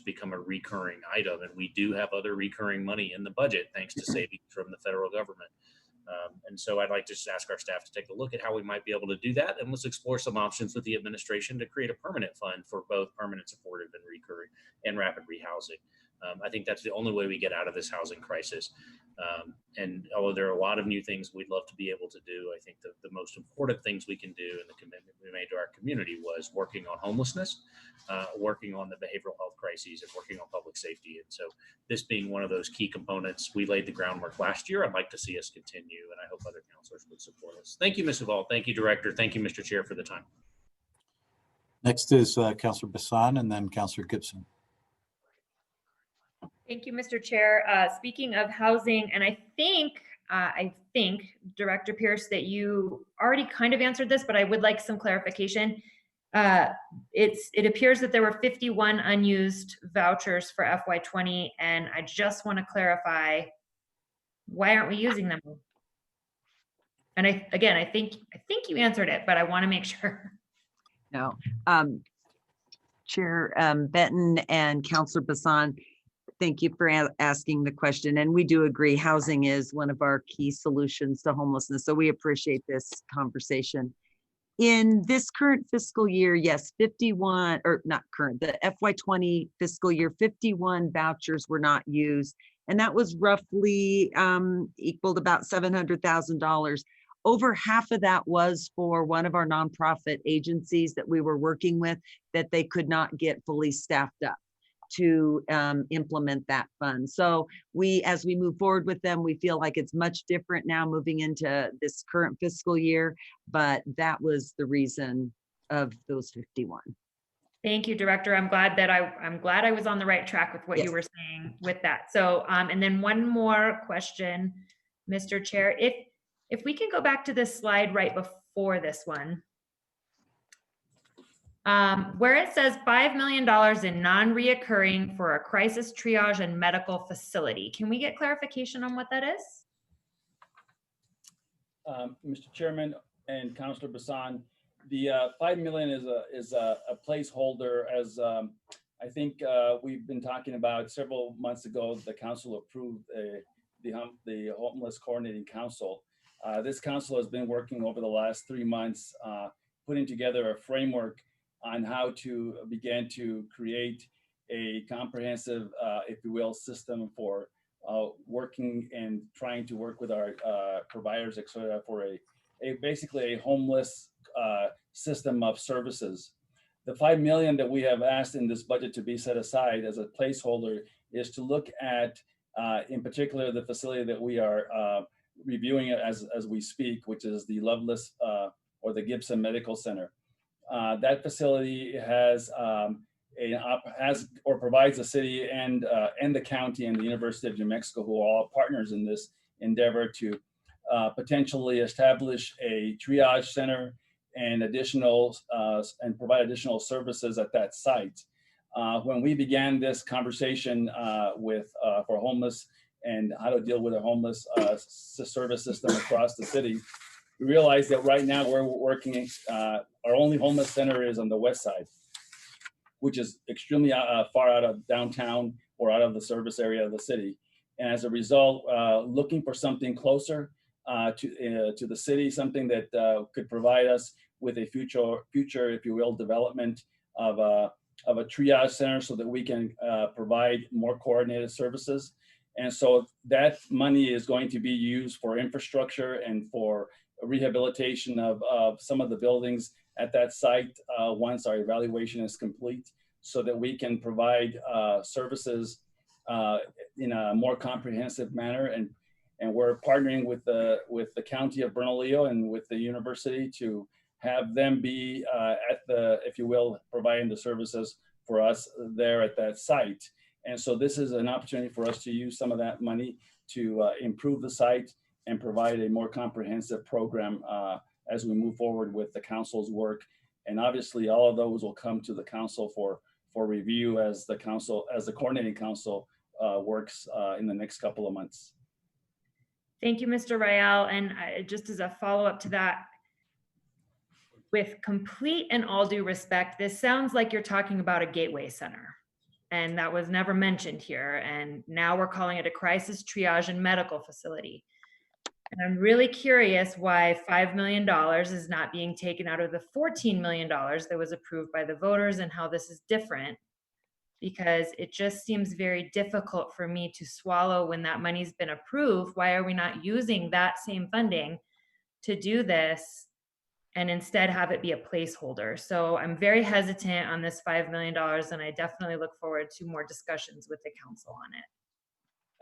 become a recurring item. And we do have other recurring money in the budget, thanks to savings from the federal government. And so I'd like to just ask our staff to take a look at how we might be able to do that. And let's explore some options with the administration to create a permanent fund for both permanent supportive and recurring and rapid rehousing. I think that's the only way we get out of this housing crisis. And although there are a lot of new things we'd love to be able to do, I think the most important things we can do, and the commitment we made to our community, was working on homelessness, working on the behavioral health crises, and working on public safety. And so this being one of those key components, we laid the groundwork last year. I'd like to see us continue, and I hope other councilors would support us. Thank you, Ms. Uval. Thank you, Director. Thank you, Mr. Chair, for the time. Next is Councillor Bassan, and then Councillor Gibson. Thank you, Mr. Chair. Speaking of housing, and I think, Director Pierce, that you already kind of answered this, but I would like some clarification. It appears that there were 51 unused vouchers for FY20, and I just want to clarify, why aren't we using them? And I think you answered it, but I want to make sure. No. Chair Benton and Councillor Bassan, thank you for asking the question. And we do agree, housing is one of our key solutions to homelessness. So we appreciate this conversation. In this current fiscal year, yes, 51, or not current, the FY20 fiscal year, 51 vouchers were not used. And that was roughly equaled about $700,000. Over half of that was for one of our nonprofit agencies that we were working with, that they could not get fully staffed up to implement that fund. So as we move forward with them, we feel like it's much different now moving into this current fiscal year, but that was the reason of those 51. Thank you, Director. I'm glad I was on the right track with what you were saying with that. So, and then one more question, Mr. Chair, if we can go back to this slide right before this one, where it says $5 million in non-reoccurring for a crisis triage and medical facility. Can we get clarification on what that is? Mr. Chairman and Councillor Bassan, the $5 million is a placeholder, as I think we've been talking about several months ago. The council approved the Homeless Coordinating Council. This council has been working over the last 3 months, putting together a framework on how to begin to create a comprehensive, if you will, system for working and trying to work with our providers, et cetera, for basically a homeless system of services. The $5 million that we have asked in this budget to be set aside as a placeholder is to look at, in particular, the facility that we are reviewing as we speak, which is the Loveless or the Gibson Medical Center. That facility has has or provides the city and the county and the University of New Mexico, who are all partners in this endeavor, to potentially establish a triage center and provide additional services at that site. When we began this conversation for homeless and how to deal with a homeless service system across the city, we realized that right now we're working, our only homeless center is on the west side, which is extremely far out of downtown or out of the service area of the city. And as a result, looking for something closer to the city, something that could provide us with a future, if you will, development of a triage center so that we can provide more coordinated services. And so that money is going to be used for infrastructure and for rehabilitation of some of the buildings at that site once our evaluation is complete, so that we can provide services in a more comprehensive manner. And we're partnering with the County of Bernalillo and with the university to have them be if you will, providing the services for us there at that site. And so this is an opportunity for us to use some of that money to improve the site and provide a more comprehensive program as we move forward with the council's work. And obviously all of those will come to the council for review as the coordinating council works in the next couple of months. Thank you, Mr. Rael. And just as a follow-up to that, with complete and all due respect, this sounds like you're talking about a gateway center, and that was never mentioned here. And now we're calling it a crisis triage and medical facility. And I'm really curious why $5 million is not being taken out of the $14 million that was approved by the voters, and how this is different, because it just seems very difficult for me to swallow when that money's been approved. Why are we not using that same funding to do this and instead have it be a placeholder? So I'm very hesitant on this $5 million, and I definitely look forward to more discussions with the council on it.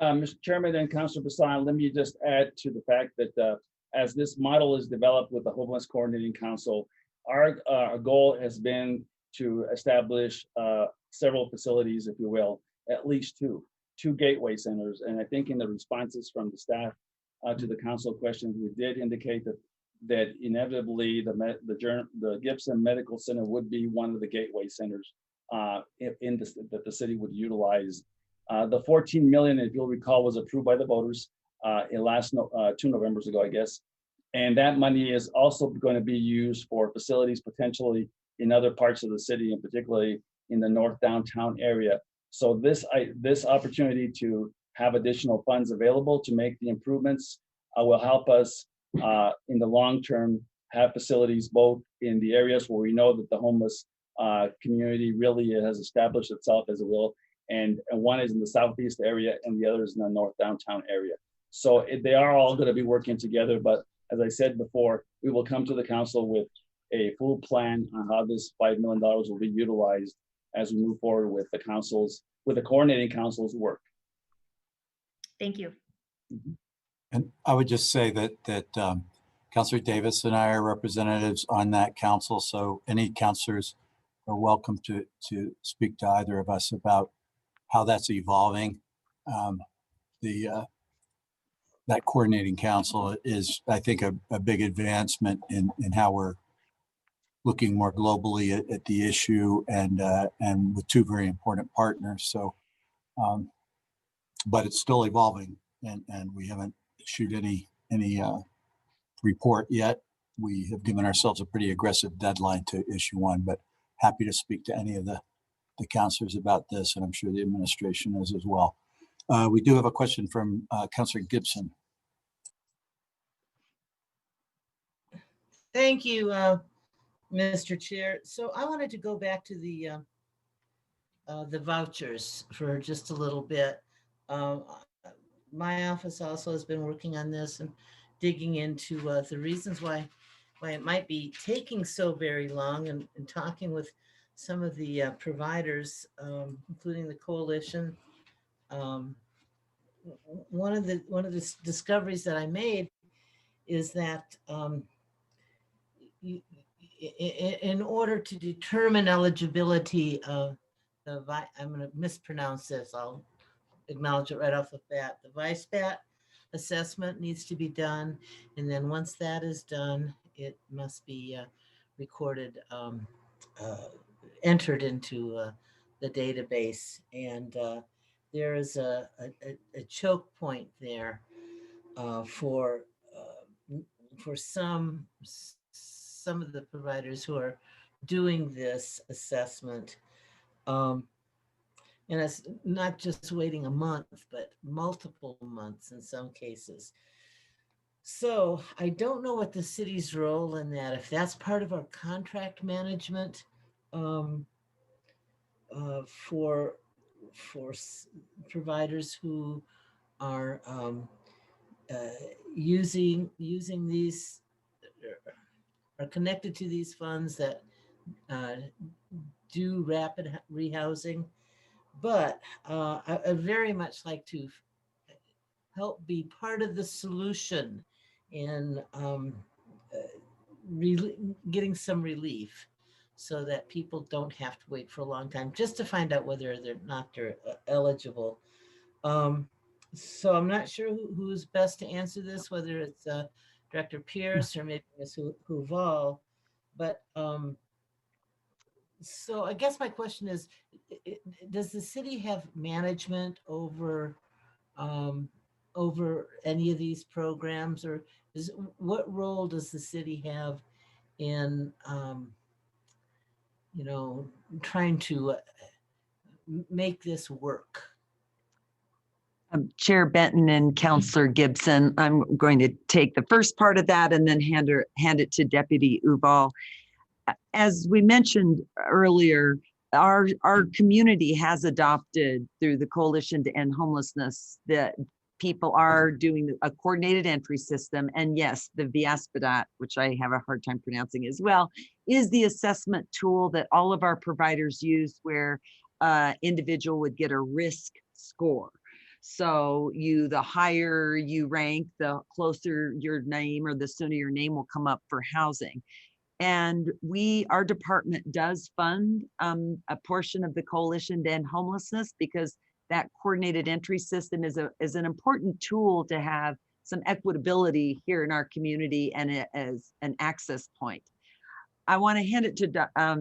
Mr. Chairman and Councilor Basan, let me just add to the fact that as this model is developed with the Homeless Coordinating Council, our goal has been to establish several facilities, if you will, at least two gateway centers. And I think in the responses from the staff to the council questions, we did indicate that inevitably the Gibson Medical Center would be one of the gateway centers that the city would utilize. The 14 million, if you'll recall, was approved by the voters in 2 Novembers ago, I guess. And that money is also going to be used for facilities potentially in other parts of the city, and particularly in the north downtown area. So this opportunity to have additional funds available to make the improvements will help us in the long term have facilities both in the areas where we know that the homeless community really has established itself, as it will, and one is in the southeast area and the other is in the north downtown area. So they are all going to be working together, but as I said before, we will come to the council with a full plan on how this $5 million will be utilized as we move forward with the coordinating council's work. Thank you. And I would just say that Councilor Davis and I are representatives on that council, so any councilors are welcome to speak to either of us about how that's evolving. That coordinating council is, I think, a big advancement in how we're looking more globally at the issue, and with two very important partners. So, but it's still evolving, and we haven't issued any report yet. We have given ourselves a pretty aggressive deadline to issue one, but happy to speak to any of the councilors about this, and I'm sure the administration is as well. We do have a question from Councilor Gibson. Thank you, Mr. Chair. So I wanted to go back to the vouchers for just a little bit. My office also has been working on this and digging into the reasons why it might be taking so very long, and talking with some of the providers, including the coalition. One of the discoveries that I made is that in order to determine eligibility I'm going to mispronounce this. I'll acknowledge it right off the bat. The VISPAT assessment needs to be done. And then once that is done, it must be recorded, entered into the database. And there is a choke point there for some of the providers who are doing this assessment. And it's not just waiting a month, but multiple months in some cases. So I don't know what the city's role in that, if that's part of our contract management for providers who are using these, are connected to these funds that do rapid rehousing. But I very much like to help be part of the solution in getting some relief so that people don't have to wait for a long time just to find out whether they're eligible. So I'm not sure who's best to answer this, whether it's Director Pierce or maybe Ms. Huval, but so I guess my question is, does the city have management over any of these programs, or what role does the city have in trying to make this work? Chair Benton and Councillor Gibson, I'm going to take the first part of that and then hand it to Deputy Uval. As we mentioned earlier, our community has adopted through the Coalition to End Homelessness that people are doing a coordinated entry system. And yes, the VISPADAT, which I have a hard time pronouncing as well, is the assessment tool that all of our providers use where individual would get a risk score. So the higher you rank, the closer your name or the sooner your name will come up for housing. And our department does fund a portion of the Coalition to End Homelessness because that coordinated entry system is an important tool to have some equitability here in our community and as an access point. I want to hand it to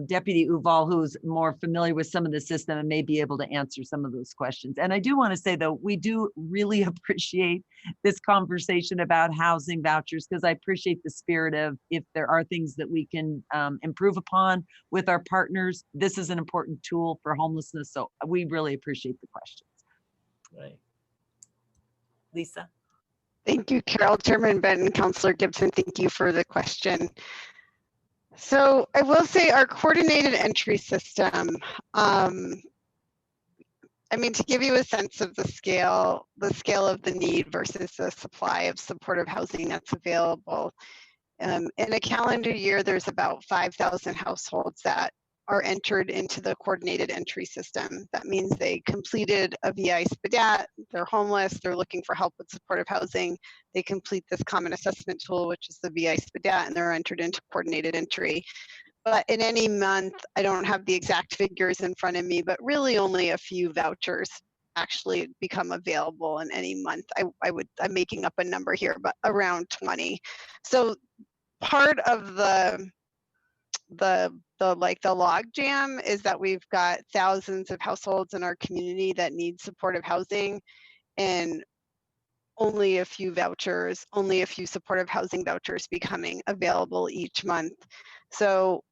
Deputy Uval, who's more familiar with some of the system and may be able to answer some of those questions. And I do want to say, though, we do really appreciate this conversation about housing vouchers because I appreciate the spirit of if there are things that we can improve upon with our partners, this is an important tool for homelessness. So we really appreciate the questions. Right. Lisa. Thank you, Carol. Chairman Benton, Councillor Gibson, thank you for the question. So I will say our coordinated entry system, I mean, to give you a sense of the scale of the need versus the supply of supportive housing that's available. In a calendar year, there's about 5,000 households that are entered into the coordinated entry system. That means they completed a VI-SPDAT, they're homeless, they're looking for help with supportive housing. They complete this common assessment tool, which is the VI-SPDAT, and they're entered into coordinated entry. But in any month, I don't have the exact figures in front of me, but really only a few vouchers actually become available in any month. I'm making up a number here, but around 20. So part of the log jam is that we've got thousands of households in our community that need supportive housing and only a few supportive housing vouchers becoming available each month. So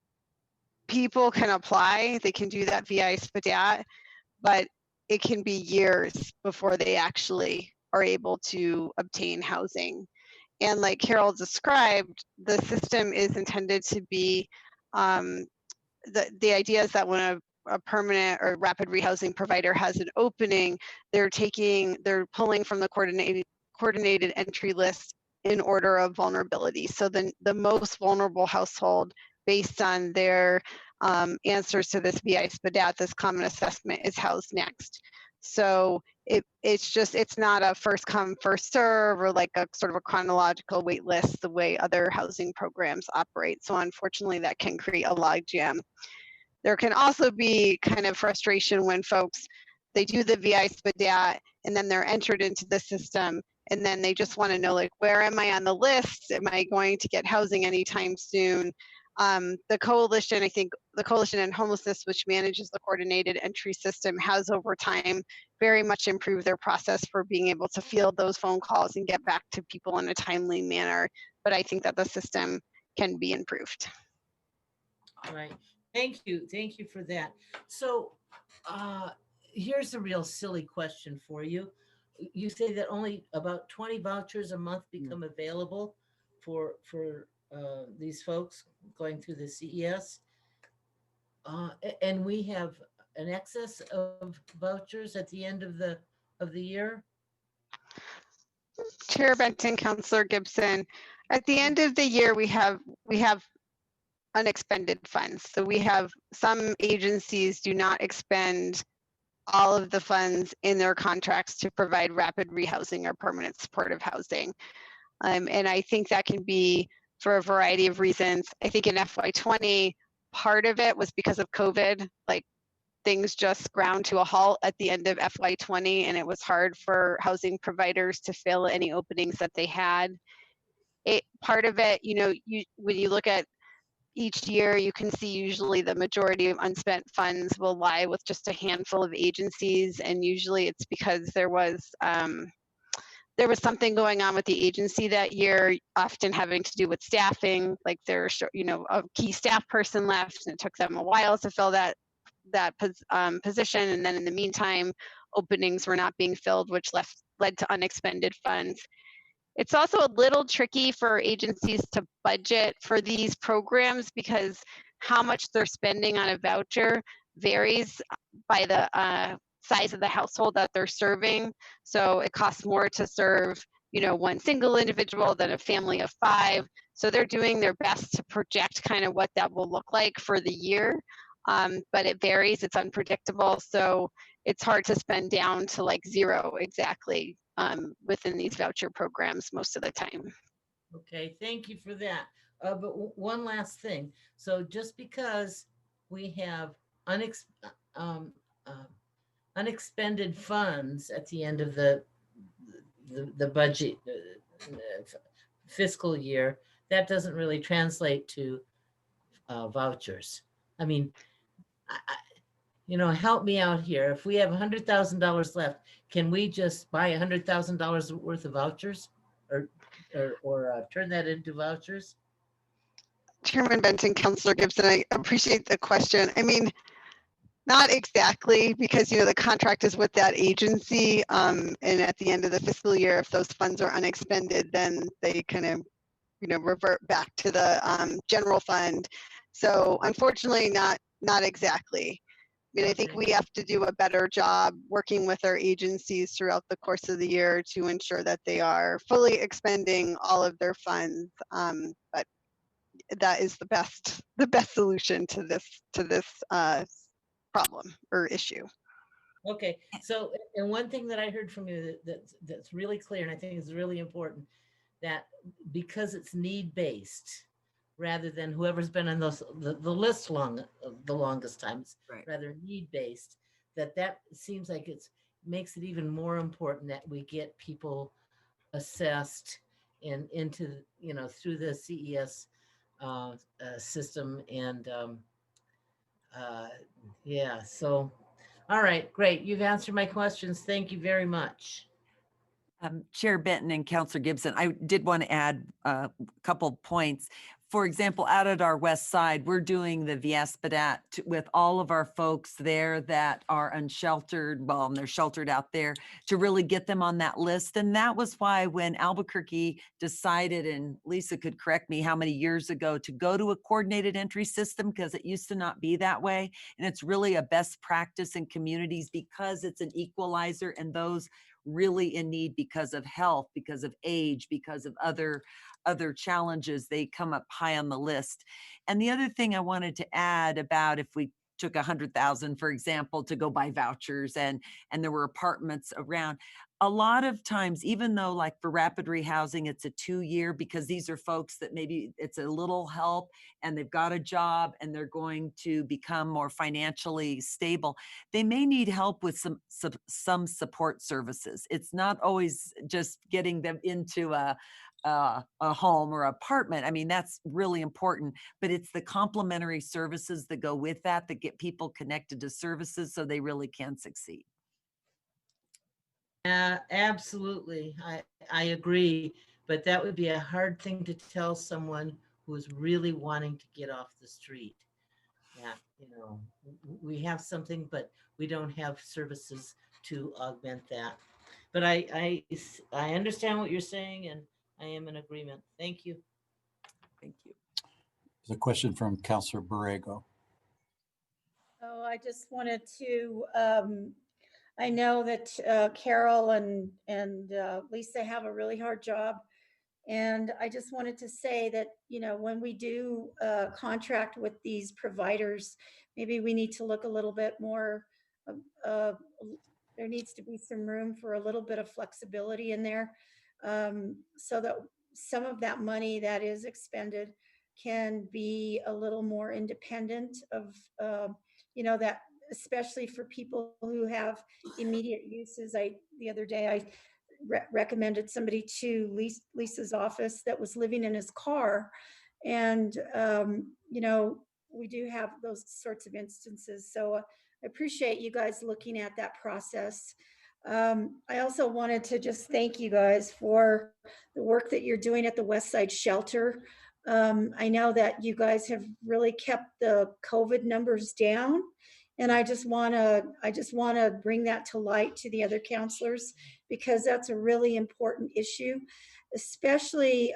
people can apply, they can do that via SPDAT, but it can be years before they actually are able to obtain housing. And like Carol described, the system is intended to be the idea is that when a permanent or rapid rehousing provider has an opening, they're pulling from the coordinated entry list in order of vulnerability. So the most vulnerable household based on their answers to this VI-SPDAT, this common assessment, is housed next. So it's not a first come, first serve or like a sort of a chronological wait list the way other housing programs operate. So unfortunately that can create a logjam. there can also be kind of frustration when folks, they do the VI SPDAT and then they're entered into the system, and then they just want to know, like, where am I on the list? Am I going to get housing anytime soon? The coalition, I think the Coalition on Homelessness, which manages the coordinated entry system, has over time very much improved their process for being able to field those phone calls and get back to people in a timely manner. But I think that the system can be improved. All right. Thank you. Thank you for that. So here's a real silly question for you. You say that only about 20 vouchers a month become available for these folks going through the CES. And we have an excess of vouchers at the end of the year. Chair Benton, Councillor Gibson, at the end of the year, we have unexpended funds. So we have some agencies do not expend all of the funds in their contracts to provide rapid rehousing or permanent supportive housing. And I think that can be for a variety of reasons. I think in FY20, part of it was because of COVID, like things just ground to a halt at the end of FY20, and it was hard for housing providers to fill any openings that they had. Part of it, when you look at each year, you can see usually the majority of unspent funds will lie with just a handful of agencies, and usually it's because there was something going on with the agency that year, often having to do with staffing, like there's a key staff person left and it took them a while to fill that position, and then in the meantime openings were not being filled, which led to unexpended funds. It's also a little tricky for agencies to budget for these programs because how much they're spending on a voucher varies by the size of the household that they're serving. So it costs more to serve, one single individual than a family of 5. So they're doing their best to project kind of what that will look like for the year. But it varies, it's unpredictable. So it's hard to spend down to like 0 exactly within these voucher programs most of the time. Okay, thank you for that. But one last thing. So just because we have unexpended funds at the end of the budget fiscal year, that doesn't really translate to vouchers. I mean, help me out here. If we have $100,000 left, can we just buy $100,000 worth of vouchers or turn that into vouchers? Chairman Benton, Councillor Gibson, I appreciate the question. I mean, not exactly, because the contract is with that agency, and at the end of the fiscal year, if those funds are unexpended, then they kind of revert back to the general fund. So unfortunately, not exactly. I mean, I think we have to do a better job working with our agencies throughout the course of the year to ensure that they are fully expending all of their funds. But that is the best solution to this problem or issue. Okay, so, and one thing that I heard from you that's really clear, and I think is really important, that because it's need-based, rather than whoever's been on the list the longest times, right, rather need-based, that seems like makes it even more important that we get people assessed into through the CES system. And yeah, so all right, great, you've answered my questions. Thank you very much. Chair Benton and Councillor Gibson, I did want to add a couple points. For example, out at our west side, we're doing the VSPDAT with all of our folks there that are unsheltered, well, and they're sheltered out there, to really get them on that list. And that was why when Albuquerque decided, and Lisa could correct me how many years ago, to go to a coordinated entry system, because it used to not be that way. And it's really a best practice in communities because it's an equalizer, and those really in need because of health, because of age, because of other challenges, they come up high on the list. And the other thing I wanted to add about if we took 100,000, for example, to go buy vouchers and there were apartments around, a lot of times, even though like for rapid rehousing, it's a 2-year, because these are folks that maybe it's a little help and they've got a job and they're going to become more financially stable. They may need help with some support services. It's not always just getting them into a home or apartment. I mean, that's really important, but it's the complementary services that go with that get people connected to services so they really can succeed. Absolutely. I agree, but that would be a hard thing to tell someone who is really wanting to get off the street. Yeah, you know, we have something, but we don't have services to augment that. But I understand what you're saying, and I am in agreement. Thank you. Thank you. There's a question from Councillor Borrego. Oh, I just wanted to, I know that Carol and Lisa have a really hard job. And I just wanted to say that, you know, when we do contract with these providers, maybe we need to look a little bit more, there needs to be some room for a little bit of flexibility in there, so that some of that money that is expended can be a little more independent of, you know, that especially for people who have immediate uses. The other day I recommended somebody to Lisa's office that was living in his car. And, you know, we do have those sorts of instances. So I appreciate you guys looking at that process. I also wanted to just thank you guys for the work that you're doing at the Westside Shelter. I know that you guys have really kept the COVID numbers down. And I just want to bring that to light to the other counselors, because that's a really important issue, especially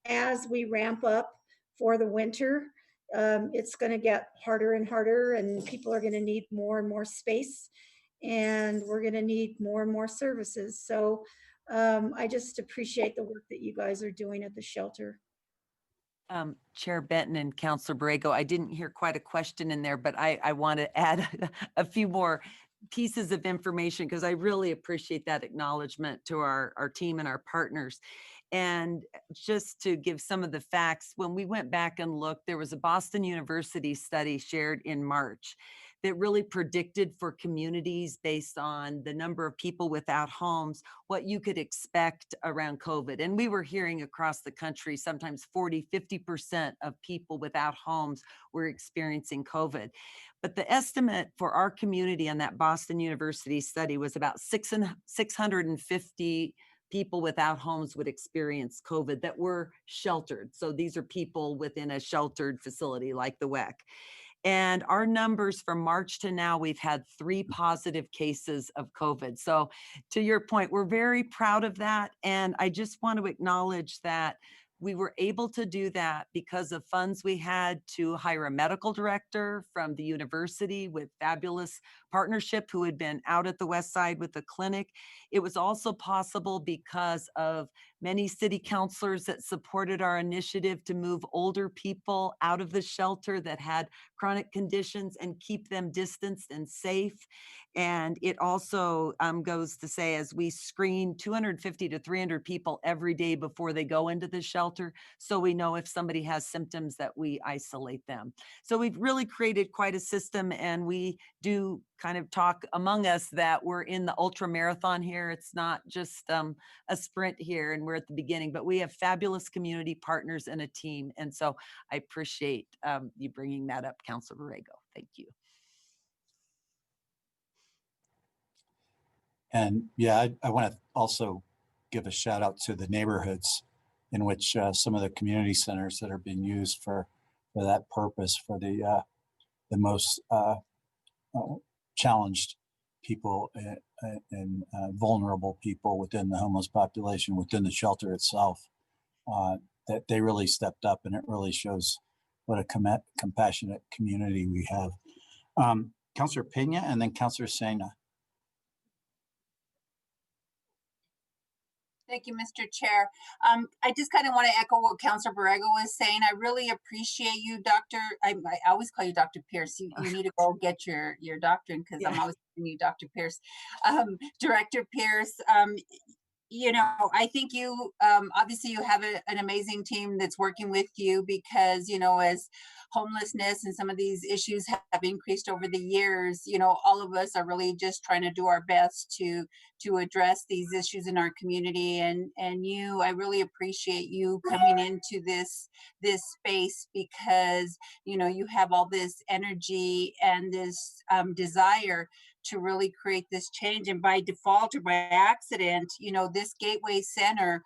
as we ramp up for the winter. It's going to get harder and harder, and people are going to need more and more space, and we're going to need more and more services. So I just appreciate the work that you guys are doing at the shelter. Chair Benton and Councillor Borrego, I didn't hear quite a question in there, but I want to add a few more pieces of information, because I really appreciate that acknowledgement to our team and our partners. And just to give some of the facts, when we went back and looked, there was a Boston University study shared in March that really predicted for communities based on the number of people without homes, what you could expect around COVID. And we were hearing across the country, sometimes 40, 50% of people without homes were experiencing COVID. But the estimate for our community on that Boston University study was about 650 people without homes would experience COVID that were sheltered. So these are people within a sheltered facility like the WEC. And our numbers from March to now, we've had 3 positive cases of COVID. So to your point, we're very proud of that. And I just want to acknowledge that we were able to do that because of funds we had to hire a medical director from the university with fabulous partnership who had been out at the West Side with the clinic. It was also possible because of many city councilors that supported our initiative to move older people out of the shelter that had chronic conditions and keep them distanced and safe. And it also goes to say, as we screen 250 to 300 people every day before they go into the shelter, so we know if somebody has symptoms that we isolate them. So we've really created quite a system, and we do kind of talk among us that we're in the ultra marathon here. It's not just a sprint here and we're at the beginning, but we have fabulous community partners and a team. And so I appreciate you bringing that up, Councillor Borrego. Thank you. And yeah, I want to also give a shout out to the neighborhoods in which some of the community centers that are being used for that purpose, for the most challenged people and vulnerable people within the homeless population, within the shelter itself, that they really stepped up, and it really shows what a compassionate community we have. Councillor Pena and then Councillor Sena. Thank you, Mr. Chair. I just kind of want to echo what Councillor Borrego was saying. I really appreciate you, Dr. I always call you Dr. Pierce. You need to go get your doctorate because I'm always calling you Dr. Pierce. Director Pierce, you know, I think you, obviously you have an amazing team that's working with you because, you know, as homelessness and some of these issues have increased over the years, you know, all of us are really just trying to do our best to address these issues in our community. And you, I really appreciate you coming into this space because, you know, you have all this energy and this desire to really create this change. And by default or by accident, you know, this Gateway Center,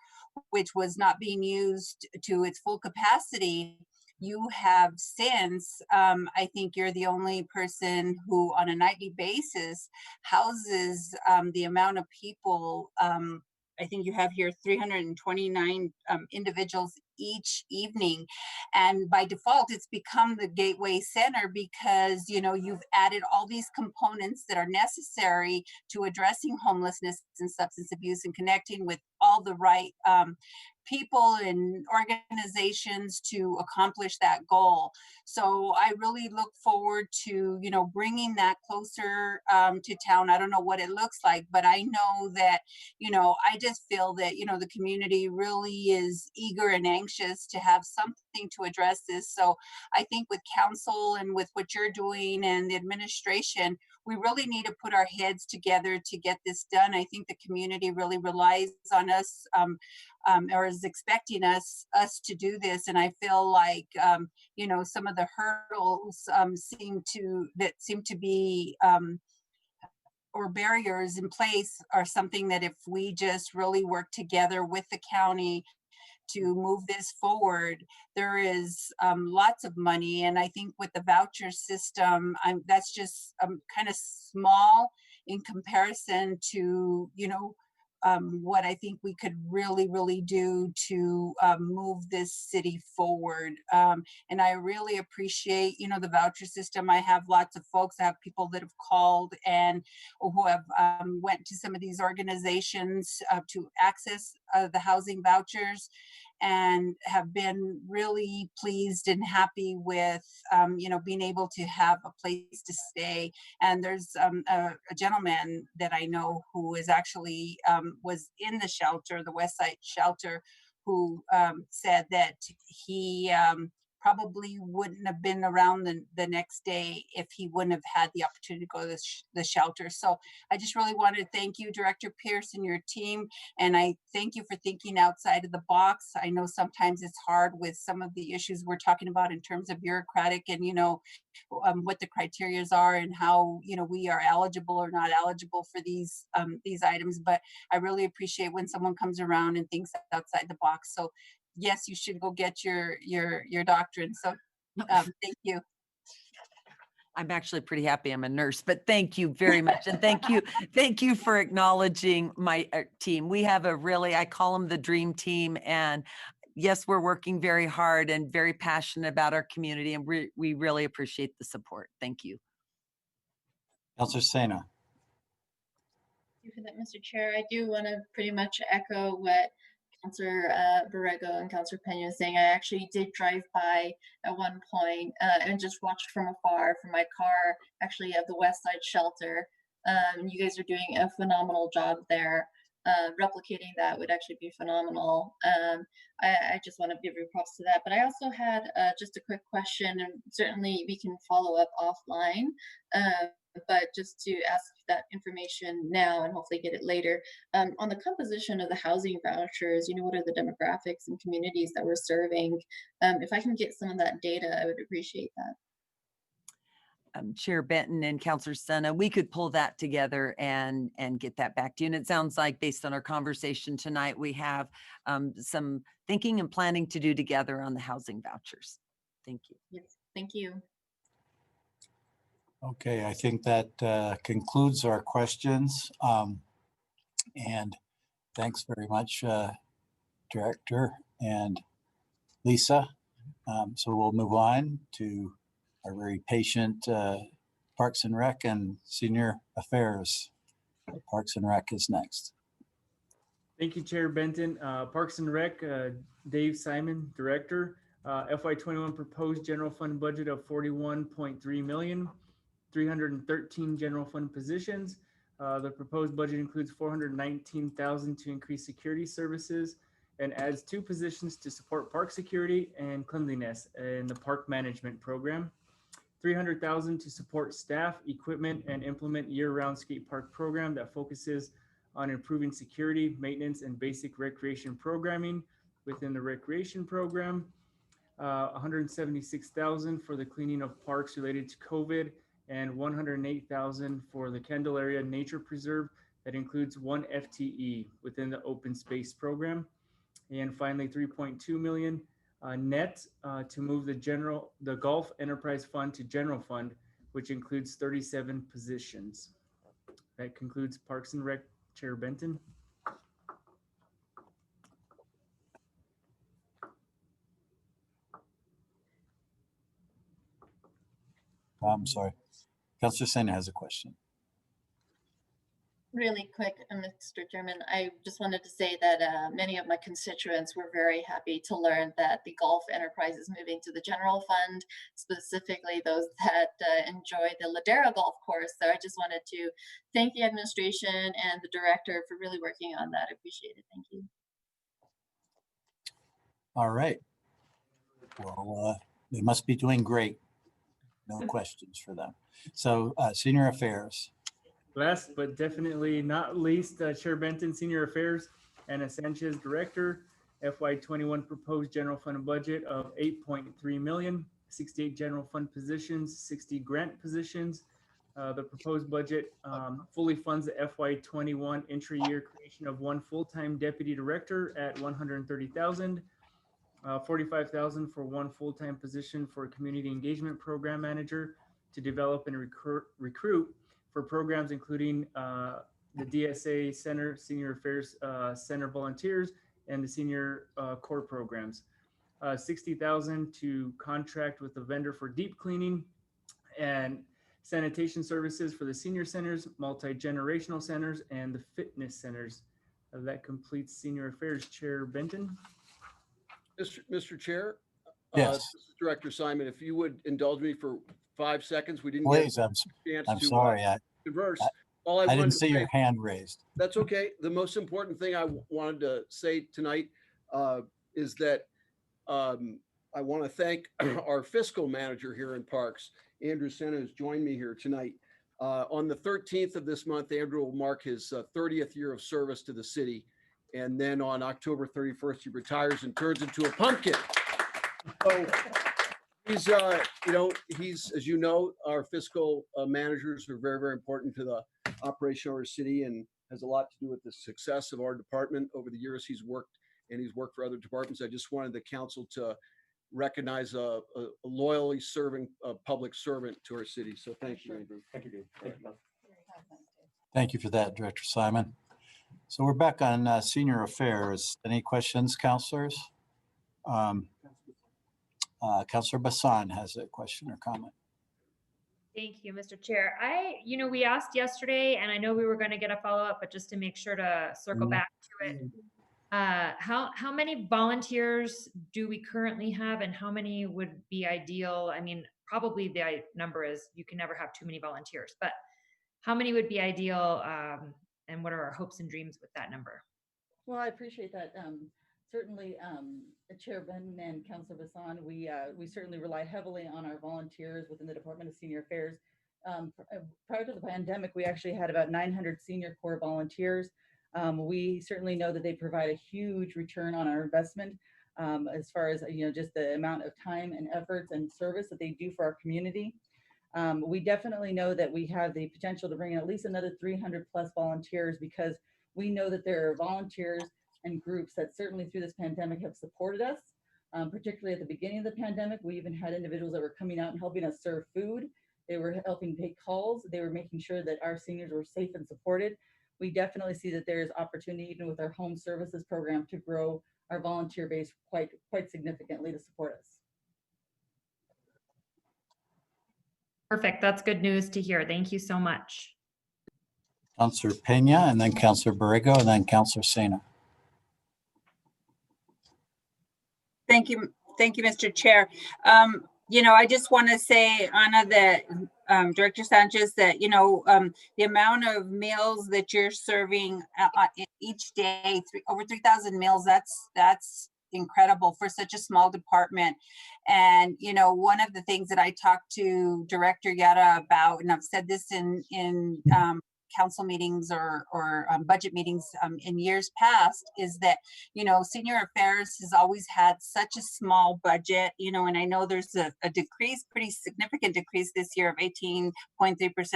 which was not being used to its full capacity, you have since, I think you're the only person who on a nightly basis houses the amount of people, I think you have here 329 individuals each evening. And by default, it's become the Gateway Center because, you know, you've added all these components that are necessary to addressing homelessness and substance abuse and connecting with all the right people and organizations to accomplish that goal. So I really look forward to, you know, bringing that closer to town. I don't know what it looks like, but I know that, you know, I just feel that, you know, the community really is eager and anxious to have something to address this. So I think with council and with what you're doing and the administration, we really need to put our heads together to get this done. I think the community really relies on us or is expecting us to do this. And I feel like, you know, some of the hurdles seem to be or barriers in place are something that if we just really work together with the county to move this forward, there is lots of money. And I think with the voucher system, that's just kind of small in comparison to, you know, what I think we could really do to move this city forward. And I really appreciate, you know, the voucher system. I have lots of folks, I have people that have called and who have went to some of these organizations to access the housing vouchers and have been really pleased and happy with, you know, being able to have a place to stay. And there's a gentleman that I know who is actually was in the shelter, the West Side shelter, who said that he probably wouldn't have been around the next day if he wouldn't have had the opportunity to go to the shelter. So I just really wanted to thank you, Director Pierce, and your team. And I thank you for thinking outside of the box. I know sometimes it's hard with some of the issues we're talking about in terms of bureaucratic and, you know, what the criteria are and how, you know, we are eligible or not eligible for these items. But I really appreciate when someone comes around and thinks outside the box. So yes, you should go get your doctorate. So thank you. I'm actually pretty happy I'm a nurse, but thank you very much. And thank you for acknowledging my team. We have a really, I call them the dream team. And yes, we're working very hard and very passionate about our community. And we really appreciate the support. Thank you. Councillor Sena. Thank you for that, Mr. Chair. I do want to pretty much echo what Councillor Borrego and Councillor Pena was saying. I actually did drive by at one point and just watched from afar from my car, actually at the West Side shelter. You guys are doing a phenomenal job there. Replicating that would actually be phenomenal. I just want to give you props to that. But I also had just a quick question, and certainly we can follow up offline. But just to ask that information now and hopefully get it later. On the composition of the housing vouchers, you know, what are the demographics and communities that we're serving? If I can get some of that data, I would appreciate that. Chair Benton and Councillor Sena, we could pull that together and get that back to you. And it sounds like based on our conversation tonight, we have some thinking and planning to do together on the housing vouchers. Thank you. Yes, thank you. Okay, I think that concludes our questions. And thanks very much, Director and Lisa. So we'll move on to our very patient Parks and Rec and Senior Affairs. Parks and Rec is next. Thank you, Chair Benton. Parks and Rec, Dave Simon, Director. FY21 proposed general fund budget of 41.3 million, 313 general fund positions. The proposed budget includes 419,000 to increase security services and adds 2 positions to support park security and cleanliness in the park management program. 300,000 to support staff, equipment, and implement year-round skate park program that focuses on improving security, maintenance, and basic recreation programming within the recreation program. 176,000 for the cleaning of parks related to COVID, and 108,000 for the Candelaria Nature Preserve that includes 1 FTE within the open space program. And finally, 3.2 million net to move the Golf Enterprise Fund to General Fund, which includes 37 positions. That concludes Parks and Rec, Chair Benton. I'm sorry. Councillor Sena has a question. Really quick, Mr. Chairman, I just wanted to say that many of my constituents were very happy to learn that the Golf Enterprise is moving to the general fund, specifically those that enjoy the Ladera Golf Course. So I just wanted to thank the administration and the director for really working on that. I appreciate it. Thank you. All right. Well, they must be doing great. No questions for them. So Senior Affairs. Last but definitely not least, Chair Benton, Senior Affairs, Ana Sanchez, Director. FY21 proposed general fund budget of 8.3 million, 68 general fund positions, 60 grant positions. The proposed budget fully funds the FY21 intra-year creation of 1 full-time deputy director at 130,000, 45,000 for 1 full-time position for a community engagement program manager to develop and recruit for programs including the DSA Center, Senior Affairs Center volunteers, and the senior core programs. 60,000 to contract with the vendor for deep cleaning and sanitation services for the senior centers, multi-generational centers, and the fitness centers. That completes Senior Affairs. Chair Benton. Mr. Chair. Yes. This is Director Simon, if you would indulge me for 5 seconds. We didn't Please, get I'm a chance I'm to sorry. converse. I didn't see your hand raised. That's okay. The most important thing I wanted to say tonight is that I want to thank our fiscal manager here in Parks, Andrew Sena, who's joined me here tonight. On the 13th of this month, Andrew will mark his 30th year of service to the city. And then on October 31st, he retires and turns into a pumpkin. So he's, he's, as you know, our fiscal managers are very, very important to the operation of our city and has a lot to do with the success of our department over the years he's worked, and he's worked for other departments. I just wanted the council to recognize a loyally serving public servant to our city. So thank you, Andrew. Thank you, Dave. Thank you. Thank you for that, Director Simon. So we're back on Senior Affairs. Any questions, councilors? Councillor Bassan has a question or comment. Thank you, Mr. Chair. We asked yesterday, and I know we were going to get a follow-up, but just to make sure to circle back to it. How many volunteers do we currently have, and how many would be ideal? I mean, probably the number is you can never have too many volunteers, but how many would be ideal, and what are our hopes and dreams with that number? Well, I appreciate that. Certainly, Chair Benton and Councillor Bassan, we certainly rely heavily on our volunteers within the Department of Senior Affairs. Prior to the pandemic, we actually had about 900 senior corps volunteers. We certainly know that they provide a huge return on our investment as far as just the amount of time and efforts and service that they do for our community. We definitely know that we have the potential to bring in at least another 300 plus volunteers, because we know that there are volunteers and groups that certainly through this pandemic have supported us. Particularly at the beginning of the pandemic, we even had individuals that were coming out and helping us serve food. They were helping take calls. They were making sure that our seniors were safe and supported. We definitely see that there is opportunity even with our home services program to grow our volunteer base quite significantly to support us. Perfect. That's good news to hear. Thank you so much. Councillor Pena, and then Councillor Borrego, and then Councillor Sena. Thank you, Mr. Chair. I just want to say, Ana, that Director Sanchez, that the amount of meals that you're serving each day, over 3,000 meals, that's incredible for such a small department. And one of the things that I talked to Director Yara about, and I've said this in council meetings or budget meetings in years past, is that senior affairs has always had such a small budget, and I know there's a decrease, pretty significant decrease this year of 18.3%.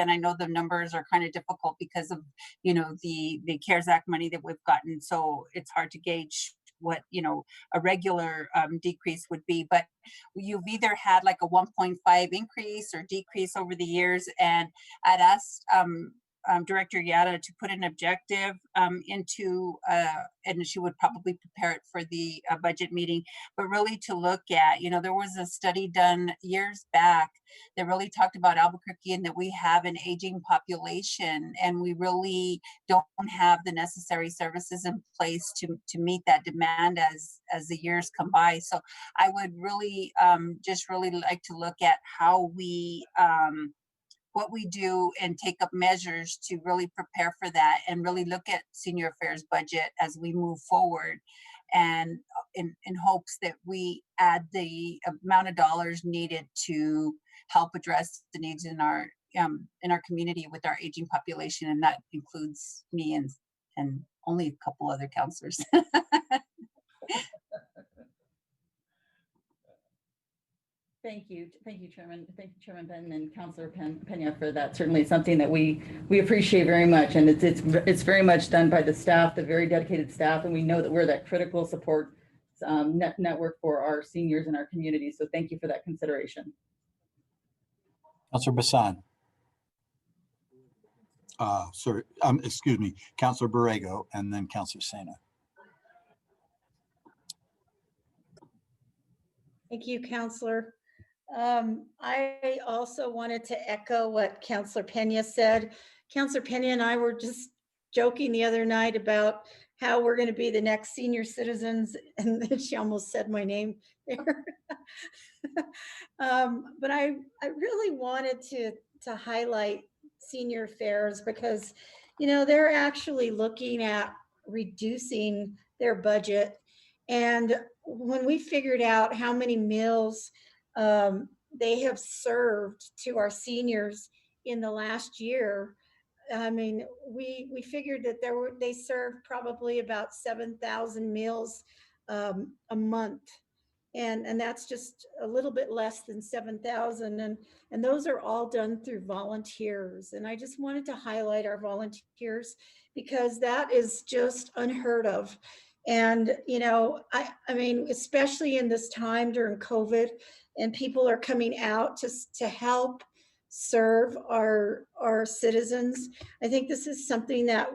I know the numbers are kind of difficult because of the CARES Act money that we've gotten, so it's hard to gauge what a regular decrease would be, but you've either had like a 1.5 increase or decrease over the years. And I'd asked Director Yara to put an objective into, and she would probably prepare it for the budget meeting, but really to look at, there was a study done years back that really talked about Albuquerque and that we have an aging population and we really don't have the necessary services in place to meet that demand as the years come by. So I would really just really like to look at how we what we do and take up measures to really prepare for that and really look at senior affairs budget as we move forward, and in hopes that we add the amount of dollars needed to help address the needs in our community with our aging population, and that includes me and only a couple other counselors. Thank you, Chairman. Thank you, Chairman Benton and Councilor Pena for that. Certainly something that we appreciate very much, and it's very much done by the staff, the very dedicated staff, and we know that we're that critical support network for our seniors in our community. So thank you for that consideration. Councilor Bassan. Sorry, excuse me, Councilor Borrego, and then Councilor Sena. Thank you, Councilor. I also wanted to echo what Councilor Pena said. Councilor Pena and I were just joking the other night about how we're going to be the next senior citizens, and then she almost said my name there. But I really wanted to highlight senior affairs because, they're actually looking at reducing their budget. And when we figured out how many meals they have served to our seniors in the last year, I mean, we figured that they served probably about 7,000 meals a month. And that's just a little bit less than 7,000. And those are all done through volunteers. And I just wanted to highlight our volunteers because that is just unheard of. And, I mean, especially in this time during COVID, and people are coming out to help serve our citizens. I think this is something that,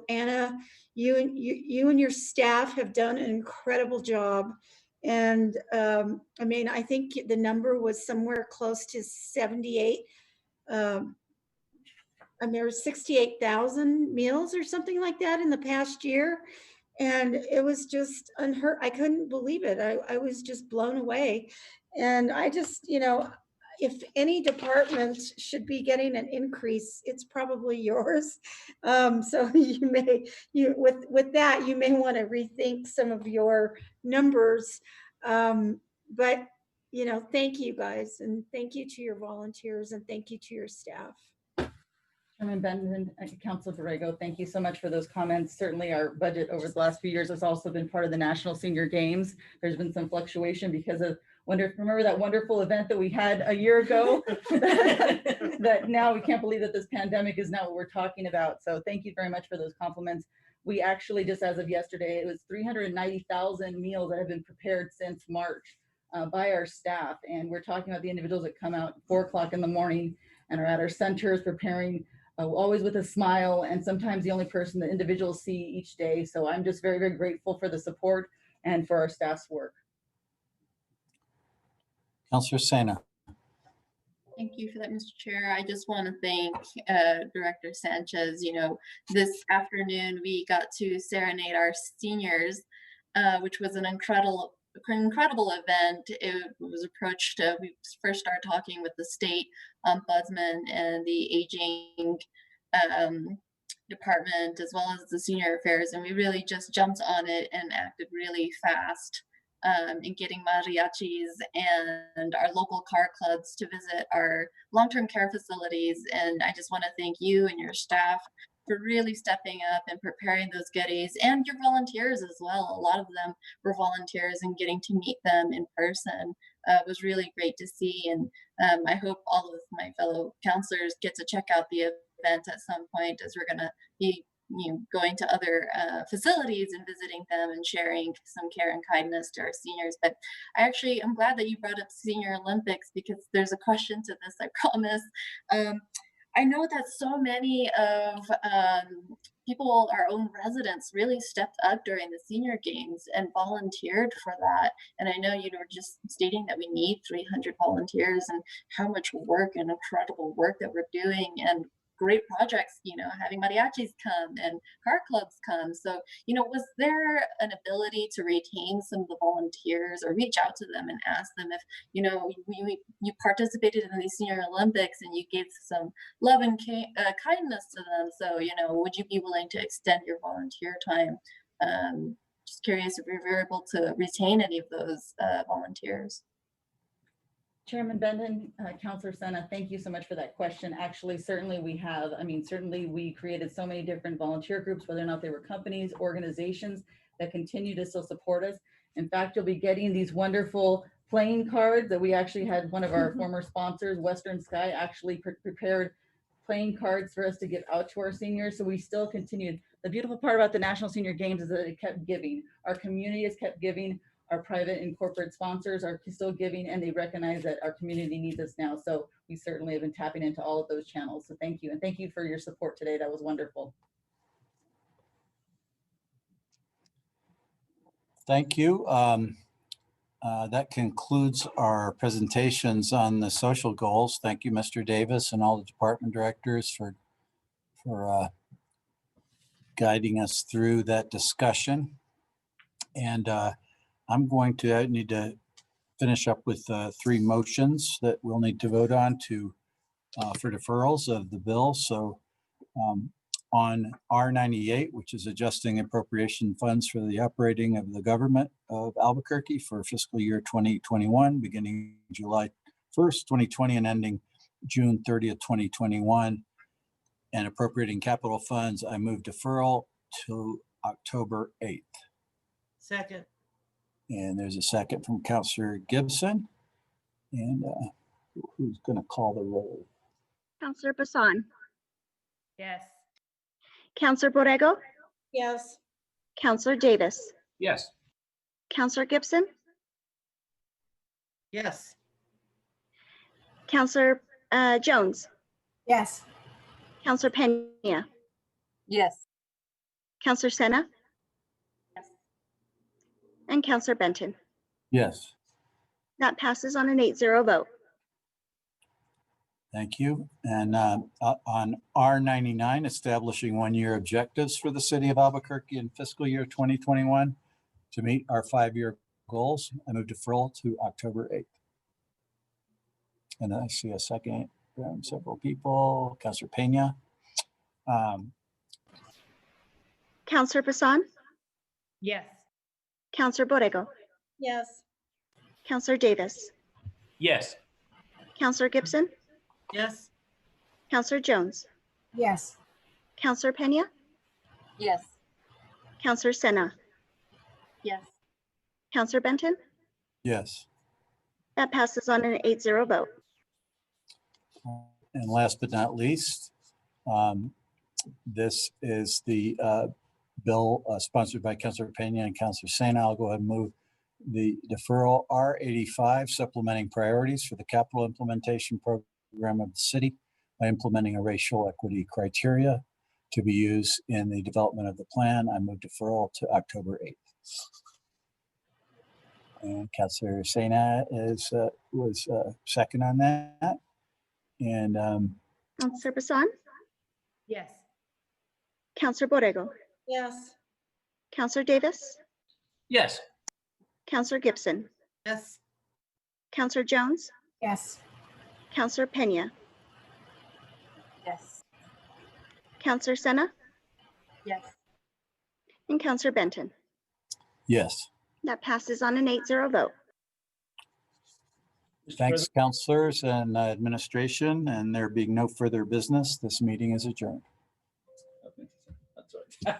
Anna, you and your staff have done an incredible job. And I mean, I think the number was somewhere close to 78. I mean, there were 68,000 meals or something like that in the past year. And it was just unheard. I couldn't believe it. I was just blown away. And I just, if any department should be getting an increase, it's probably yours. So with that, you may want to rethink some of your numbers. But, thank you guys, and thank you to your volunteers, and thank you to your staff. Chairman Benton and Councilor Borrego, thank you so much for those comments. Certainly our budget over the last few years has also been part of the National Senior Games. There's been some fluctuation because of remember that wonderful event that we had a year ago? That now we can't believe that this pandemic is now what we're talking about. So thank you very much for those compliments. We actually, just as of yesterday, it was 390,000 meals that have been prepared since March by our staff. And we're talking about the individuals that come out at 4 o'clock in the morning and are at our centers preparing, always with a smile, and sometimes the only person the individuals see each day. So I'm just very, very grateful for the support and for our staff's work. Councilor Sena. Thank you for that, Mr. Chair. I just want to thank Director Sanchez. This afternoon we got to serenade our seniors, which was an incredible incredible event. It was approached, we first started talking with the state ombudsman and the aging department, as well as the senior affairs, and we really just jumped on it and acted really fast in getting mariachis and our local car clubs to visit our long-term care facilities. And I just want to thank you and your staff for really stepping up and preparing those goodies, and your volunteers as well. A lot of them were volunteers, and getting to meet them in person was really great to see. And I hope all of my fellow counselors get to check out the event at some point, as we're going to be going to other facilities and visiting them and sharing some care and kindness to our seniors. But I'm glad that you brought up Senior Olympics, because there's a question to this, I promise. I know that so many of people, our own residents, really stepped up during the senior games and volunteered for that. And I know you were just stating that we need 300 volunteers, and how much work and incredible work that we're doing, and great projects, having mariachis come and car clubs come. So, was there an ability to retain some of the volunteers, or reach out to them and ask them if, you participated in the Senior Olympics and you gave some love and kindness to them? So, would you be willing to extend your volunteer time? Just curious if we were able to retain any of those volunteers. Chairman Benton, Councillor Sena, thank you so much for that question. Actually, certainly we have. Certainly we created so many different volunteer groups, whether or not they were companies, organizations that continue to still support us. In fact, you'll be getting these wonderful playing cards that we actually had one of our former sponsors, Western Sky, actually prepared playing cards for us to give out to our seniors. So we still continued. The beautiful part about the National Senior Games is that it kept giving. Our community has kept giving. Our private and corporate sponsors are still giving, and they recognize that our community needs us now. So we certainly have been tapping into all of those channels. So thank you. And thank you for your support today. That was wonderful. Thank you. That concludes our presentations on the social goals. Thank you, Mr. Davis, and all the department directors for guiding us through that discussion. And I need to finish up with 3 motions that we'll need to vote on for deferrals of the bill. So on R98, which is adjusting appropriation funds for the operating of the government of Albuquerque for fiscal year 2021, beginning July 1st, 2020 and ending June 30th, 2021, and appropriating capital funds, I move deferral to October 8th. Second. And there's a second from Councillor Gibson. And who's going to call the roll? Councillor Bassan. Yes. Councillor Borrego. Yes. Councillor Davis. Yes. Councillor Gibson. Yes. Councillor Jones. Yes. Councillor Pena. Yes. Councillor Sena. Yes. And Councillor Benton. Yes. That passes on an 8-0 vote. Thank you. And on R99, establishing 1-year objectives for the city of Albuquerque in fiscal year 2021 to meet our 5-year goals, I move deferral to October 8th. And I see a second from several people. Councillor Pena. Councillor Bassan. Yes. Councillor Borrego. Yes. Councillor Davis. Yes. Councillor Gibson. Yes. Councillor Jones. Yes. Councillor Pena. Yes. Councillor Sena. Yes. Councillor Benton. Yes. That passes on an 8-0 vote. And last but not least, this is the bill sponsored by Councillor Pena and Councillor Sena. I'll go ahead and move the deferral R85, supplementing priorities for the capital implementation program of the city by implementing a racial equity criteria to be used in the development of the plan. I move deferral to October 8th. And Councillor Sena was second on that. And Councillor Bassan. Yes. Councillor Borrego. Yes. Councillor Davis. Yes. Counselor Gibson, Yes. Counselor Jones, Yes. Counselor Pena, Yes. Counselor Senna, Yes. and Counselor Benton. Yes. That passes on an 8-0 vote. Thanks, counselors and administration, and there being no further business, this meeting is adjourned. That's right.